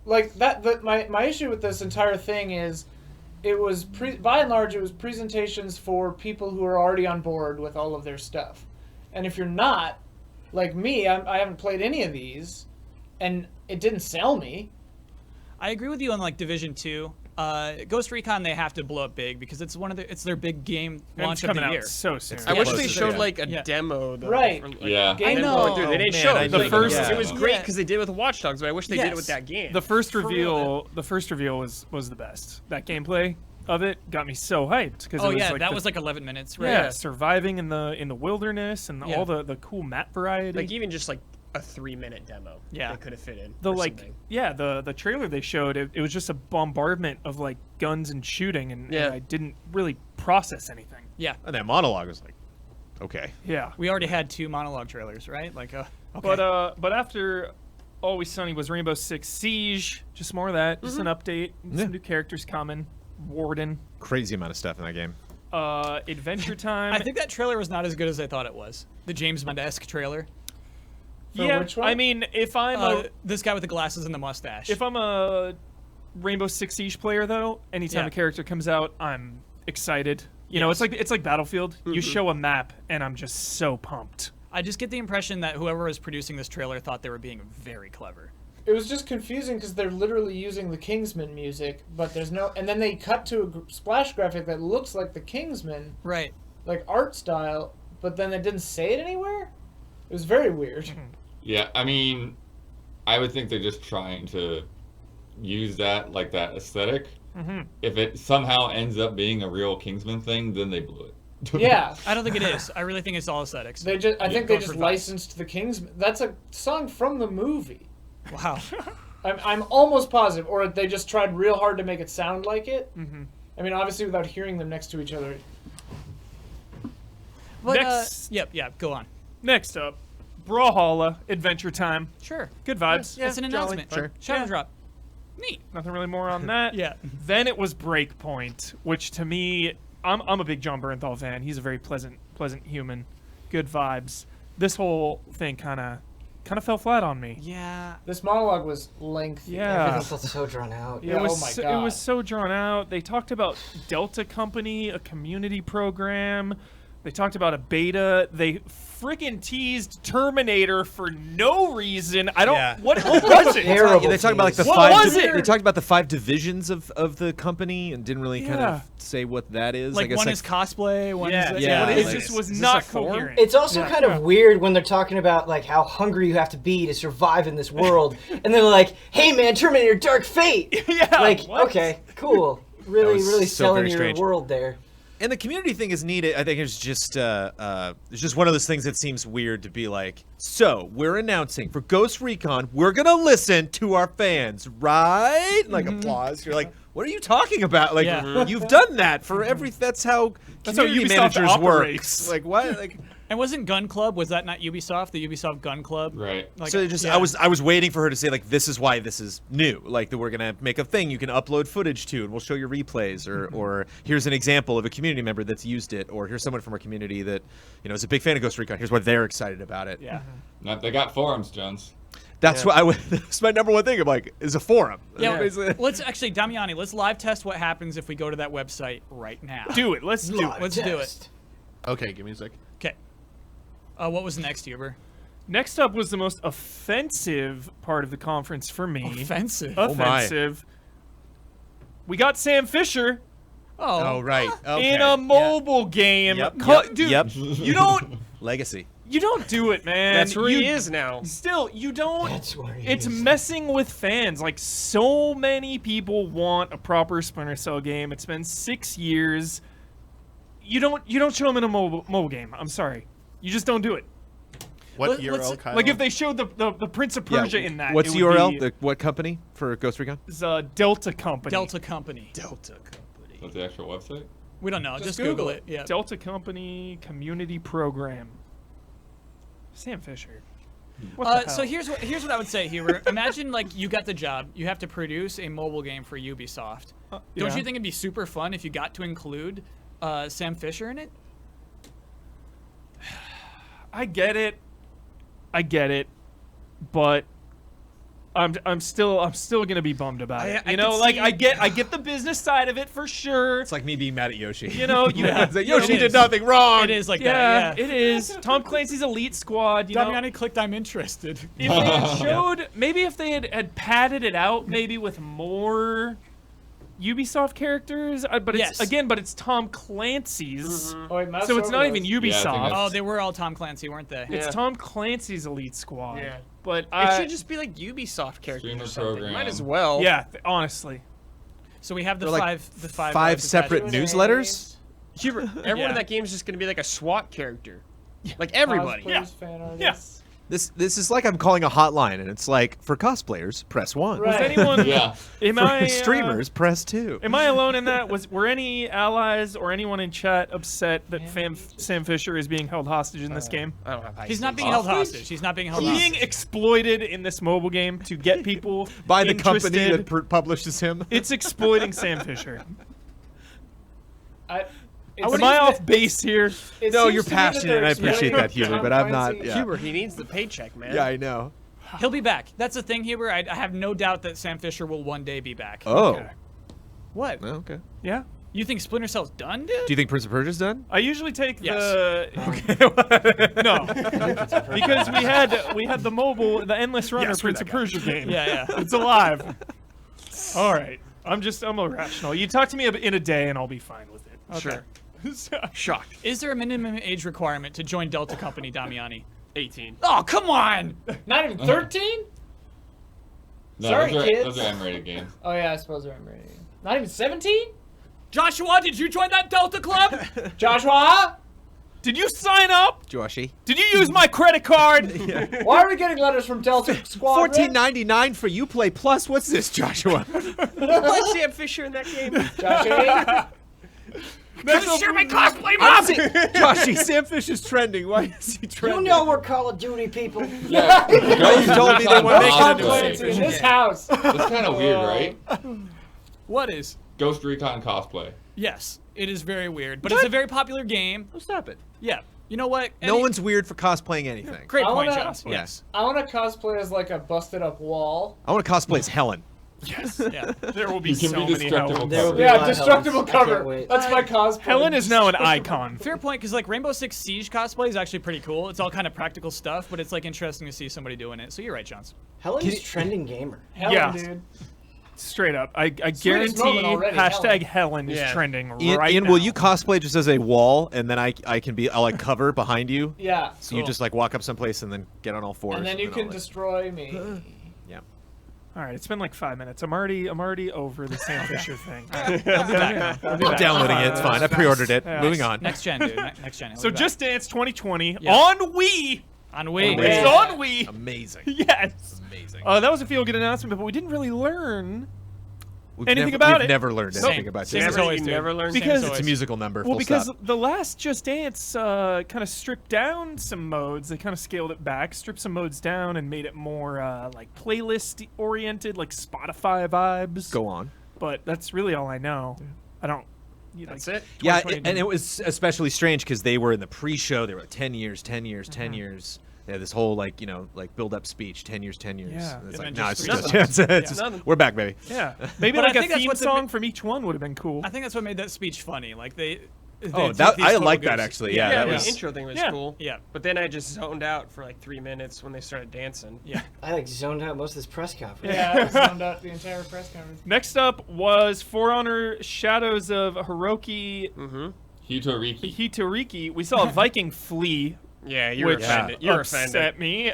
like that. My issue with this entire thing is, it was by and large it was presentations for people who are already on board with all of their stuff, and if you're not, like me, I haven't played any of these, and it didn't sell me. I agree with you on like Division 2. Ghost Recon they have to blow up big because it's it's their big game And launch it's of coming the out year. so soon. I wish close they to showed that. like a Yeah. demo though. Right. Yeah. They didn't demo. go through. They didn't man, show I it. need The first- yeah. It was great Yeah. because they did it with Watch Dogs, but I wish they did it Yes. with that game. The first For real, reveal was the best. That gameplay of it got me so hyped because Oh it was yeah, like that the- was like 11 minutes, right? yeah, surviving in the wilderness and Yeah. all the cool map variety. like even just like a 3-minute demo. Yeah. They could have fit in. the or like something. yeah the trailer they showed it was just a bombardment of like guns and shooting and Yeah. I didn't really process anything. Yeah. And that monologue was like, okay. Yeah. We already had 2 monologue trailers, right? Like, okay. But after Always Sunny was Rainbow Six Siege, just more of that, just an update, some new characters coming, Warden, Crazy amount of stuff in that game. Adventure Time. I think that trailer was not as good as I thought it was. The James Bond-esque trailer. For yeah, which one? I mean, if I'm This guy with the glasses and the mustache. if I'm a Rainbow Six Siege player though, anytime Yeah. a character comes out, I'm excited. You know, it's like Battlefield. You show a map, and I'm just so pumped. I just get the impression that whoever was producing this trailer thought they were being very clever. It was just confusing because they're literally using the Kingsman music, but there's no. And then they cut to a splash graphic that looks like the Kingsman, Right. like art style, but then they didn't say it anywhere. It was very weird. Yeah, I mean, I would think they're just trying to use that like that aesthetic. If it somehow ends up being a real Kingsman thing, then they blew it. Yeah, I don't think it is. I really think it's all aesthetics. they just. I think they Going just for vibes. licensed the Kingsman. That's a song from the movie. Wow. I'm almost positive, or they just tried real hard to make it sound like it. I mean, obviously, without hearing them next to each other. But, Next- yeah, go on. Next up, Brawlhalla Adventure Time. Sure. Good vibes. It's an jolly. announcement. Shadow drop. Neat. Nothing really more on that. Yeah. Then it was Breakpoint, which to me, I'm a big John Bernthal fan. He's a very pleasant human. Good vibes. This whole thing kind of fell flat on me. Yeah. This monologue was lengthy. Yeah. Everything felt so drawn out. Yeah, It was oh my so, God. it was so drawn out. They talked about Delta Company, a community program. They talked about a beta. They freaking teased Terminator for no reason. I don't. Yeah. What was it? Terrible They talked about like the tease. What five. was it? They talked about the 5 divisions of the company and didn't really kind Yeah. of say what that is. I Like guess one like, is cosplay, one Yeah, is yeah, It like- just was Is this not a form? coherent. It's also Yeah. kind of weird when they're talking about like how hungry you have to be to survive in this world, and they're like, "Hey man, Terminator Dark Fate." Yeah, Like, what? okay, cool. Really, was really so selling very your strange. world there. and the community thing is neat. I think it's just one of those things that seems weird to be like. So we're announcing for Ghost Recon, we're gonna listen to our fans, right? Like applause. You're like, what are you talking about? Like Yeah. you've done that for every. That's how community Ubisoft managers operates. works. Like what? Like. And wasn't Gun Club, was that not Ubisoft? The Ubisoft Gun Club? Right. Like, So just yeah. I was waiting for her to say like this is why this is new, like that we're gonna make a thing you can upload footage to and we'll show you replays, or here's an example of a community member that's used it, or here's someone from our community that is a big fan of Ghost Recon. Here's why they're excited about it. Yeah. No, they got forums, Jones. That's what I would. That's my number one thing. I'm like, is a forum. Yeah, Basically- let's actually, Damiani, let's live test what happens if we go to that website right now. Do it. Let's do it. Let's do it. Okay, give me a sec. Okay. What was next, Uber? Next up was the most offensive part of the conference for me. Offensive? Oh my. Offensive. We got Sam Fisher Oh right. Okay. in a mobile game. Yep. Co- Yep. Dude, Yep. you don't. Legacy. You don't do it, man. That's where he is now. Still, you don't. That's where he It's is. messing with fans. Like, so many people want a proper Splinter Cell game. It's been 6 years. You don't show them in a mobile game. I'm sorry. You just don't do it. What URL, Kyle? Like if they showed the Prince of Persia in that. What's it the would URL? be- What company for Ghost Recon? It's Delta Company. Delta Company. Delta Company. What's the actual website? We don't know. Just Google it. Yeah. Delta Company Community Program. Sam Fisher. What the So hell? here's what I would say, Huber. Imagine like you got the job. You have to produce a mobile game for Ubisoft. Don't yeah. you think it'd be super fun if you got to include Sam Fisher in it? I get it, but I'm still gonna be bummed about it. I You know, could like see- I get the business side of it for sure. It's like me being mad at Yoshi. You know, you It's like, you know, Yoshi it did is. nothing wrong. It is like Yeah, that. Yeah. it is. Tom Clancy's Elite Squad. You know, Damiani clicked I'm interested. if they had showed, maybe if they had padded it out, maybe with more Ubisoft characters, but Yes. it's Tom Clancy's, Oh, wait, mouse so it's over not those. even Yeah, I think Ubisoft. that's- Oh, they were all Tom Clancy, weren't they? It's Yeah. Tom Clancy's Elite Squad. Yeah. But It I should just be like Ubisoft characters Streamer or something. program. Might as well. yeah, honestly. So we have the They're like five five separate detachments. newsletters. Hubert, everyone Yeah. in that game is just going to be like a SWAT character. Like everybody. Cosplayers, fan artists. Yes. This is like I'm calling a hotline, and it's like for cosplayers, press 1. Right. Was anyone? Yeah. Am For I streamers, press 2. Am I alone in that? Were any allies or anyone in chat upset that Sam Fisher is being held hostage in this game? I don't have high He's not stakes. being held hostage. He's not being held Being hostage. exploited in this mobile game to get people By the company interested. that publishes him. It's exploiting Sam Fisher. It's- Am I off base here? it No, seems you're to me that passionate, they're and I appreciate exploiting that, Huber, Tom but I'm not. Clancy. Yeah, Hubert, he needs the paycheck, man. yeah, I know. He'll be back. That's the thing, Huber. I have no doubt that Sam Fisher will one day be back. Oh, Okay. What? well, okay. Yeah. You think Splinter Cell's done, dude? Do you think Prince of Persia's done? I usually take Yes. the no, because we had the mobile, the Endless Runner Yes, we're Prince that of guy. Persia game. Yeah, yeah. It's alive. All right, I'm irrational. You talk to me in a day, and I'll be fine with it. Okay. Sure. Shocked. Is there a minimum age requirement to join Delta Company, Damiani? 18. Oh, come on! Not even 13? No, Sorry, those kids. are M-rated games. Oh yeah, I suppose I'm ready. Not even 17? Joshua, did you join that Delta Club? Joshua? Did you sign up? Joshy. Did you use my credit card? Why are we getting letters from Delta Squad? $14.99 for Uplay Plus. What's this, Joshua? Play Sam Fisher in that game. Joshua? Share my cosplay, I'm mom! si- Joshy, Sam Fish is trending. Why is he You trending? know we're Call of Duty people. Yeah. You told me they were making a new cosplay. Sam In Fish. this house. That's kind of weird, right? What is? Ghost Recon cosplay. Yes, it is very weird, but it's a very popular game. Oh, stop it. Yeah. You know what? No one's weird for cosplaying anything. Great I point, wanna- Josh. Yes. I want to cosplay as like a busted up wall. I want to cosplay as Helen. Yes. Yeah. There will be You can so be many destructible Helens. There will be a Yeah, lot of destructible Helens. I can't cover. wait. That's my cosplay. Helen is now an icon. Fair point, because like Rainbow Six Siege cosplay is actually pretty cool. It's all kind of practical stuff, but it's like interesting to see somebody doing it. So you're right, Johns. Helen's trending gamer. Helen, Yeah. dude. Straight up, I Sweetest guarantee moment already, hashtag Helen is Yeah. trending Ian, right Ian, now. will you cosplay just as a wall, and then I'll like cover behind you? Yeah. So you just like walk up someplace and then get on all fours. And then you all can that. destroy me. Yeah. All right, it's been like 5 minutes. I'm already over the Sam Fisher thing. I'll be back. I'll be I'm back. downloading it. It's fine. I pre-ordered it. Yeah. Moving on. Next gen, dude. Next gen. So Just Dance 2020 Yeah. on Wii. on Wii. Amazing. It's on Wii. Amazing. Yes. Amazing. That was a feel-good announcement, but we didn't really learn We've anything never, about we've it. never learned Same. anything about Same this. as always, dude. never learned Because- Same as It's a always. musical number. Well, full because stop. the last Just Dance kind of stripped down some modes. They kind of scaled it back, stripped some modes down, and made it more like playlist oriented, like Spotify vibes. Go on. But that's really all I know. I don't. That's it. Yeah, 2020 and it was especially strange because they were in the pre-show. They were like 10 years, 10 years, 10 years. They had this whole like build-up speech, 10 years, 10 years. Yeah. And it's And like, then no, just it's three just, songs. it's just Nothing. we're back, baby. Yeah, maybe But I like a think that's theme what the- song from each one would have been cool. I think that's what made that speech funny. Like they Oh, took that these I total like that goofs. actually. Yeah, that the was. intro thing was Yeah. cool. Yeah. But then I just zoned out for like 3 minutes when they started dancing. Yeah. I like zoned out most of this press conference. Yeah, I zoned out the entire press conference. Next up was For Honor: Shadows of Hiroki Mm-hmm. Hitoriki. Hitoriki. We saw a Viking flee Yeah, you're which offended. You're upset offended. me.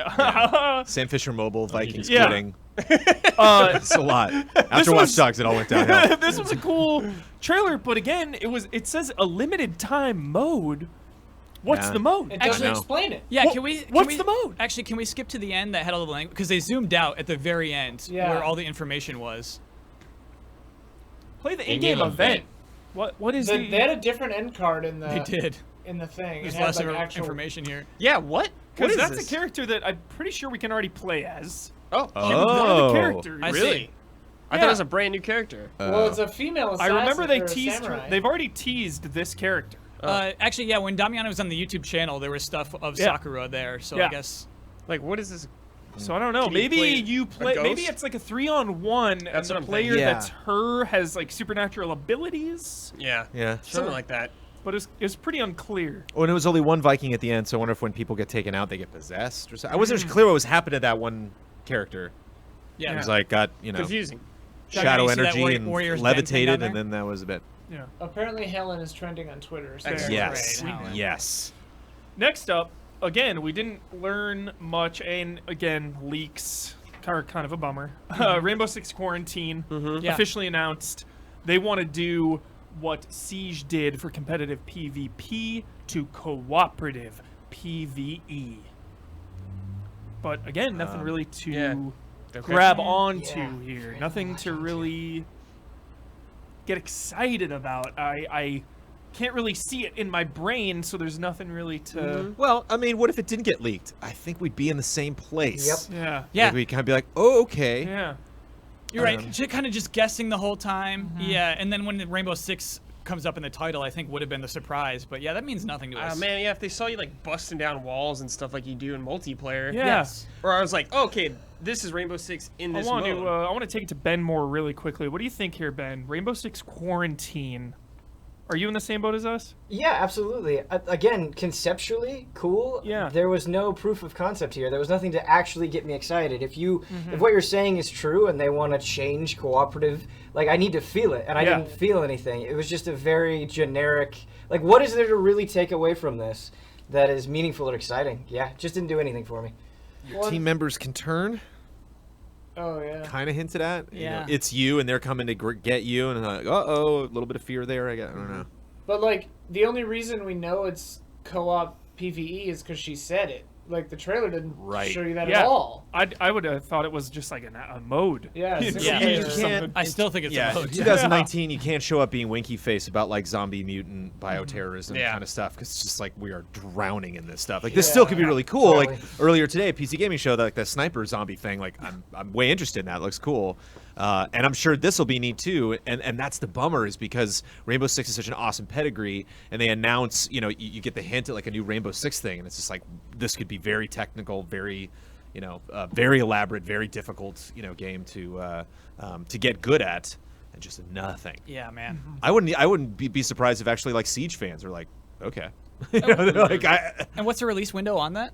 Sam Fisher Mobile, Vikings Yeah. quitting. It's a lot. After Watch Dogs, it all went downhill. This was a cool trailer, but again, it says a limited time mode. What's Yeah. the mode? It doesn't know. explain it. Yeah, What- can we? what's the mode? Actually, can we skip to the end that had all the language because they zoomed out at the very end Yeah. where all the information was. Play the In-game in-game event. event. What is They had a different end card in the. They did. In the thing. There's It had, less like, of actual information here. Yeah, what? Because What is that's this? a character that I'm pretty sure we can already play as. Oh, One of the characters. I really? see. I thought it was a brand new character. Well, it's a female I assassin. remember they or a teased. samurai. They've already teased this character. Actually, yeah, when Damiano was on the YouTube channel, there was stuff of Yeah. Sakura there. So Yeah. I guess. Like, what is this? So I don't know. Can you Maybe play you a play. Maybe ghost? it's like a 3-on-1, and That's the what I'm player thinking. that's her has like supernatural abilities. Yeah. Yeah. Something like that. But it's pretty unclear. Oh, and it was only one Viking at the end, so I wonder if when people get taken out, they get possessed or something. I wasn't clear what was happening to that one character. Yeah. It was like, got, Confusing. shadow you see that energy and Warrior's Den thing levitated, down and then that was a bit. Yeah. Apparently, Helen is trending on Twitter. So Excellent. Yes. Great, Helen. Yes. Next up, again, we didn't learn much, and again, leaks are kind of a bummer. Rainbow Six Quarantine Yeah. officially announced they want to do what Siege did for competitive PvP to cooperative PvE. But again, nothing really to yeah. Okay. grab onto Yeah. here. Nothing to really get excited about. I can't really see it in my brain, so there's nothing really to. Well, I mean, what if it didn't get leaked? I think we'd be in the same place. Yep. Yeah. Yeah. Like, we'd kind of be like, oh, okay. Yeah. You're right. Kind of just guessing the whole time. Yeah, and then when the Rainbow Six comes up in the title, I think would have been the surprise. But yeah, that means nothing to us. Man, yeah, if they saw you like busting down walls and stuff like you do in multiplayer. Yeah. Yes. Or I was like, okay, this is Rainbow Six in this I want mode. to. I want to take it to Ben Moore really quickly. What do you think here, Ben? Rainbow Six Quarantine. Are you in the same boat as us? Yeah, absolutely. Again, conceptually, cool. Yeah. There was no proof of concept here. There was nothing to actually get me excited. If what you're saying is true and they want to change cooperative, like I need to feel it, and I Yeah. didn't feel anything. It was just a very generic. Like, what is there to really take away from this that is meaningful or exciting? Yeah, just didn't do anything for me. Your team members can turn. Oh yeah. Kind of hinted at. You know, Yeah. it's you, and they're coming to get you, and like, uh-oh, a little bit of fear there. I don't know. But like the only reason we know it's co-op PVE is because she said it. Like the trailer didn't show you that Yeah. at all. I would have thought it was just like a mode. Yeah, You single know, player. or something. I still think it's a In mode. 2019, you can't show up being winky face about like zombie mutant bioterrorism Yeah. kind of stuff because it's just like we are drowning in this stuff. Like this still could be really cool. Totally. Like earlier today, PC Gaming showed like the sniper zombie thing. Like I'm way interested in that. It looks cool, and I'm sure this will be neat too. And that's the bummer is because Rainbow Six is such an awesome pedigree, and they announce you get the hint at like a new Rainbow Six thing, and it's just like this could be very technical, very very elaborate, very difficult game to get good at, and just nothing. Yeah, man. I wouldn't be surprised if actually like Siege fans are like, okay, they're like, And what's the release window on that?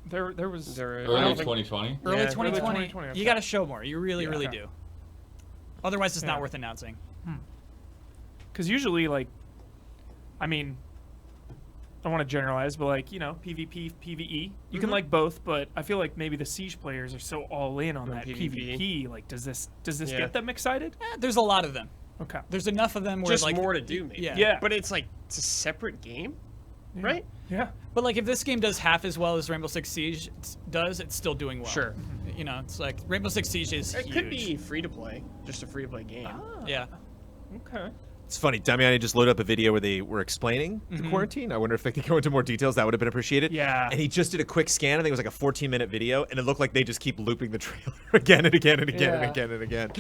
There was Early I don't think- 2020. Early Yeah. 2020. 2020, okay. You got to show more. You really, Yeah. really Okay. do. Otherwise, it's Yeah. not worth announcing. Because usually, like, I mean, I don't want to generalize, but like, PvP, PvE, you can like both, but I feel like maybe the Siege players are so all in on that PvP. PvP. Like, does this Yeah. get them excited? There's a lot of them. Okay. There's enough of them where Just like more to do, maybe. Yeah. Yeah. But it's like it's a separate game, right? Yeah. But like if this game does half as well as Rainbow Six Siege does, it's still doing well. Sure. It's like Rainbow Six Siege is It huge. could be free to play, just a free to play game. Yeah. Okay. it's funny. Damiani just loaded up a video where they were explaining the quarantine. I wonder if they could go into more details. That would have been appreciated. Yeah. And he just did a quick scan. I think it was like a 14-minute video, and it looked like they just keep looping the trailer again and again and again and Yeah. again and again.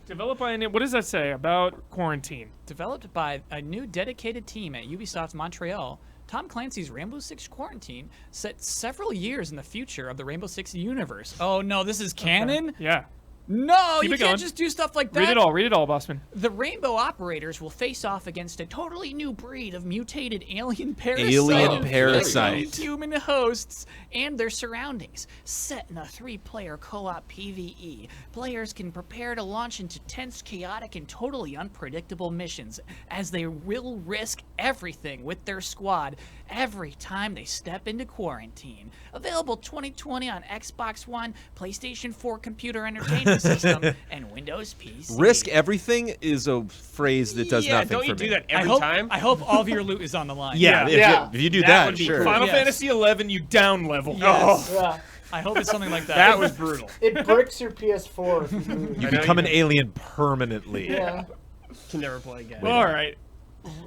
Developed by what does that say about Quarantine? Developed by a new dedicated team at Ubisoft Montreal, Tom Clancy's Rainbow Six Quarantine set several years in the future of the Rainbow Six universe. Oh no, this is canon? Yeah. No, Keep you it can't going. just do stuff like that. Read it all, Bossman. The Rainbow Operators will face off against a totally new breed of mutated alien parasites. Alien parasite. Human hosts and their surroundings. Set in a 3-player co-op PvE, players can prepare to launch into tense, chaotic, and totally unpredictable missions, as they will risk everything with their squad every time they step into quarantine. Available 2020 on Xbox One, PlayStation 4 computer entertainment system, and Windows PC. Risk everything is a phrase that does nothing don't for you me. do that every I hope, time? I hope all of your loot is on the line. Yeah, if you do that, would be sure. cool. Final Yes. Fantasy 11, you down level. Yes. Yeah. I hope it's something like that. That was brutal. It bricks your PS4 if you lose. You become an alien permanently. Yeah. Can never play again. All right.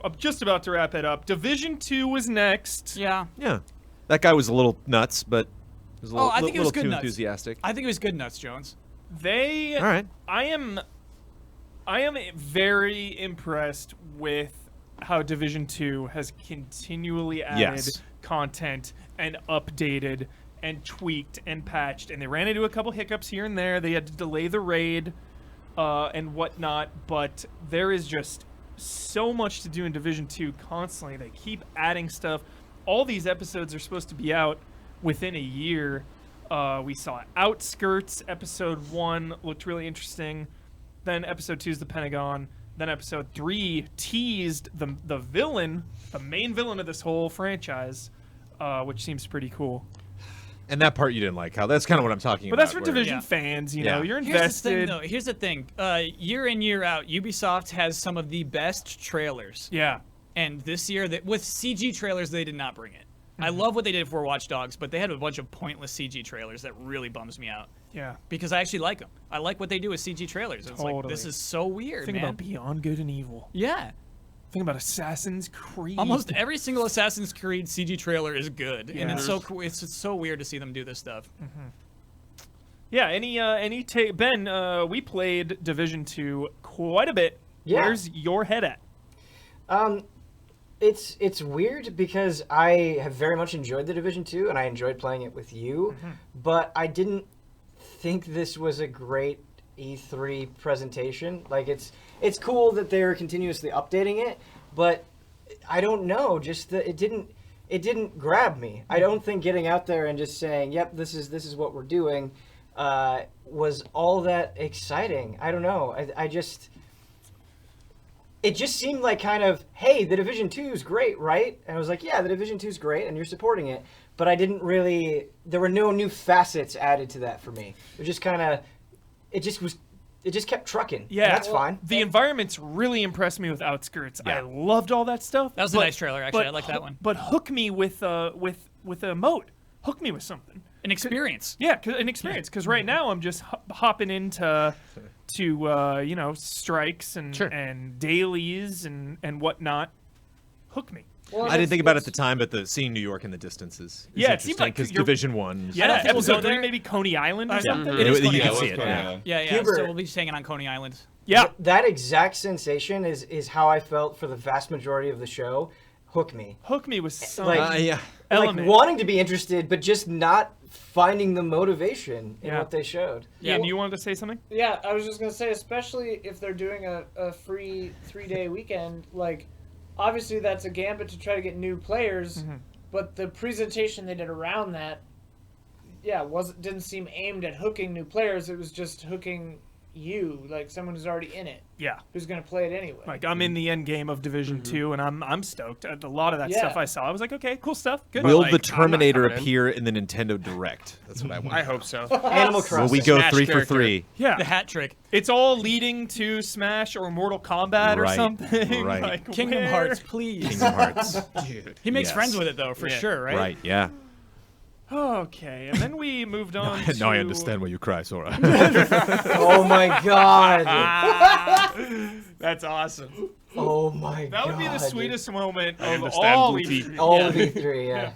I'm just about to wrap it up. Division 2 was next. Yeah. Yeah. That guy was a little nuts, but he was a little, I think it was little good too nuts. enthusiastic. I think it was good nuts, Jones. They. All right. I am very impressed with how Division 2 has continually added Yes. content and updated and tweaked and patched. And they ran into a couple hiccups here and there. They had to delay the raid and whatnot. But there is just so much to do in Division 2 constantly. They keep adding stuff. All these episodes are supposed to be out within a year. We saw Outskirts, episode 1 looked really interesting. Then episode 2 is the Pentagon. Then episode 3 teased the villain, the main villain of this whole franchise, which seems pretty cool. And that part you didn't like, Hal. That's kind of what I'm talking But about. that's for Division fans, you know. You're invested. Here's the thing. Year in, year out, Ubisoft has some of the best trailers. Yeah. And this year, with CG trailers, they did not bring it. I Mm-hmm. love what they did for Watch Dogs, but they had a bunch of pointless CG trailers that really bums me out. Yeah. Because I actually like them. I like what they do with CG trailers. It's like, this is so weird, Think man. about Beyond Good and Evil. Yeah. Think about Assassin's Creed. Almost every single Assassin's Creed CG trailer is good, and Yeah. it's so cool. It's just so weird to see them do this stuff. Yeah. Any take, Ben? We played Division 2 quite a bit. Yeah. Where's your head at? It's weird because I have very much enjoyed the Division 2 and I enjoyed playing it with you, but I didn't think this was a great E3 presentation. Like it's cool that they're continuously updating it, but I don't know, just it didn't grab me. I don't think getting out there and just saying, "Yep, this is what we're doing," was all that exciting. I don't know. It just seemed like kind of, hey, the Division 2 is great, right? And I was like, yeah, the Division 2 is great, and you're supporting it. But I didn't really, there were no new facets added to that for me. It just kind of, it just kept trucking. Yeah, And that's fine. The environments really impressed me with Outskirts. I loved all that stuff. That was a nice trailer, actually. I like that one. But hook me with a mode. Hook me with something. An experience. Yeah, an experience. Because right now I'm just hopping into strikes and dailies and whatnot. Hook me. Well, I didn't think about it at the time, but seeing New York in the distance is it seemed like because you're- Division 1. Yeah, people episode go 3 there. maybe Coney Island or something. It is You Coney can Island. see it. Yeah. Yeah. Hubert. So we'll be just hanging on Coney Island. Yeah. That exact sensation is how I felt for the vast majority of the show. Hook me. Hook me with some yeah. element. Like wanting to be interested, but just not finding the motivation in Yeah. what they showed. Yeah, and you wanted to say something? Yeah, I was just gonna say, especially if they're doing a free 3-day weekend, like obviously that's a gambit to try to get new players, but the presentation they did around that, didn't seem aimed at hooking new players. It was just hooking you, like someone who's already in it, Yeah. who's gonna play it anyway. Like I'm in the end game of Division 2 and I'm stoked. A lot of that Yeah. stuff I saw, I was like, okay, cool stuff. Good. Will like, the I'm not Terminator coming in. appear in the Nintendo Direct? That's what I want. I hope so. Animal Will Crossing. we go Smash 3 for character. 3? Yeah. The hat trick. It's all leading to Smash or Mortal Kombat or Right, something. right. Like, Kingdom where? Hearts, please. Kingdom Hearts. Dude. He makes Yes. friends with it though, for Yeah. sure, right? Right, yeah. Okay, and then we moved on to... Now I understand why you cry, Sora. Oh my god. That's awesome. Oh my god. That would be the sweetest moment I of understand, all Goofy. E3. All Yeah. of E3, yeah.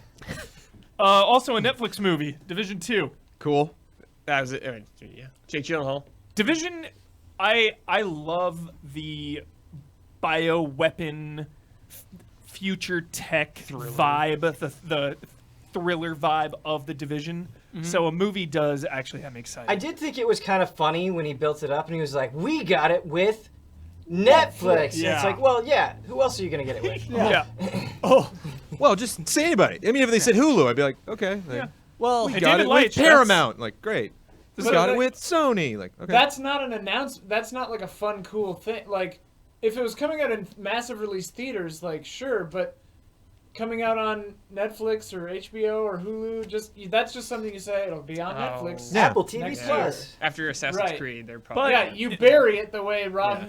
Also a Netflix movie, Division 2. Cool. That was it. Yeah. Jake Gyllenhaal. Division, I love the bioweapon future tech vibe, the thriller vibe of the Division. So a movie does actually have me excited. I did think it was kind of funny when he built it up and he was like, "We got it with Netflix." Yeah. It's like, well, yeah. Who else are you gonna get it with? Yeah. Well, just say anybody. I mean, if they said Hulu, I'd be like, okay. Like, Yeah. Well, we Hey, got David it Leitch, with Paramount. Like, great. We But got it like- with Sony. Like, okay. That's not an announcement. That's not like a fun, cool thing. Like, if it was coming out in massive release theaters, like sure, but coming out on Netflix or HBO or Hulu, that's just something you say it'll be on Netflix. Yeah. Apple TV next Plus. year. After Assassin's Right. Creed, they're But- probably. Yeah, you bury it the way Rob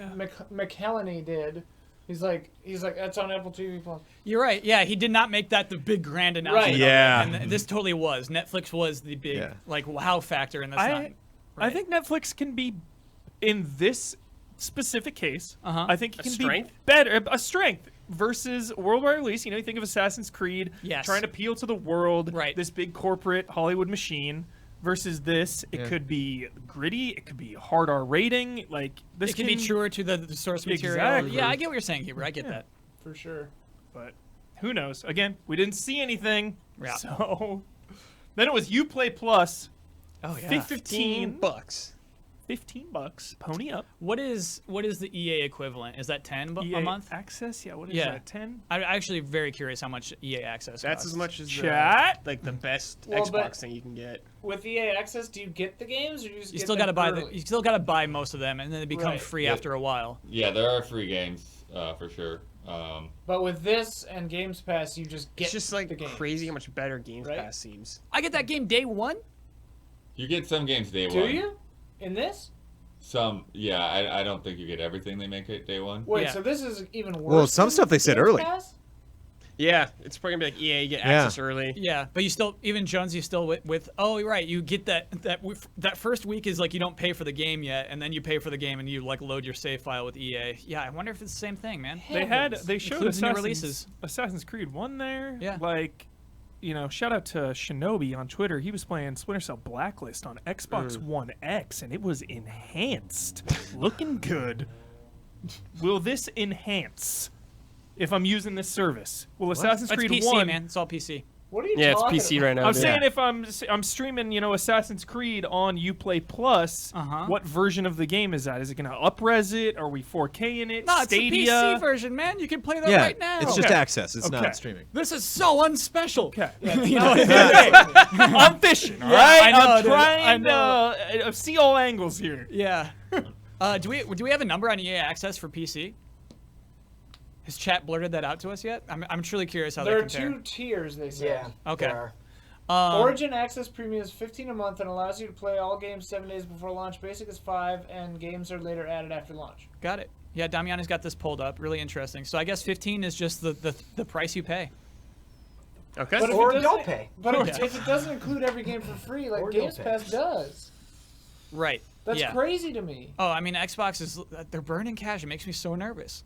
McElhenney did. He's like, that's on Apple TV Plus. You're right. Yeah, he did not make that the big grand announcement. Right. of it, Yeah. and this totally was. Netflix was the big like wow factor, and that's not. I think Netflix can be, in this specific case, I think it can be better. A strength versus worldwide release. You know, you think of Assassin's Creed, Yes. trying to appeal to the world, Right. this big corporate Hollywood machine. Versus this, it could be gritty. It could be hard R rating. Like this, It can be truer to the source material. Exactly. Yeah, I get what you're saying, Huber. I get that. For sure. But who knows? Again, we didn't see anything. Yeah. So then it was Uplay Plus. Oh yeah. $15. $15. Pony up. What is the EA equivalent? Is that 10 a EA month? Access? Yeah. What is that? 10? I'm actually very curious how much EA Access That's costs. as much as Chat? the best Well, Xbox but- thing you can get. With EA Access, do you get the games or do you just You get still them gotta buy early? you still gotta buy most of them, and then they become Right. free Yeah. after a while. Yeah, there are free games for sure. But with this and Games Pass, you just get It's just like the games. crazy how much better Games Right? Pass seems. I get that game day one. You get some games day Do one. you? In this? Some, yeah. I don't think you get everything they make it day one. Wait, Yeah. so this is even worse. Well, some than stuff they said Games early. Pass? Yeah, it's probably gonna be like EA, you get Yeah. access early. Yeah, but you still even Jones, you still with oh you're right, you get that first week is like you don't pay for the game yet, and then you pay for the game and you like load your save file with EA. Yeah, I wonder if it's the same thing, man. They showed Includes new Assassin's, releases. Assassin's Creed 1 there. Yeah. Like, you know, shout out to Shinobi on Twitter. He was playing Splinter Cell Blacklist on Xbox One X, and it was enhanced. Looking good. Will this enhance if I'm using this service? Will Assassin's That's Creed PC, 1... man. It's all PC. What are you Yeah, it's talking PC about? right now. I'm dude. saying if I'm streaming, you know, Assassin's Creed on Uplay Plus, what version of the game is that? Is it going to up-res it? Are we 4K in it? No, it's Stadia? the PC version, man. You can play that Yeah, right now. it's just Okay. access. It's Okay. not streaming. This is so unspecial. Okay. You know, I'm fishing, all Yeah, right? I know, I'm dude. trying I to see all angles here. Yeah. Do we have a number on EA Access for PC? Has chat blurted that out to us yet? I'm truly curious how There they are compare. 2 tiers, they said. Yeah. Okay. there are. Origin Access Premium is $15 a month and allows you to play all games 7 days before launch. Basic is $5, and games are later added after launch. Got it. Yeah, Damiani's got this pulled up. Really interesting. So I guess 15 is just the price you pay. Okay. But if Or it doesn't- don't pay. But Or if it doesn't include every game for free, like Or don't Games pay. Pass does, Right. that's yeah. crazy to me. Oh, I mean, Xbox is they're burning cash. It makes me so nervous.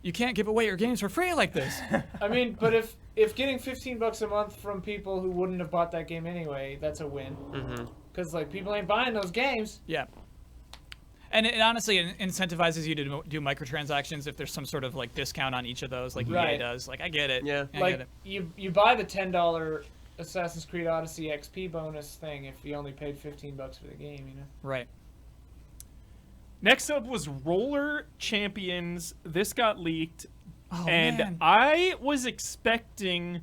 You can't give away your games for free like this. I mean, but if getting $15 a month from people who wouldn't have bought that game anyway, that's a win. Because like people ain't buying those games. Yeah. And it honestly incentivizes you to do microtransactions if there's some sort of like discount on each of those, like EA Right. does. Like I get it. Yeah. I Like get it. you buy the $10 Assassin's Creed Odyssey XP bonus thing if you only paid $15 for the game, you know. Right. Next up was Roller Champions. This got leaked, Oh, and man. I was expecting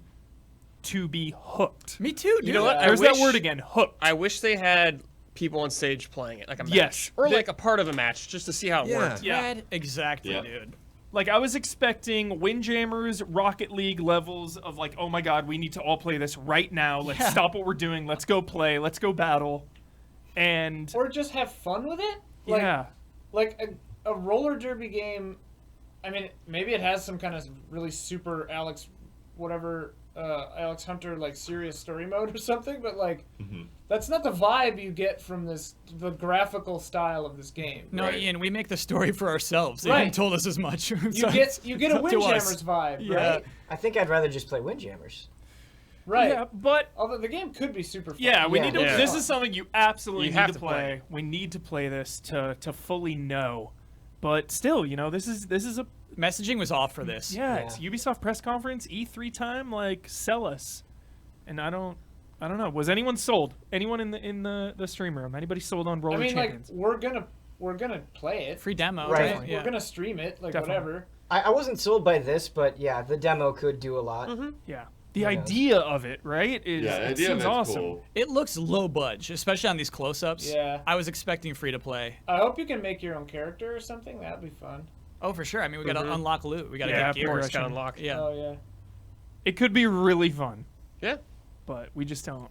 to be hooked. Me too, dude. You know what? There's I that wish- word again, hooked. I wish they had people on stage playing it, like a match. Yes. Or like a part of a match, just to see how it Yeah. worked. Yeah. Red, exactly, Yeah. dude. Like, I was expecting Windjammers, Rocket League levels of like, oh my god, we need to all play this right now. Let's Yeah. stop what we're doing. Let's go play. Let's go battle. And Or just have fun with it. Like, yeah, Like a roller derby game. I mean, maybe it has some kind of really super Alex Hunter like serious story mode or something, but like that's not the vibe you get from the graphical style of this game. No, Right. Ian, we make the story for ourselves. They Right. haven't told us as much. You So get it's a up to us. Windjammers vibe, Yeah. right? I think I'd rather just play Windjammers. Right. yeah, but Although the game could be super fun. yeah, we Yeah. need to. Yeah. This is something you absolutely You need have to to play. play. We need to play this to fully know. But still, you know, this is a Messaging was off for this. It's Ubisoft press conference, E3 time. Like, sell us, and I don't I don't know. Was anyone sold? Anyone in the stream room? Anybody sold on Roller I mean, Champions? like we're gonna play it. Free demo. Right. Definitely, We're gonna stream it, like Definitely. whatever. I wasn't sold by this, but yeah, the demo could do a lot. Yeah. The idea of it, right? Is, Yeah, the it idea seems of it's awesome. cool. It looks low budge, especially on these close-ups. Yeah. I was expecting free to play. I hope you can make your own character or something. That'd be fun. Oh, for sure. I mean, we got to unlock loot. We got to Yeah, get gear. progression. Gotta unlock. Yeah. Oh yeah. It could be really fun, Yeah. but we just don't.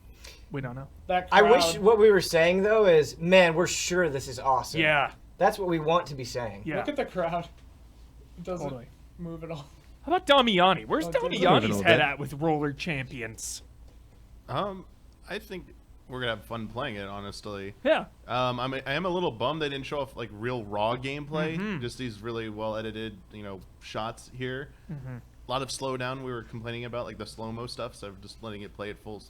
We don't know. That I crowd. wish what we were saying though is, man, we're sure this is awesome. Yeah. That's what we want to be saying. Yeah. Look at the crowd. It doesn't Totally. move at all. How about Damiani? Where's Oh, moving a Damiani's little head bit. at with Roller Champions? I think we're gonna have fun playing it. Honestly. Yeah. I am a little bummed they didn't show off like real raw gameplay. Mhm. Just these really well edited, shots here. Mhm. A lot of slowdown we were complaining about, like the slow mo stuff. So just letting it play at full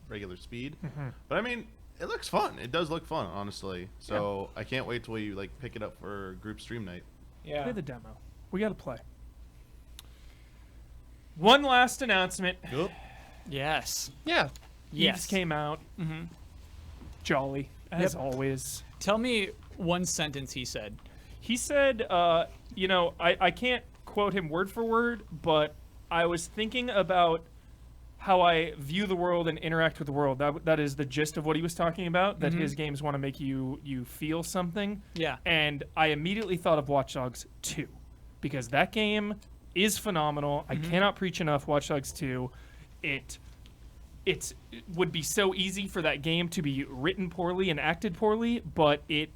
regular speed. Mhm. But I mean, it looks fun. It does look fun, honestly. So I can't wait till we like pick it up for group stream night. Yeah. Play the demo. We got to play. One last announcement. Yes. Yeah. Eves came out. Mm-hmm. Jolly, as always. Tell me one sentence he said. He said, I can't quote him word for word, but I was thinking about how I view the world and interact with the world. That is the gist of what he was talking about, that Mhm. his games want to make you feel something. Yeah. And I immediately thought of Watch Dogs 2, because that game is phenomenal. I cannot preach enough Watch Dogs 2. It would be so easy for that game to be written poorly and acted poorly, but it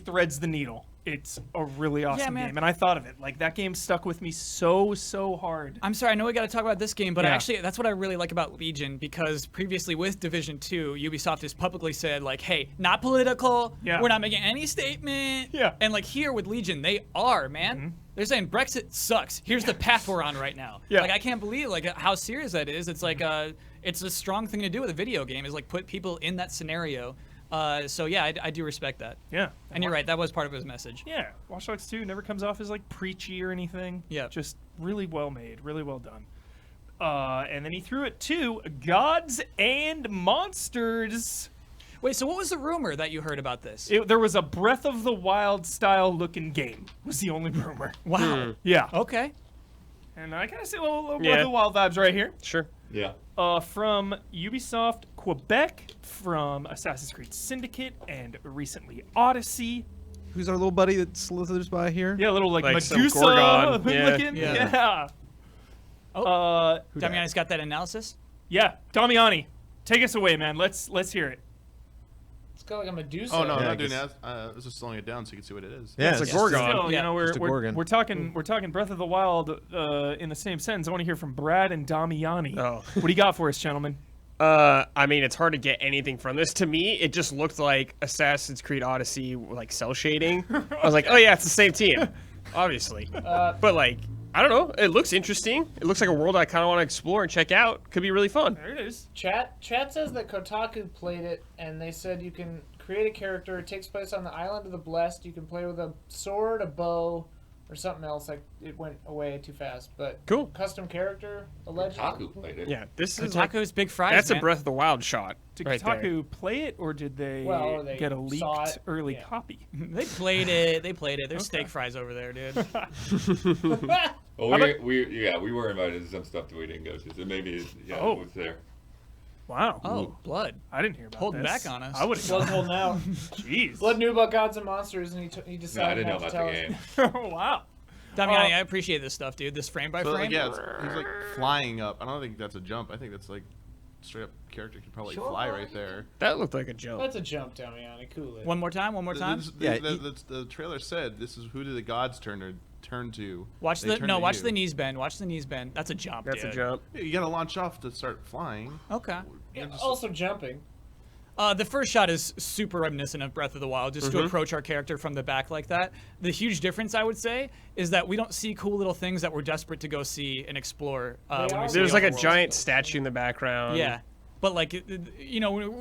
threads the needle. It's a really awesome man. game, and I thought of it. Like, that game stuck with me so hard. I'm sorry, I know we got to talk about this game, but Yeah. actually, that's what I really like about Legion, because previously with Division 2, Ubisoft has publicly said, like, hey, not political, Yeah. we're not making any statement. Yeah. And, like, here with Legion, they are, man. They're saying Brexit sucks. Here's the path we're on right now. Yeah. Like, I can't believe, like, how serious that is. It's like, it's a strong thing to do with a video game, is, like, put people in that scenario. So, yeah, I do respect that. Yeah. And you're right, that was part of his message. Yeah, Watch Dogs 2 never comes off as, like, preachy or anything. Yeah. Just really well made, really well done. And then he threw it to Gods and Monsters. Wait, so what was the rumor that you heard about this? There was a Breath of the Wild style looking game, was the only rumor. Wow. Yeah. Okay. And I kind of see a little Breath Yeah. of the Wild vibes right here. Sure. Yeah. From Ubisoft Quebec, from Assassin's Creed Syndicate, and recently Odyssey. Who's our little buddy that slithers by here? Yeah, a little like Like some Medusa Gorgon. Yeah. looking. Yeah. Yeah. Oh, Damiani's got that analysis? Yeah, Damiani, take us away, man. Let's hear it. It's got like a Medusa. Oh no, I'm Yeah, not I doing guess- that. I was just slowing it down so you can see what it is. Yeah, It's a it's Gorgon. Still, Yeah. we're Just a Gorgon. talking Breath of the Wild in the same sentence. I want to hear from Brad and Damiani. Oh. What do you got for us, gentlemen? I mean, it's hard to get anything from this. To me, it just looked like Assassin's Creed Odyssey, like cell shading. I was like, oh yeah, it's the same team, obviously. But like, I don't know. It looks interesting. It looks like a world I kind of want to explore and check out. Could be really fun. There it is. Chat says that Kotaku played it, and they said you can create a character. It takes place on the Island of the Blessed. You can play with a sword, a bow, or something else. Like, it went away too fast. But Cool. custom character, allegedly. Kotaku played it. Yeah, this is like, Kotaku's big fries, that's man. a Breath of the Wild shot. Did right there. Kotaku play it, or did they, Well, or they get a saw leaked it. early Yeah. copy? They played it. There's steak fries over there, dude. Well, we were invited to some stuff that we didn't go to, so maybe it was there. Wow. Oh, blood. I didn't hear about Holding this. back on us. I would have Blood holding out. Jeez. Blood knew about Gods and Monsters, and he No, I decided didn't know not to about tell the us. game. Oh, wow. Damiani, I appreciate this stuff, dude. This frame by So, frame. like, yeah, he's like flying up. I don't think that's a jump. I think that's like straight up character could probably fly right there. That looked like a jump. That's a jump, Damiani. Cool it. One more time. The trailer said this is who did the gods turn to. Watch They turn to watch you. the knees bend. Watch the knees bend. That's a jump. That's dude. a jump. Yeah, you gotta launch off to start flying. Okay. Yeah, also jumping. The first shot is super reminiscent of Breath of the Wild, just to approach our character from the back like that. The huge difference, I would say, is that we don't see cool little things that we're desperate to go see and explore. When we see There's the like a overworld. giant statue in the background. Yeah. But like,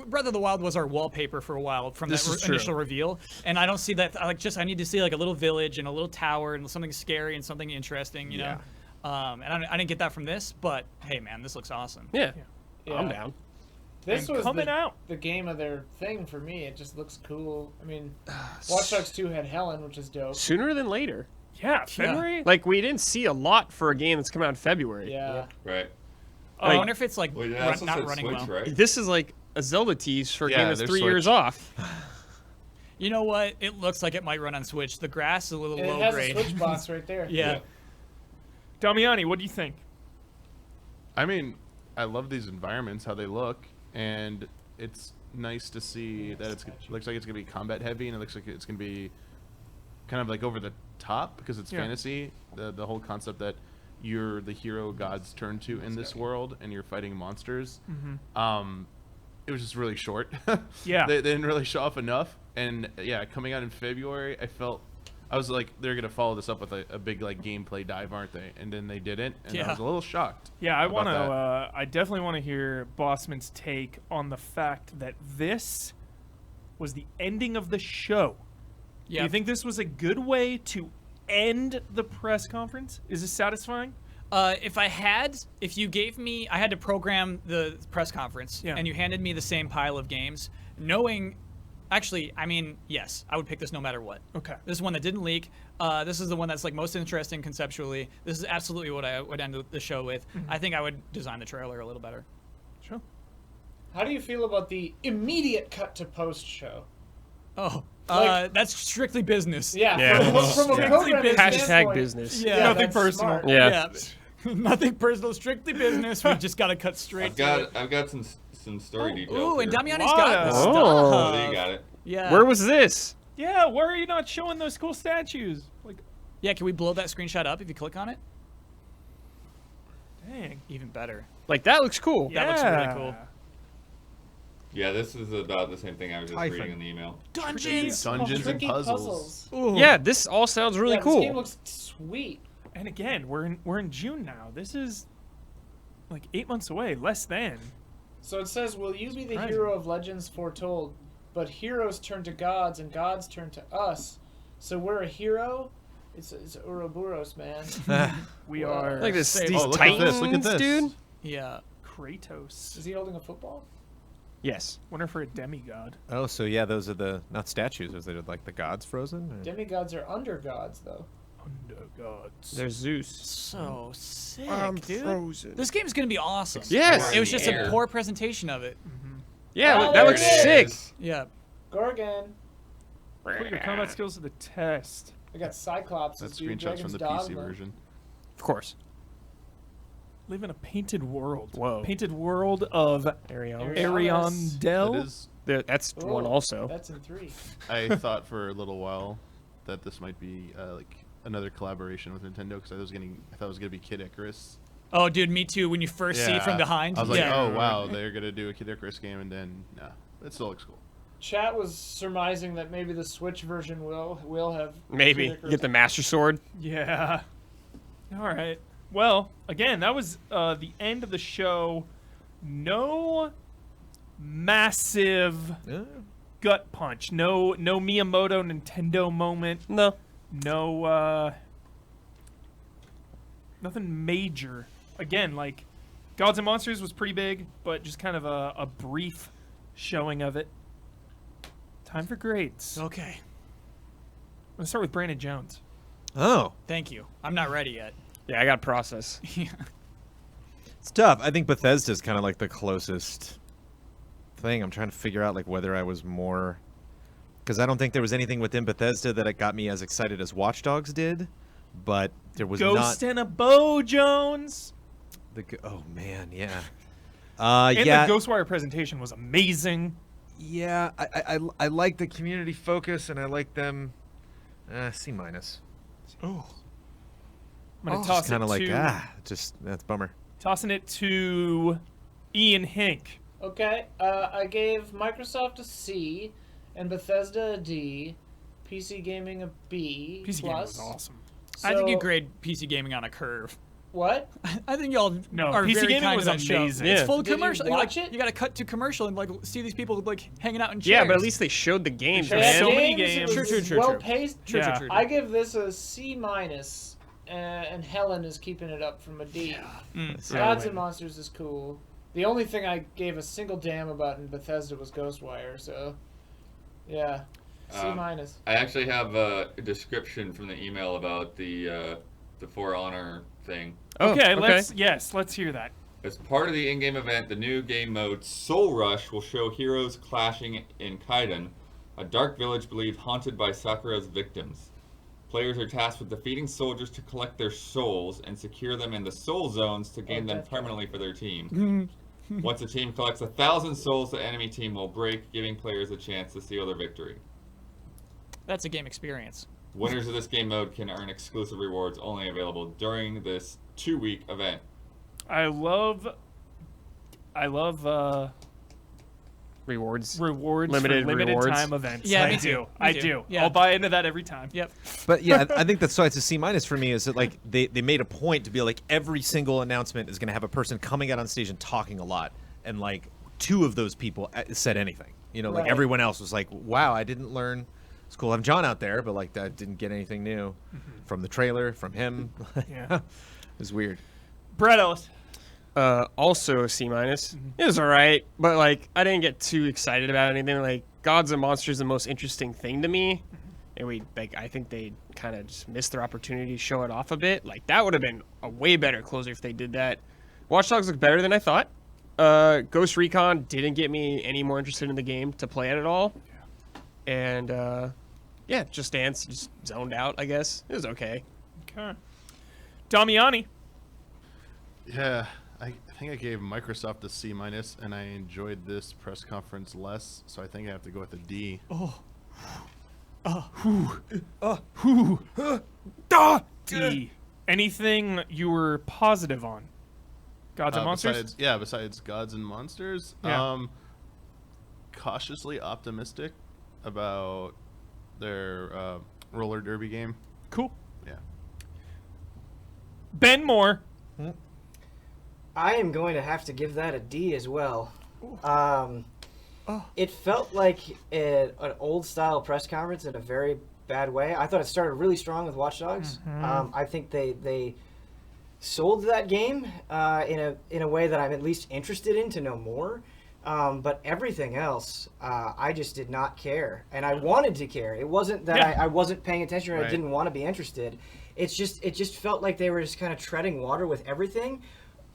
Breath of the Wild was our wallpaper for a while from This that is true. initial reveal, and I don't see that. I need to see like a little village and a little tower and something scary and something interesting, you know. And I didn't get that from this, but hey, man, this looks awesome. Yeah. Yeah. I'm down. This and was coming out. the game of their thing for me. It just looks cool. I mean, Watch Dogs 2 had Helen, which is dope. Sooner than later. Yeah, February. Like we didn't see a lot for a game that's come out in February. Yeah. Right. I wonder if it's like Well, yeah, also not said running Switch, well. right? This is like a Zelda tease for a Yeah, game that's there's 3 years Switch. off. You know what? It looks like it might run on Switch. The grass is a little It low has grade. a Switch box right there. Yeah. Damiani, what do you think? I mean, I love these environments, how they look, and it's nice to see that looks like it's gonna be combat heavy, and it looks like it's gonna be kind of like over the top because it's fantasy. The whole concept that you're the hero gods turn to in this world, and you're fighting monsters. It was just really short. Yeah. They didn't really show off enough, and yeah, coming out in February, I was like, they're gonna follow this up with a big like gameplay dive, aren't they? And then they didn't, and I was a little shocked. Yeah, I about want to. that. I definitely want to hear Bossman's take on the fact that this was the ending of the show. Do you Yep. think this was a good way to end the press conference? Is this satisfying? If you gave me, I had to program the press conference, Yeah. and you handed me the same pile of games, knowing, actually, I mean, yes, I would pick this no matter what. Okay. This is one that didn't leak. This is the one that's like most interesting conceptually. This is absolutely what I would end the show with. I think I would design the trailer a little better. Sure. How do you feel about the immediate cut to post show? Oh, Like- that's strictly business. Yeah, Yeah. from a Strictly programming business. Hashtag standpoint, business. Yeah, Nothing that's personal. smart. Yeah. Nothing personal, strictly business. We just gotta cut straight to it. I've got some story details. Ooh, and here. Damiani's got the Oh. stuff. Oh, you got it. Yeah. Where was this? Yeah, why are you not showing those cool statues? Like, Yeah, can we blow that screenshot up if you click on it? dang. Even better. Like that looks cool. That looks really cool. Yeah, this is about the same thing I was just Hyphen. reading in the email. Dungeons! Dungeons and Tricky puzzles. Ooh. Yeah, this all sounds really Yeah, cool. This game looks sweet. And again, we're in June now. This is like 8 months away, less than. So it says, "Will you be the Surprising. hero of legends foretold? But heroes turn to gods, and gods turn to us. So we're a hero. It's Ouroboros, man. We Wow. are Like this, Save- these Oh, look at Titans, this, look at this. dude. Yeah. Kratos, Is he holding a football? Yes. winner for a demigod. Oh, so yeah, those are the not statues. Is it like the gods frozen? or- Demigods are under gods, though. Under gods. There's Zeus. So sick, I'm dude. frozen. This game's gonna be awesome. Yes. It was just a Yeah. poor presentation of it. Yeah, Oh, that there looks it is. sick. Yeah. Gorgon. Put your combat skills to the test. I got Cyclops. That's dude, screenshots from Dragon's the PC Dogma. version. Of course. Live in a painted world. Whoa. Painted world of Arion. Ariandel. That is. That's one Oh, also. That's in 3. I thought for a little while that this might be like another collaboration with Nintendo because I thought it was gonna be Kid Icarus. Oh, dude, me too. When you first see it from behind. I was like, yeah. oh wow, they're gonna do a Kid Icarus game, and then nah, it still looks cool. Chat was surmising that maybe the Switch version will have Maybe Kid Icarus. get the Master Sword. Yeah. All right. Well, again, that was the end of the show. No massive gut punch. No Miyamoto Nintendo moment. No. No nothing major. Again, like Gods and Monsters was pretty big, but just kind of a brief showing of it. Time for grades. Okay. Let's start with Brandon Jones. Oh, Thank you. I'm not ready yet. Yeah, I got to process. it's tough. I think Bethesda's kind of like the closest thing. I'm trying to figure out like whether I was more, because I don't think there was anything within Bethesda that it got me as excited as Watch Dogs did, but there was Ghost not. and a Bow, Jones. Oh man, yeah. And yeah. the Ghostwire presentation was amazing. Yeah, I like the community focus, and I like them. C minus. Oh. I'm gonna Just toss kind it of like to just that's a bummer. tossing it to Ian Hink. Okay, I gave Microsoft a C, and Bethesda a D, PC Gaming a B+. PC Gaming was awesome. I think you So- grade PC gaming on a curve. What? I think y'all No, are PC very gaming kind was to that show. amazing. It's Yeah. full of Did you commercial. watch like, it? You got to cut to commercial and like see these people like hanging out in chairs. Yeah, but at least they showed the games, There's man. so many It games. was True, true, well true. paced. True, Yeah. true, true. I give this a C minus, and Helen is keeping it up from a D. Mm. Gods and Monsters is cool. The only thing I gave a single damn about in Bethesda was Ghostwire, so yeah, C-. I actually have a description from the email about the For Honor thing. Okay, let's hear that. As part of the in-game event, the new game mode Soul Rush will show heroes clashing in Kaiden, a dark village believed haunted by Sakura's victims. Players are tasked with defeating soldiers to collect their souls and secure them in the soul zones to gain them permanently for their team. Once a team collects 1,000 souls, the enemy team will break, giving players a chance to seal their victory. That's a game experience. Winners of this game mode can earn exclusive rewards only available during this 2-week event. I love rewards limited rewards. time events. Yeah, I me do. too. I Me do. too. Yeah. I'll buy into that every time. Yep. But yeah, I think that's why it's a C- for me. Is that like they made a point to be like every single announcement is going to have a person coming out on stage and talking a lot, and like 2 of those people said anything. You know, like Right. everyone else was like, "Wow, I didn't learn." It's cool having John out there, but like that didn't get anything new from the trailer, from him. Yeah. It was weird. Brett Ellis. Also a C-. It was alright, but like I didn't get too excited about anything. Like Gods and Monsters is the most interesting thing to me, and I think they kind of just missed their opportunity to show it off a bit. Like that would have been a way better closer if they did that. Watch Dogs looked better than I thought. Ghost Recon didn't get me any more interested in the game to play it at all, and Just Dance just zoned out. I guess it was okay. Okay. Damiani. Yeah, I think I gave Microsoft a C-, and I enjoyed this press conference less, so I think I have to go with a D. D. Anything you were positive on? Gods and Monsters? Besides Gods and Monsters. Yeah. Cautiously optimistic about their roller derby game. Cool. Yeah. Ben Moore. I am going to have to give that a D as well. It felt like an old-style press conference in a very bad way. I thought it started really strong with Watch Dogs. I think they sold that game in a way that I'm at least interested in to know more. But everything else, I just did not care, and I wanted to care. It wasn't that I wasn't paying attention or I didn't want to be interested. It just felt like they were just kind of treading water with everything.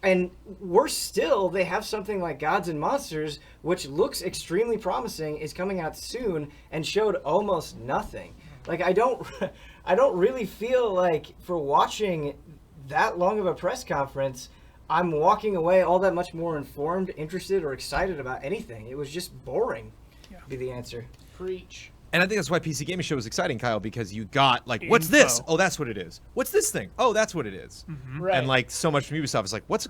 And worse still, they have something like Gods and Monsters, which looks extremely promising, is coming out soon, and showed almost nothing. Like I don't really feel like for watching that long of a press conference, I'm walking away all that much more informed, interested, or excited about anything. It was just boring. Would be the answer. Preach. And I think that's why PC Gaming Show was exciting, Kyle, because you got like, what's this? Oh, that's what it is. What's this thing? Oh, that's what it is. Right. And like so much from Ubisoft is like, what?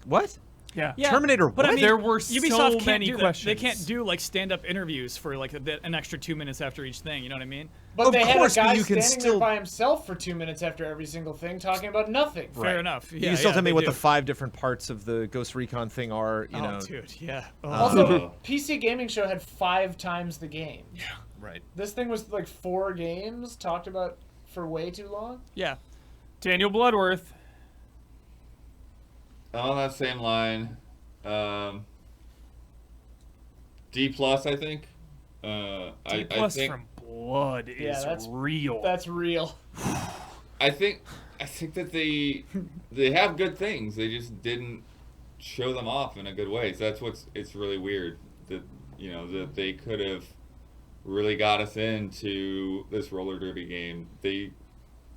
Yeah. Terminator. But what? I mean, There were Ubisoft so can't many do that. questions. They can't do like stand-up interviews for like an extra 2 minutes after each thing. You know what I mean? But they had a guy you can standing there by himself for 2 minutes after every single thing, talking about nothing. Fair enough. You Yeah, can still tell me they what do. the 5 different parts of the Ghost Recon thing are. You know, dude, yeah. Also, PC Gaming Show had 5 times the game. Yeah. Right. This thing was like 4 games talked about for way too long. Yeah. Daniel Bloodworth. On that same line, D+, I think. D+ from Blood is that's real. That's real. I think that they have good things. They just didn't show them off in a good way. So it's really weird that that they could have really got us into this roller derby game.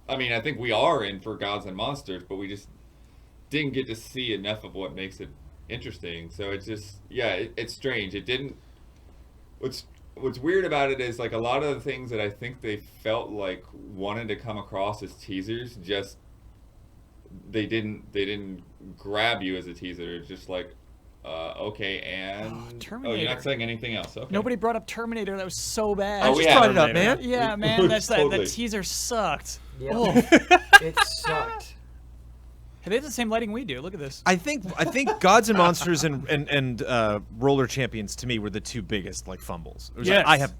I think we are in for Gods and Monsters, but we just didn't get to see enough of what makes it interesting. So it's just it's strange. It didn't. What's weird about it is like a lot of the things that I think they felt like wanted to come across as teasers, just they didn't grab you as a teaser. It's just like, okay, and Terminator. you're not saying anything else. Okay. Nobody brought up Terminator. That was so bad. I just brought it up, man. Yeah, man. That's Totally. that teaser sucked. Yep. Oh. It sucked. They have the same lighting we do. Look at this. I think Gods and Monsters and Roller Champions to me were the two biggest like fumbles. It was like, I have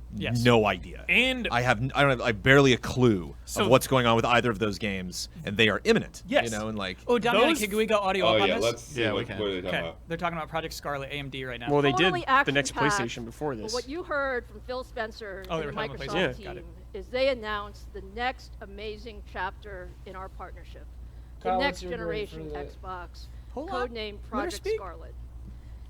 no idea, and I barely a clue So- of what's going on with either of those games, and they are imminent. Yes. You know, and like Dominic, can we go audio Oh up on yeah, this? let's see what are they talking about. They're talking about Project Scarlet AMD right now. Well, they did Totally the next action-packed, PlayStation before but this. what you heard from Phil Spencer Oh, they and were the talking about Microsoft PlayStation. Got team it. is they announced the next amazing chapter in our partnership. Kyle, The what's next your grade generation for the- Xbox, Hold on. codenamed Let her Project speak. Scarlet.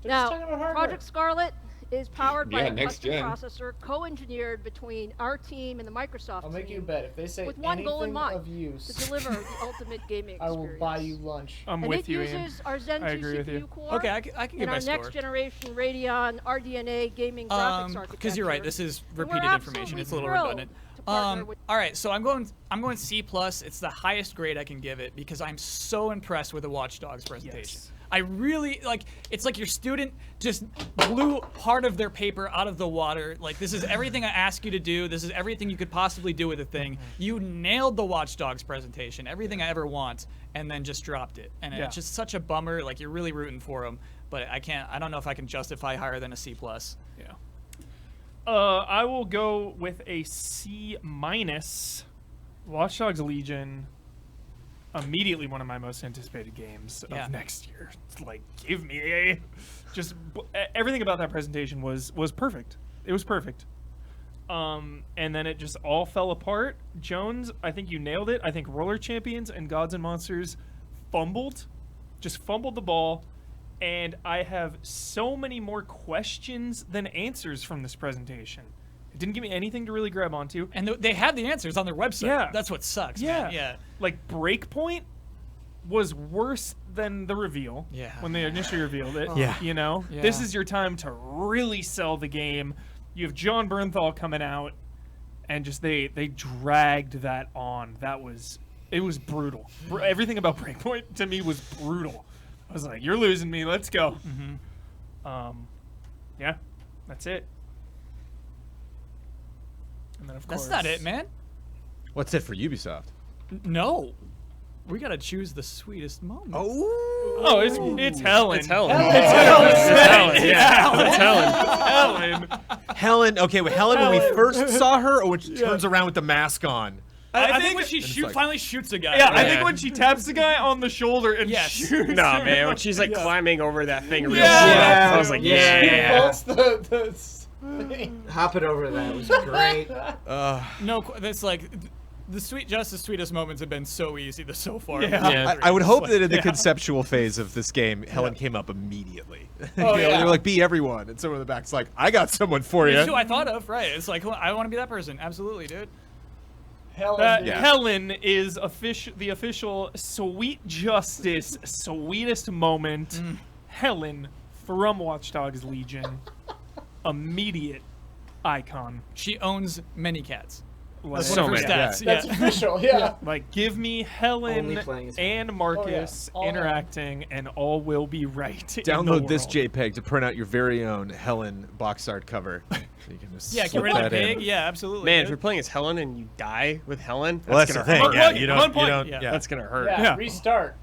They're just talking Now, about hardware. Project Scarlet is powered by Yeah, a next custom gen. processor co-engineered between our team and the Microsoft I'll make team you a bet. If they say with one goal in anything mind of use, to deliver the ultimate gaming I experience. will buy you lunch. I'm and with it you, Ian. uses our Zen 2 I agree with you. CPU core Okay, I can give and my our score. next generation Radeon RDNA gaming graphics architecture. Because you're right, this is And we're repeated information. absolutely It's a little thrilled redundant. to partner with All right, so I'm going C+. It's the highest grade I can give it because I'm so impressed with the Watch Dogs presentation. I really like. It's like your student just blew part of their paper out of the water. Like, this is everything I ask you to do. This is everything you could possibly do with a thing. You nailed the Watch Dogs presentation, everything I ever want, and then just dropped it. And Yeah. it's just such a bummer. Like, you're really rooting for them, but I don't know if I can justify higher than a C+. Yeah. I will go with a C-. Watch Dogs Legion, immediately one of my most anticipated games Yeah. of next year. It's like, give me a... everything about that presentation was perfect. It was perfect. And then it just all fell apart. Jones, I think you nailed it. I think Roller Champions and Gods and Monsters fumbled the ball. And I have so many more questions than answers from this presentation. It didn't give me anything to really grab onto. And they had the answers on their website. Yeah. That's what sucks, Yeah. man. Yeah. Like, Breakpoint was worse than the reveal. Yeah. When they initially revealed it. Yeah. You know? Yeah. This is your time to really sell the game. You have John Bernthal coming out, and just they dragged that on. It was brutal. Everything about Breakpoint to me was brutal. I was like, you're losing me. Let's go. Yeah, that's it. And then, of course, That's not it, man. what's it for Ubisoft? No. We gotta choose the sweetest moment. Oh, it's Helen. It's Helen. It's Helen. It's Helen. Yeah, it's Helen. Helen. Helen. Okay, with Helen when we Helen. first saw her, or when she turns around with the mask on. I think when she it's like- finally shoots a guy. Yeah, I Yeah. think when she taps the guy on the shoulder and Yes. shoots No, him. man, when she's like climbing over that thing real Yeah. slow, I was like, She yeah. bolts the thing. Hopping over that was great. No, that's like the sweetest moments have been so easy so far. Yeah. I would hope that in the Yeah. conceptual phase of this game, Helen came up immediately. Oh, They yeah. were like, be everyone. And someone in the back's like, I got someone for It's you. who I thought of, right? It's like, I want to be that person. Absolutely, dude. Helen. Yeah. Helen is the official Sweet Justice sweetest moment. Helen from Watch Dogs Legion. Immediate icon. She owns many cats. Like, That's one of her many, stats. That's Yeah. official, yeah. Like, give me Helen Only playing as and Marcus Oh, yeah. All interacting, and all will be right. in the Download this world. JPEG to print out your very own Helen box art cover. You can just Yeah, get slip rid of that the in. pig. Yeah, absolutely. Man, if dude. you're playing as Helen and you die with Helen, Well, that's gonna the thing. hurt. Yeah, point, you one don't. point. You don't. Yeah. Yeah. That's gonna hurt. Yeah, Yeah. restart.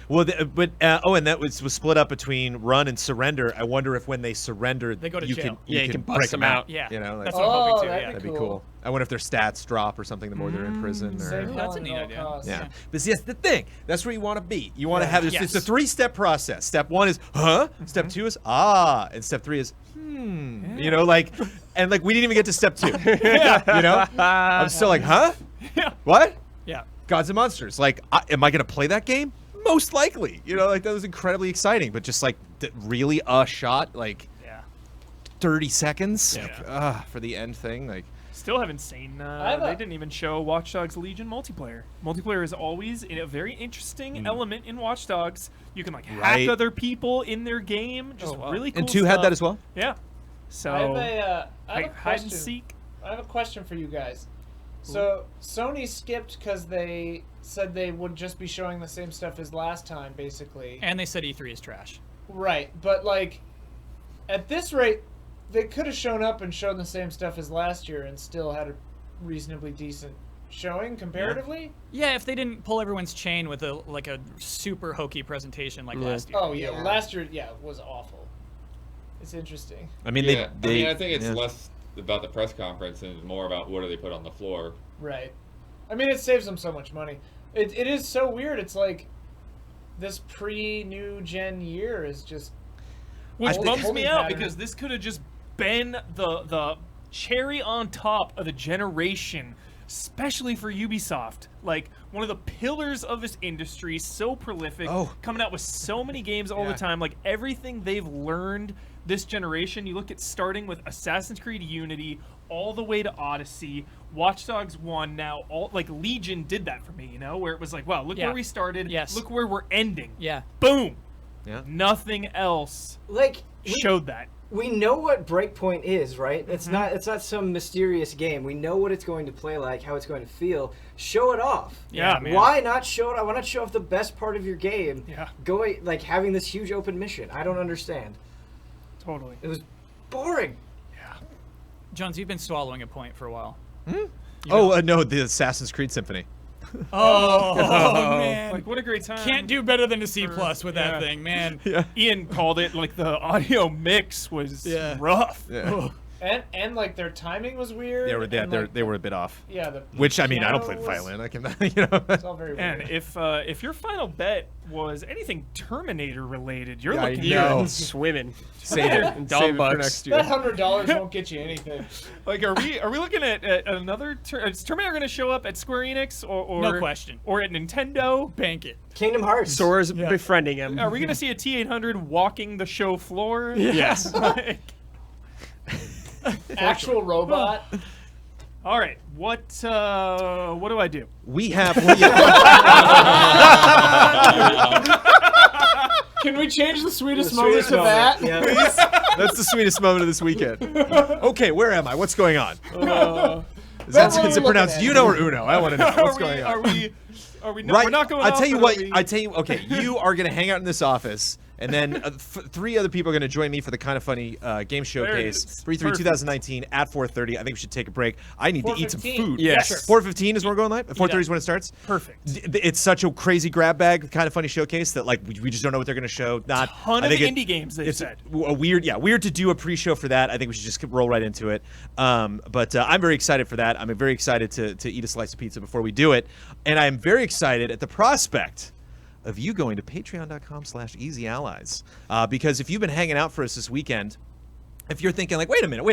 Well, and that was split up between run and surrender. I wonder if when they surrender, They go to you jail. can Yeah, you can bust break them them out. Yeah. You know, like, That's what I'm hoping too. that'd Yeah. be that'd be cool. I wonder if their stats drop or something the more they're in prison. Save Or, That's a Helen neat at all idea. costs. yeah, but see, that's the thing. That's where you want to be. You want to Yeah. have this. Yes. It's a 3-step process. Step 1 is Step 2 is and step 3 is You know, like, and like we didn't even get to step 2. You know, I'm still like, what? Yeah. Gods and Monsters. Like, am I gonna play that game? Most likely. You know, like that was incredibly exciting, but just like really a shot, like Yeah. 30 seconds Yeah. for the end thing, like. Still haven't seen. They didn't even show Watch Dogs Legion multiplayer. Multiplayer is always a very interesting element in Watch Dogs. You can like hack Right. other people in their game. Just really cool. And 2 had stuff. that as well. Yeah. So I have a hide and question. seek. I have a question for you guys. So Sony skipped because they said they would just be showing the same stuff as last time, basically. And they said E3 is trash. Right, but like, at this rate, they could have shown up and shown the same stuff as last year and still had a reasonably decent showing comparatively. Yeah, if they didn't pull everyone's chain with a super hokey presentation like last year. Oh yeah, last year was awful. It's interesting. I mean, I think it's yeah. less about the press conference and more about what do they put on the floor. Right. I mean, it saves them so much money. It is so weird. It's like this pre-new gen year is just. Which bums holding me out pattern. because this could have just been the cherry on top of the generation, especially for Ubisoft. Like one of the pillars of this industry, so prolific, coming out with so many games all the time. Like everything they've learned this generation. You look at starting with Assassin's Creed Unity all the way to Odyssey, Watch Dogs 1 now, all like Legion did that for me, you know, where it was like, wow, look where we started, look where we're ending. Yeah. Boom. Yeah. Nothing else showed that. We know what Breakpoint is, right? It's not some mysterious game. We know what it's going to play like, how it's going to feel. Show it off. Yeah, man. Why not show it? Why not show off the best part of your game? Yeah. Going like having this huge open mission. I don't understand. Totally. It was boring. Jones, you've been swallowing a point for a while. No, the Assassin's Creed Symphony. Oh, man. Like, what a great time. Can't do better than a C+ with that thing, man. Ian called it, like, the audio mix was rough. Yeah. And like their timing was weird. They were a bit off. Yeah. Which I mean, I don't play the piano violin. I can, you know. It's all very weird. And if your final bet was anything Terminator related, you're Yeah, looking I know. good. Swimming. Save it. Dog Save it for bucks. next year. That $100 won't get you anything. Like, are we looking at another? Is Terminator going to show up at Square Enix or No question. or at Nintendo? Bank it. Kingdom Hearts. Sora's befriending him. Are we going to see a T800 walking the show floor? Yes. Like, Actual robot. all right. What do I do? We have. Can we change the sweetest moment to that? Yeah. That's the sweetest moment of this weekend. Okay, where am I? What's going on? Is it pronounced Uno or Uno? I want to know what's going on. Are we? No, Right. we're not going. I'll off, tell you but what. are we- I tell you. Okay, you are gonna hang out in this office, and then 3 other people are gonna join me for the Kind of Funny game showcase. is. 3/3 Perfect. 2019 at 4:30. I think we should take a break. I need to eat some 4:15. food. Yes. Sure. 4:15 is when we're going live. 4:30 is when it starts. Perfect. It's such a crazy grab bag, Kind of Funny showcase that like we just don't know what they're gonna show. Not Ton I of think indie games. They it's said. a weird to do a pre-show for that. I think we should just roll right into it. But I'm very excited for that. I'm very excited to eat a slice of pizza before we do it, and I'm very excited at the prospect of you going to patreon.com/easyallies. Because if you've been hanging out for us this weekend, if you're thinking like, wait a minute.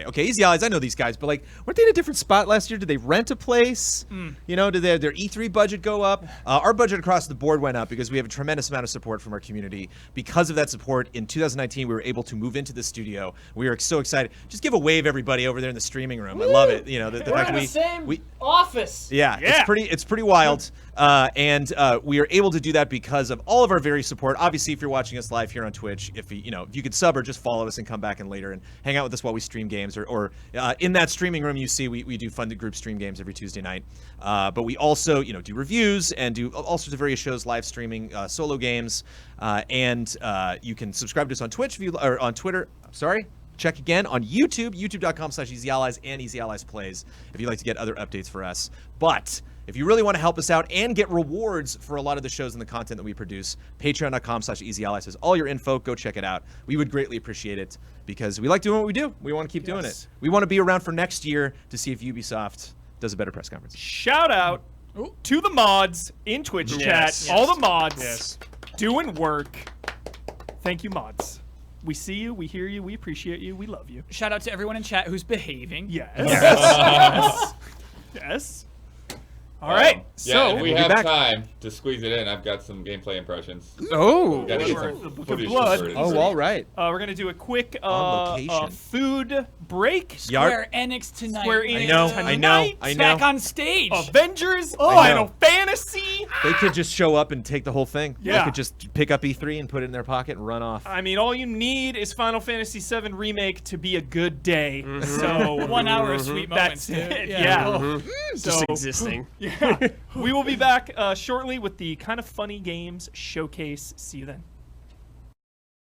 Okay, Easy Allies, I know these guys, but like, weren't they in a different spot last year? Did they rent a place? You know, did their E3 budget go up? Our budget across the board went up because we have a tremendous amount of support from our community. Because of that support, in 2019, we were able to move into the studio. We are so excited. Just give a wave, everybody, over there in the streaming room. I love it. You know, the We're fact in the same office. yeah, it's pretty wild. And we are able to do that because of all of our very support. Obviously, if you're watching us live here on Twitch, if you could sub or just follow us and come back in later and hang out with us while we stream games, or in that streaming room you see we do funded group stream games every Tuesday night. But we also do reviews and do all sorts of various shows, live streaming solo games, and you can subscribe to us on Twitch or on Twitter. Sorry. Check again on YouTube, youtube.com/EasyAllies and Easy Allies Plays if you'd like to get other updates for us. But if you really want to help us out and get rewards for a lot of the shows and the content that we produce, patreon.com/EasyAllies has all your info. Go check it out. We would greatly appreciate it because we like doing what we do. We want to keep doing it. We want to be around for next year to see if Ubisoft does a better press conference. Shout out to the mods in Twitch chat. All the mods doing work. Thank you, mods. We see you, we hear you, we appreciate you, we love you. Shout out to everyone in chat who's behaving. Yes. All right. So if we have time to squeeze it in. I've got some gameplay impressions. Oh, gotta get the some Book of footage Blood. converted. Oh, all right. We're gonna do a quick On location. food break. Square Enix tonight. Square Enix I know. Back on stage. Avengers. I know. Final Fantasy. They could just show up and take the whole thing. Yeah. They could just pick up E3 and put it in their pocket and run off. I mean, all you need is Final Fantasy VII Remake to be a good day. So 1 hour of sweet moments. that's it. Too. Yeah. Just existing. Yeah. We will be back shortly with the Kind of Funny Games showcase. See you then.